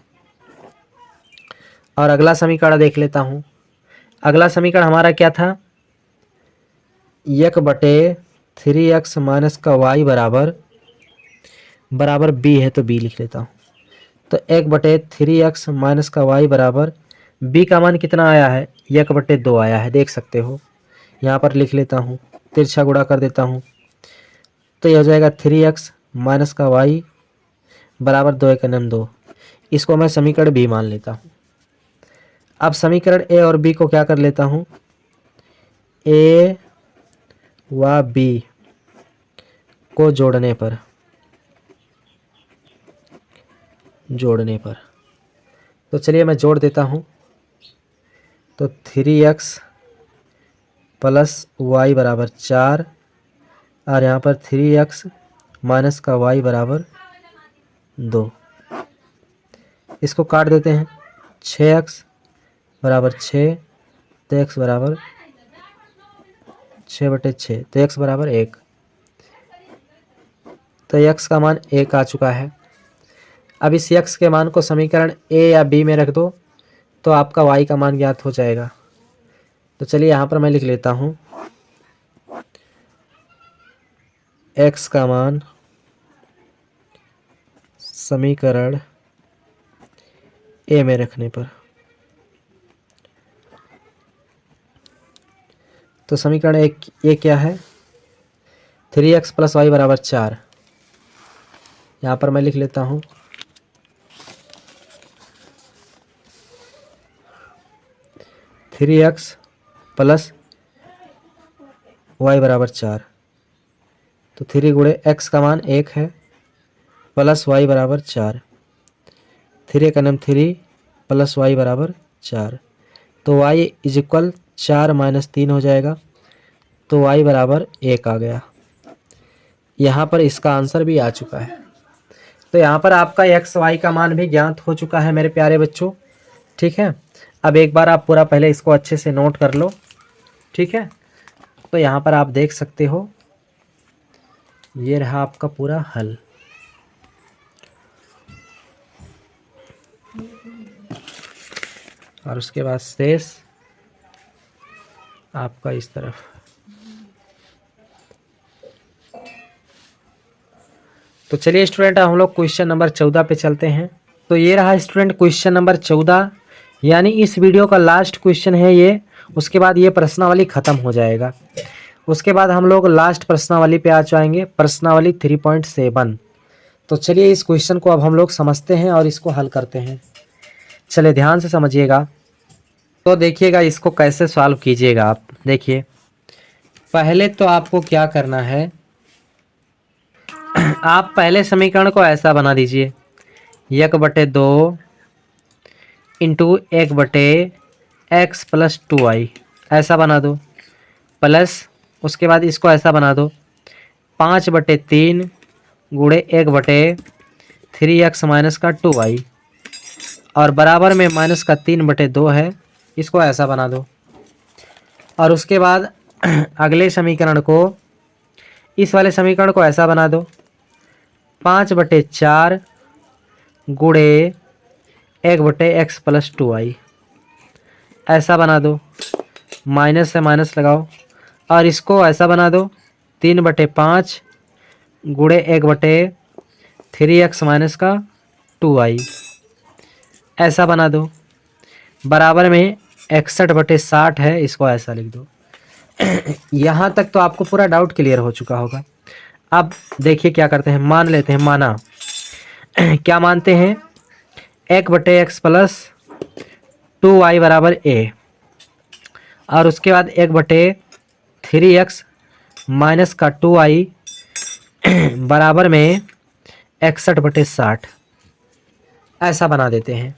और अगला समीकरण देख लेता हूँ। अगला समीकरण हमारा क्या था, 1/3x माइनस का y बराबर b है, तो b लिख लेता हूँ। तो 1/3x माइनस का y बराबर b का मान कितना आया है, 1/2 आया है, देख सकते हो। यहाँ पर लिख लेता हूँ, तिरछा गुणा कर देता हूँ, तो ये हो जाएगा 3x माइनस का y बराबर 2 एक अन्नम 2। इसको मैं समीकरण b मान लेता हूँ। अब समीकरण a और b को क्या कर लेता हूँ, a व b को जोड़ने पर जोड़ने पर। तो चलिए मैं जोड़ देता हूँ। तो 3x प्लस वाई बराबर 4 और यहाँ पर 3x माइनस का y बराबर 2। इसको काट देते हैं। 6x बराबर 6 तो x बराबर 6/6 तो x बराबर 1। तो x का मान 1 आ चुका है। अब इस x के मान को समीकरण a या b में रख दो तो आपका y का मान ज्ञात हो जाएगा। तो चलिए यहाँ पर मैं लिख लेता हूँ x का मान समीकरण a में रखने पर। तो समीकरण ए क्या है? 3x प्लस वाई बराबर 4। यहाँ पर मैं लिख लेता हूँ 3x प्लस वाई बराबर 4। तो 3 गुणे x का मान 1 है प्लस वाई बराबर 4। 3 का नाम 3 प्लस वाई बराबर 4। तो y इज इक्वल 4 माइनस 3 हो जाएगा। तो y बराबर 1 आ गया। यहाँ पर इसका आंसर भी आ चुका है। तो यहाँ पर आपका x y का मान भी ज्ञात हो चुका है मेरे प्यारे बच्चों। ठीक है, अब एक बार आप पूरा पहले इसको अच्छे से नोट कर लो। ठीक है, तो यहाँ पर आप देख सकते हो ये रहा आपका पूरा हल। और उसके बाद शेष आपका इस तरफ। तो चलिए स्टूडेंट हम लोग क्वेश्चन नंबर 14 पे चलते हैं। तो ये रहा स्टूडेंट क्वेश्चन नंबर 14, यानी इस वीडियो का लास्ट क्वेश्चन है ये। उसके बाद ये प्रश्नावली ख़त्म हो जाएगा। उसके बाद हम लोग लास्ट प्रश्नावली पे आ जाएंगे, प्रश्नावली 3.7। तो चलिए इस क्वेश्चन को अब हम लोग समझते हैं और इसको हल करते हैं। चलिए ध्यान से समझिएगा। तो देखिएगा इसको कैसे सॉल्व कीजिएगा आप। देखिए पहले तो आपको क्या करना है, आप पहले समीकरण को ऐसा बना दीजिए 1/2 इंटू 1/x प्लस 2y ऐसा बना दो। प्लस उसके बाद इसको ऐसा बना दो 5/3 गुणे 1/3x माइनस का 2y और बराबर में माइनस का 3/2 है, इसको ऐसा बना दो। और उसके बाद अगले समीकरण को, इस वाले समीकरण को ऐसा बना दो 5/4 गुणे 1/x प्लस 2y ऐसा बना दो। माइनस से माइनस लगाओ और इसको ऐसा बना दो 3/5 गुणे 1/3x माइनस का 2y ऐसा बना दो। बराबर में 61/60 है, इसको ऐसा लिख दो। यहाँ तक तो आपको पूरा डाउट क्लियर हो चुका होगा। अब देखिए क्या करते हैं, मान लेते हैं, माना क्या मानते हैं 1/x प्लस 2y बराबर a और उसके बाद 1/3x माइनस का 2y बराबर में 61/60 ऐसा बना देते हैं।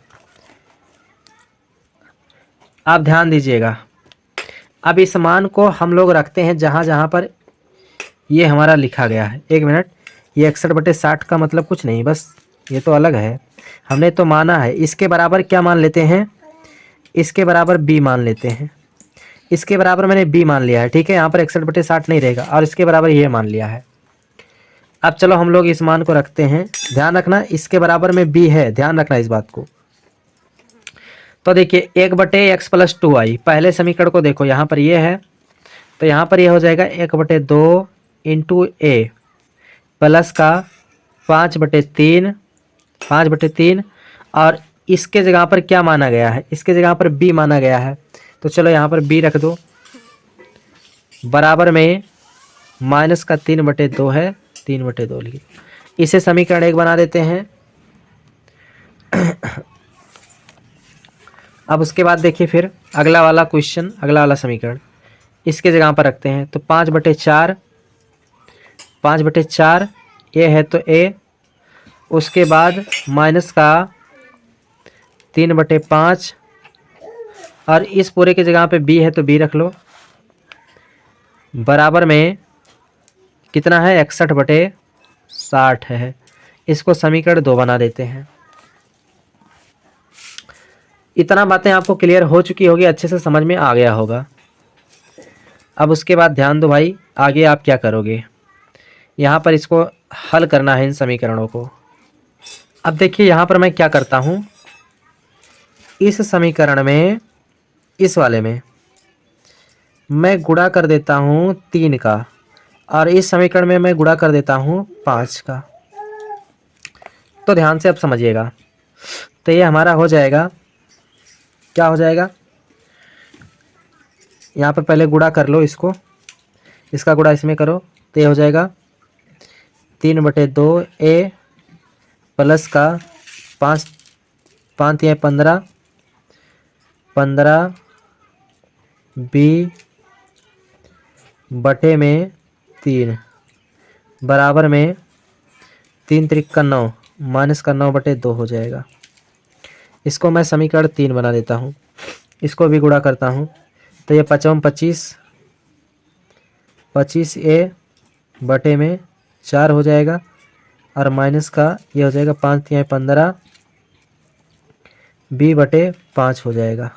आप ध्यान दीजिएगा, अब इस मान को हम लोग रखते हैं जहाँ जहाँ पर ये हमारा लिखा गया है। एक मिनट, ये 61/60 का मतलब कुछ नहीं, बस ये तो अलग है, हमने तो माना है। इसके बराबर क्या मान लेते हैं, इसके बराबर b मान लेते हैं। इसके बराबर मैंने b मान लिया है। ठीक है, यहाँ पर 61/60 नहीं रहेगा और इसके बराबर ये मान लिया है। अब चलो हम लोग इस मान को रखते हैं। ध्यान रखना इसके बराबर में b है, ध्यान रखना इस बात को। तो देखिए 1/x प्लस 2y, पहले समीकरण को देखो, यहाँ पर ये है तो यहाँ पर ये हो जाएगा 1/2 इंटू a प्लस का 5/3 और इसके जगह पर क्या माना गया है, इसके जगह पर b माना गया है। तो चलो यहाँ पर b रख दो। बराबर में माइनस का 3/2 है, 3/2 लिख। इसे समीकरण 1 बना देते हैं। अब उसके बाद देखिए फिर अगला वाला क्वेश्चन, अगला वाला समीकरण इसके जगह पर रखते हैं। तो 5/4 ये है तो a, उसके बाद माइनस का 3/5 और इस पूरे की जगह पे b है तो b रख लो, बराबर में कितना है 61/60 है। इसको समीकरण 2 बना देते हैं। इतना बातें आपको क्लियर हो चुकी होगी, अच्छे से समझ में आ गया होगा। अब उसके बाद ध्यान दो भाई, आगे आप क्या करोगे, यहाँ पर इसको हल करना है इन समीकरणों को। अब देखिए यहाँ पर मैं क्या करता हूँ, इस समीकरण में, इस वाले में मैं गुणा कर देता हूँ 3 का, और इस समीकरण में मैं गुणा कर देता हूँ 5 का। तो ध्यान से अब समझिएगा, तो ये हमारा हो जाएगा, क्या हो जाएगा, यहाँ पर पहले गुणा कर लो इसको, इसका गुणा इसमें करो, तो ये हो जाएगा 3/2 a प्लस का 5 5 या 15 b बटे में 3 बराबर में 3 त्रिक का 9 माइनस का 9/2 हो जाएगा। इसको मैं समीकरण 3 बना देता हूँ, इसको भी गुणा करता हूँ, तो ये 25 a बटे में 4 हो जाएगा, और माइनस का ये हो जाएगा 5 या 15 b/5 हो जाएगा।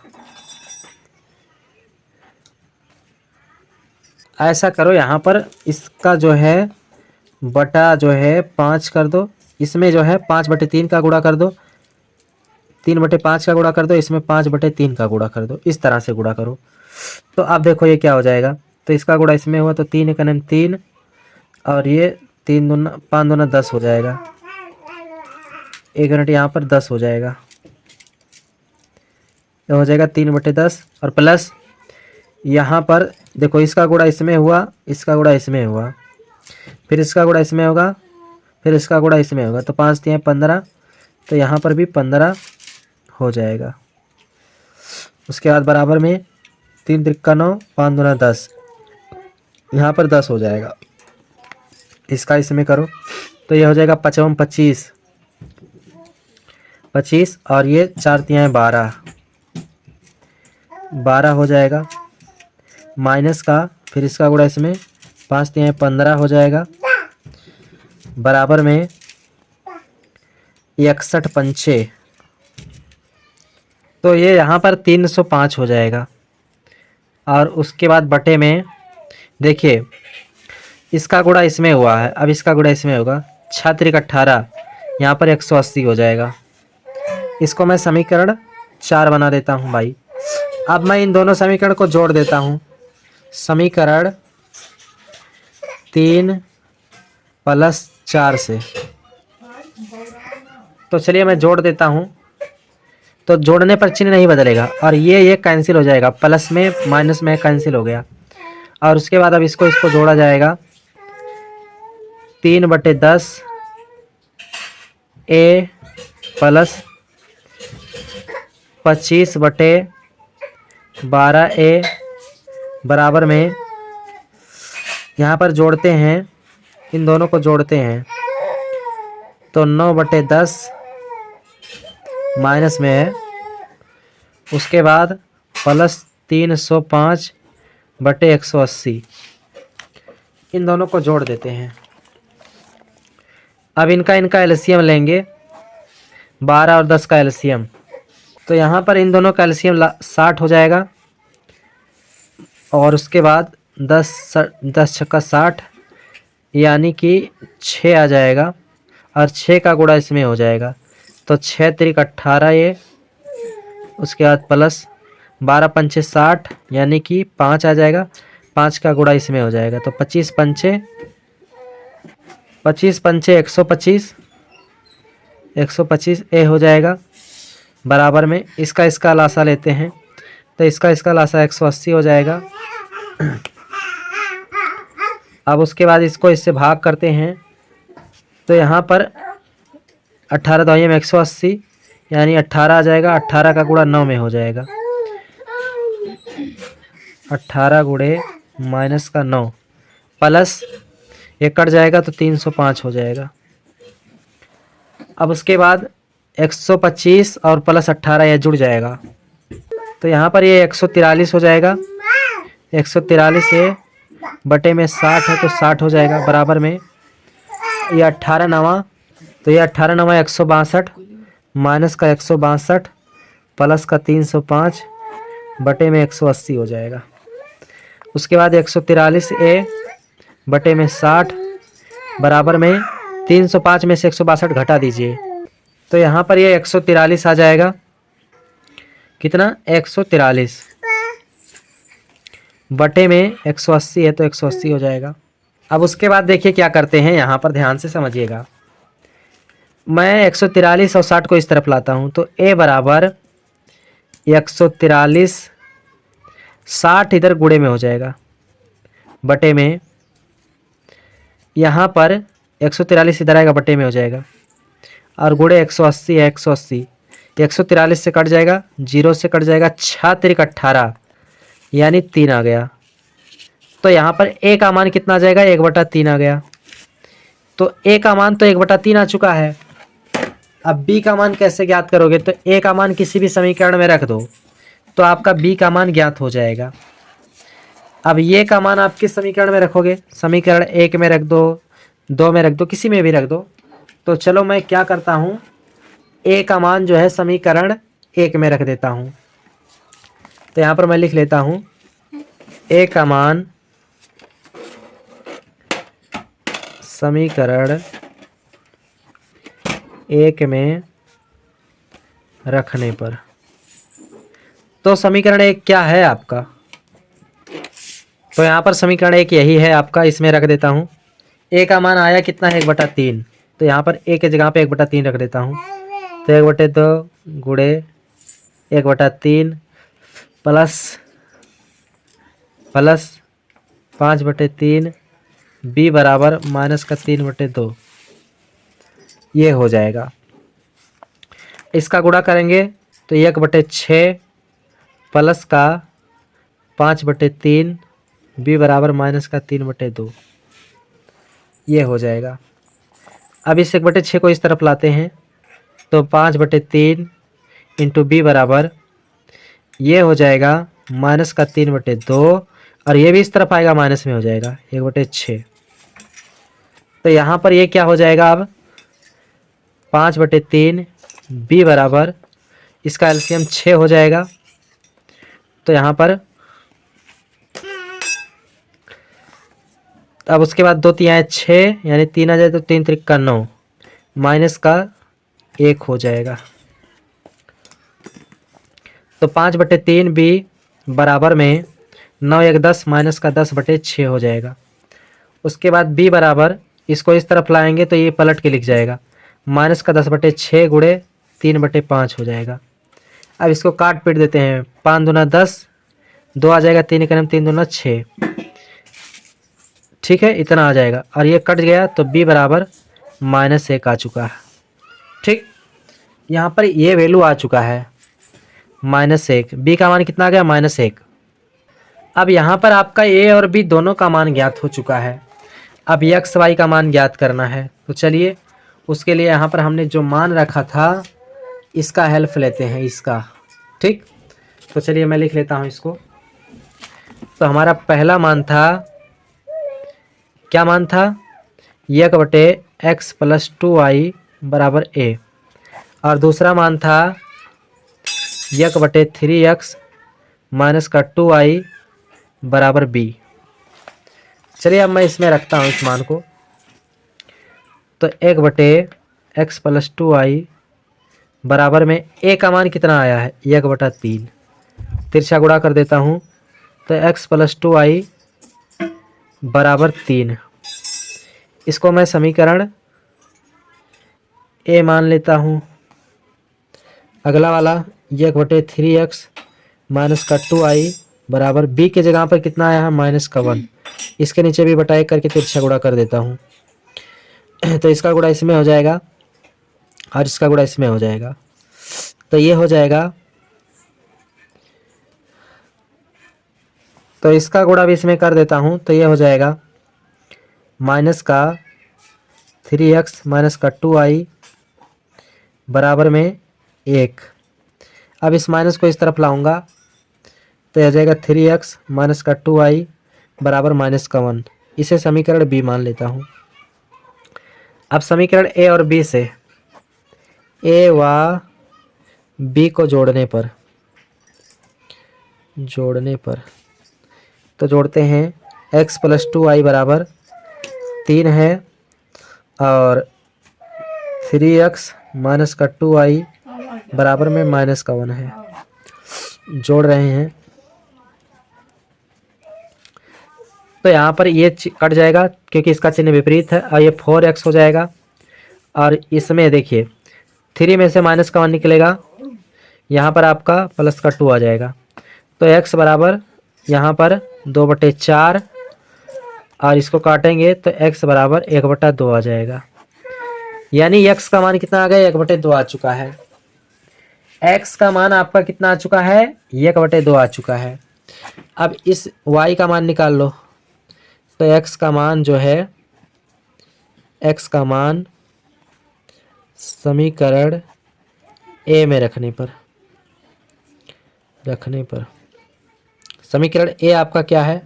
ऐसा करो, यहाँ पर इसका जो है बटा जो है 5 कर दो, इसमें जो है 5/3 का गुणा कर दो, 3/5 का गुणा कर दो, इसमें 5/3 का गुणा कर दो, इस तरह से गुणा करो। तो अब देखो ये क्या हो जाएगा, तो इसका गुणा इसमें हुआ तो 3 का 3, और ये 3 दूना 5 दूना 10 हो जाएगा, 1 यूनिट यहाँ पर 10 हो जाएगा, ये हो जाएगा 3/10, और प्लस यहाँ पर देखो इसका गुणा इसमें हुआ, इसका गुणा इसमें हुआ, फिर इसका गुणा इसमें होगा, फिर इसका गुणा इसमें होगा, तो 5 3 15, तो यहाँ पर भी 15 हो जाएगा। उसके बाद बराबर में 3 त्रिक 9 5 दूना 10, यहाँ पर 10 हो जाएगा, इसका इसमें करो, तो ये हो जाएगा 55 25, और ये 4 3 12 हो जाएगा, माइनस का फिर इसका गुणा इसमें 5 3 15 हो जाएगा, बराबर में 61 पंचे, तो ये यहाँ पर 305 हो जाएगा। और उसके बाद बटे में देखिए इसका गुणा इसमें हुआ है, अब इसका गुणा इसमें होगा, 6 त्रिक 18, यहाँ पर 180 हो जाएगा। इसको मैं समीकरण 4 बना देता हूँ भाई। अब मैं इन दोनों समीकरण को जोड़ देता हूँ, समीकरण 3 + 4 से। तो चलिए मैं जोड़ देता हूँ, तो जोड़ने पर चिन्ह नहीं बदलेगा, और ये कैंसिल हो जाएगा, प्लस में माइनस में कैंसिल हो गया। और उसके बाद अब इसको जोड़ा जाएगा, 3/10 a प्लस 25/12 a बराबर में, यहाँ पर जोड़ते हैं, इन दोनों को जोड़ते हैं, तो 9/10 माइनस में है, उसके बाद प्लस 305/180, इन दोनों को जोड़ देते हैं। अब इनका एलसीएम लेंगे, 12 और 10 का एलसीएम, तो यहाँ पर इन दोनों का एलसीएम 60 हो जाएगा, और उसके बाद 10 छक्का 60, यानी कि 6 आ जाएगा, और 6 का गुणा इसमें हो जाएगा, तो 6 त्रिक 18 ये, उसके बाद प्लस 12 पंचे 60, यानी कि 5 आ जाएगा, 5 का गुणा इसमें हो जाएगा, तो 25 पंचे 125 ए हो जाएगा, बराबर में इसका लासा लेते हैं, तो इसका लासा 180 हो जाएगा। अब उसके बाद इसको इससे भाग करते हैं, तो यहाँ पर 18 दवाइयों में 180, यानी 18 आ जाएगा, 18 का गुणा 9 में हो जाएगा, 18 गुणे माइनस का 9 प्लस ये कट जाएगा, तो 305 हो जाएगा। अब उसके बाद 125 और प्लस 18 यह जुड़ जाएगा, तो यहाँ पर ये 143 हो जाएगा। 143 ये बटे में 60 है तो 60 हो जाएगा, बराबर में ये 18 नवा, तो ये 18 नवा 162 माइनस का 162 प्लस का 305 बटे में 180 हो जाएगा। उसके बाद 143 ए बटे में 60 बराबर में 305 में से 162 घटा दीजिए, तो यहाँ पर ये 143 आ जाएगा। कितना? 143 बटे में 180 है तो 180 हो जाएगा। अब उसके बाद देखिए क्या करते हैं, यहाँ पर ध्यान से समझिएगा। मैं 143 और 60 को इस तरफ लाता हूँ, तो ए बराबर 143 60 इधर गुणे में हो जाएगा, बटे में यहाँ पर 143 इधर आएगा, बटे में हो जाएगा, और गुणे 180 है, 180 143 से कट जाएगा, 0 से कट जाएगा, 6 तिरिक 18 यानी 3 आ गया। तो यहाँ पर ए का मान कितना आ जाएगा? 1/3 आ गया। तो ए का मान तो 1/3 आ चुका है। अब बी का मान कैसे ज्ञात करोगे? तो ए का मान किसी भी समीकरण में रख दो तो आपका बी का मान ज्ञात हो जाएगा। अब ये का मान आप किस समीकरण में रखोगे? समीकरण 1 में रख दो, 2 में रख दो, किसी में भी रख दो। तो चलो मैं क्या करता हूँ, ए का मान जो है समीकरण 1 में रख देता हूँ। तो यहाँ पर मैं लिख लेता हूँ ए का मान समीकरण 1 में रखने पर। तो समीकरण 1 क्या है आपका? तो यहाँ पर समीकरण 1 यही है आपका, इसमें रख देता हूँ। ए का मान आया कितना है? 1/3। तो यहाँ पर ए के जगह पे 1/3 रख देता हूँ। तो 1/2 गुणे 1/3 प्लस 5/3 बी बराबर माइनस का 3/2 ये हो जाएगा। इसका गुणा करेंगे तो 1/6 प्लस का 5/3 बी बराबर माइनस का 3/2 ये हो जाएगा। अब इस 1/6 को इस तरफ लाते हैं तो 5/3 इंटू बी बराबर ये हो जाएगा माइनस का 3/2 और ये भी इस तरफ आएगा, माइनस में हो जाएगा 1/6। तो यहाँ पर ये क्या हो जाएगा? अब 5/3 बी बराबर इसका एलसीएम 6 हो जाएगा। तो यहाँ पर अब उसके बाद 2 तिहाई 6 यानी 3 आ जाए तो 3 त्रिक का 9 माइनस का 1 हो जाएगा। तो 5/3 बी बराबर में 9 1 10 माइनस का 10/6 हो जाएगा। उसके बाद बी बराबर इसको इस तरफ लाएंगे तो ये पलट के लिख जाएगा माइनस का 10/6 गुणे 3/5 हो जाएगा। अब इसको काट पीट देते हैं, 5 दूना 10, 2 आ जाएगा, 3 का 3 दूना 6, ठीक है, इतना आ जाएगा। और ये कट गया तो b बराबर -1 आ चुका है। ठीक, यहाँ पर ये वैल्यू आ चुका है -1। b का मान कितना आ गया? -1। अब यहाँ पर आपका a और b दोनों का मान ज्ञात हो चुका है। अब x y का मान ज्ञात करना है, तो चलिए उसके लिए यहाँ पर हमने जो मान रखा था इसका हेल्प लेते हैं, इसका। ठीक, तो चलिए मैं लिख लेता हूँ इसको। तो हमारा पहला मान था, क्या मान था? 1/x + 2y बराबर a। और दूसरा मान था 1/3x माइनस का 2y बराबर b। चलिए अब मैं इसमें रखता हूँ इस मान को। तो 1/x + 2y बराबर में a का मान कितना आया है? 1/3। तिरछा गुणा कर देता हूँ तो x + 2y बराबर 3। इसको मैं समीकरण a मान लेता हूँ। अगला वाला 1/3x माइनस का 2y बराबर b के जगह पर कितना आया है? -1। इसके नीचे भी बटा 1 करके तिरछा गुणा कर देता हूँ। तो इसका गुणा इसमें हो जाएगा और इसका गुणा इसमें हो जाएगा, तो ये हो जाएगा। तो इसका गुणा भी इसमें कर देता हूँ तो ये हो जाएगा -3x माइनस का 2y बराबर में 1। अब इस माइनस को इस तरफ लाऊंगा तो यह आ जाएगा 3x माइनस का 2y बराबर माइनस का 1। इसे समीकरण बी मान लेता हूँ। अब समीकरण ए और बी से ए व बी को जोड़ने पर तो जोड़ते हैं x प्लस 2y बराबर 3 है और 3x माइनस का 2y बराबर में माइनस का 1 है। जोड़ रहे हैं तो यहाँ पर ये कट जाएगा क्योंकि इसका चिन्ह विपरीत है और ये 4x हो जाएगा। और इसमें देखिए 3 में से माइनस का 1 निकलेगा, यहाँ पर आपका प्लस का 2 आ जाएगा। तो x बराबर यहाँ पर 2/4 और इसको काटेंगे तो x बराबर 1/2 आ जाएगा। यानी x का मान कितना आ गया? 1/2 आ चुका है। x का मान आपका कितना आ चुका है? 1/2 आ चुका है। अब इस y का मान निकाल लो तो x का मान जो है, x का मान समीकरण a में रखने पर समीकरण a आपका क्या है?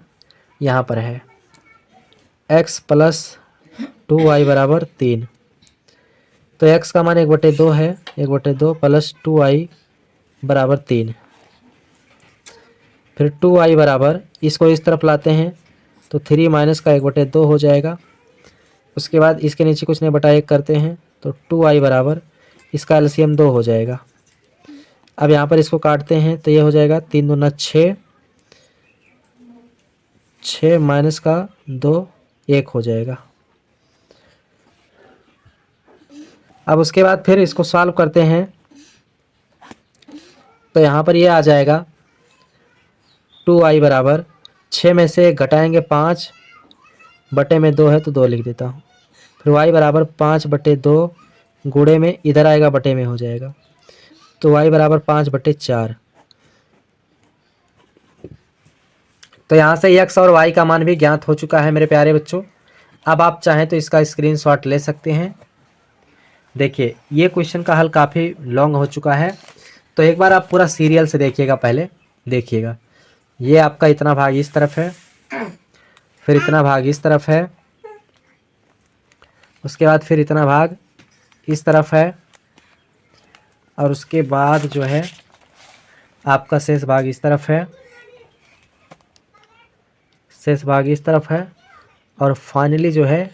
यहाँ पर है x प्लस 2y बराबर 3। तो x का मान 1/2 है, 1/2 प्लस 2y बराबर 3। फिर 2y बराबर, इसको इस तरफ लाते हैं तो 3 माइनस का 1/2 हो जाएगा। उसके बाद इसके नीचे कुछ नहीं बटा 1 करते हैं तो 2y बराबर, इसका एलसीएम 2 हो जाएगा। अब यहाँ पर इसको काटते हैं तो ये हो जाएगा 3 दूना 6, 6 माइनस का 2 1 हो जाएगा। अब उसके बाद फिर इसको सॉल्व करते हैं तो यहाँ पर ये आ जाएगा 2y बराबर 6 में से घटाएंगे 5 बटे में 2 है तो 2 लिख देता हूँ। फिर y बराबर 5/2 गुणे में इधर आएगा बटे में हो जाएगा तो y बराबर 5/4। तो यहाँ से x और y का मान भी ज्ञात हो चुका है मेरे प्यारे बच्चों। अब आप चाहें तो इसका स्क्रीनशॉट ले सकते हैं। देखिए ये क्वेश्चन का हल काफ़ी लॉन्ग हो चुका है तो एक बार आप पूरा सीरियल से देखिएगा। पहले देखिएगा, ये आपका इतना भाग इस तरफ है, फिर इतना भाग इस तरफ है, उसके बाद फिर इतना भाग इस तरफ है और उसके बाद जो है आपका शेष भाग इस तरफ है, शेष भाग इस तरफ है और फाइनली जो है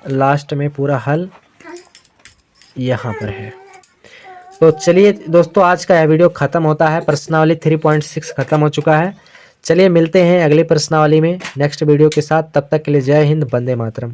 लास्ट में पूरा हल यहाँ पर है। तो चलिए दोस्तों, आज का यह वीडियो ख़त्म होता है। प्रश्नावली 3.6 ख़त्म हो चुका है। चलिए मिलते हैं अगली प्रश्नावली में नेक्स्ट वीडियो के साथ। तब तक के लिए जय हिंद, वंदे मातरम।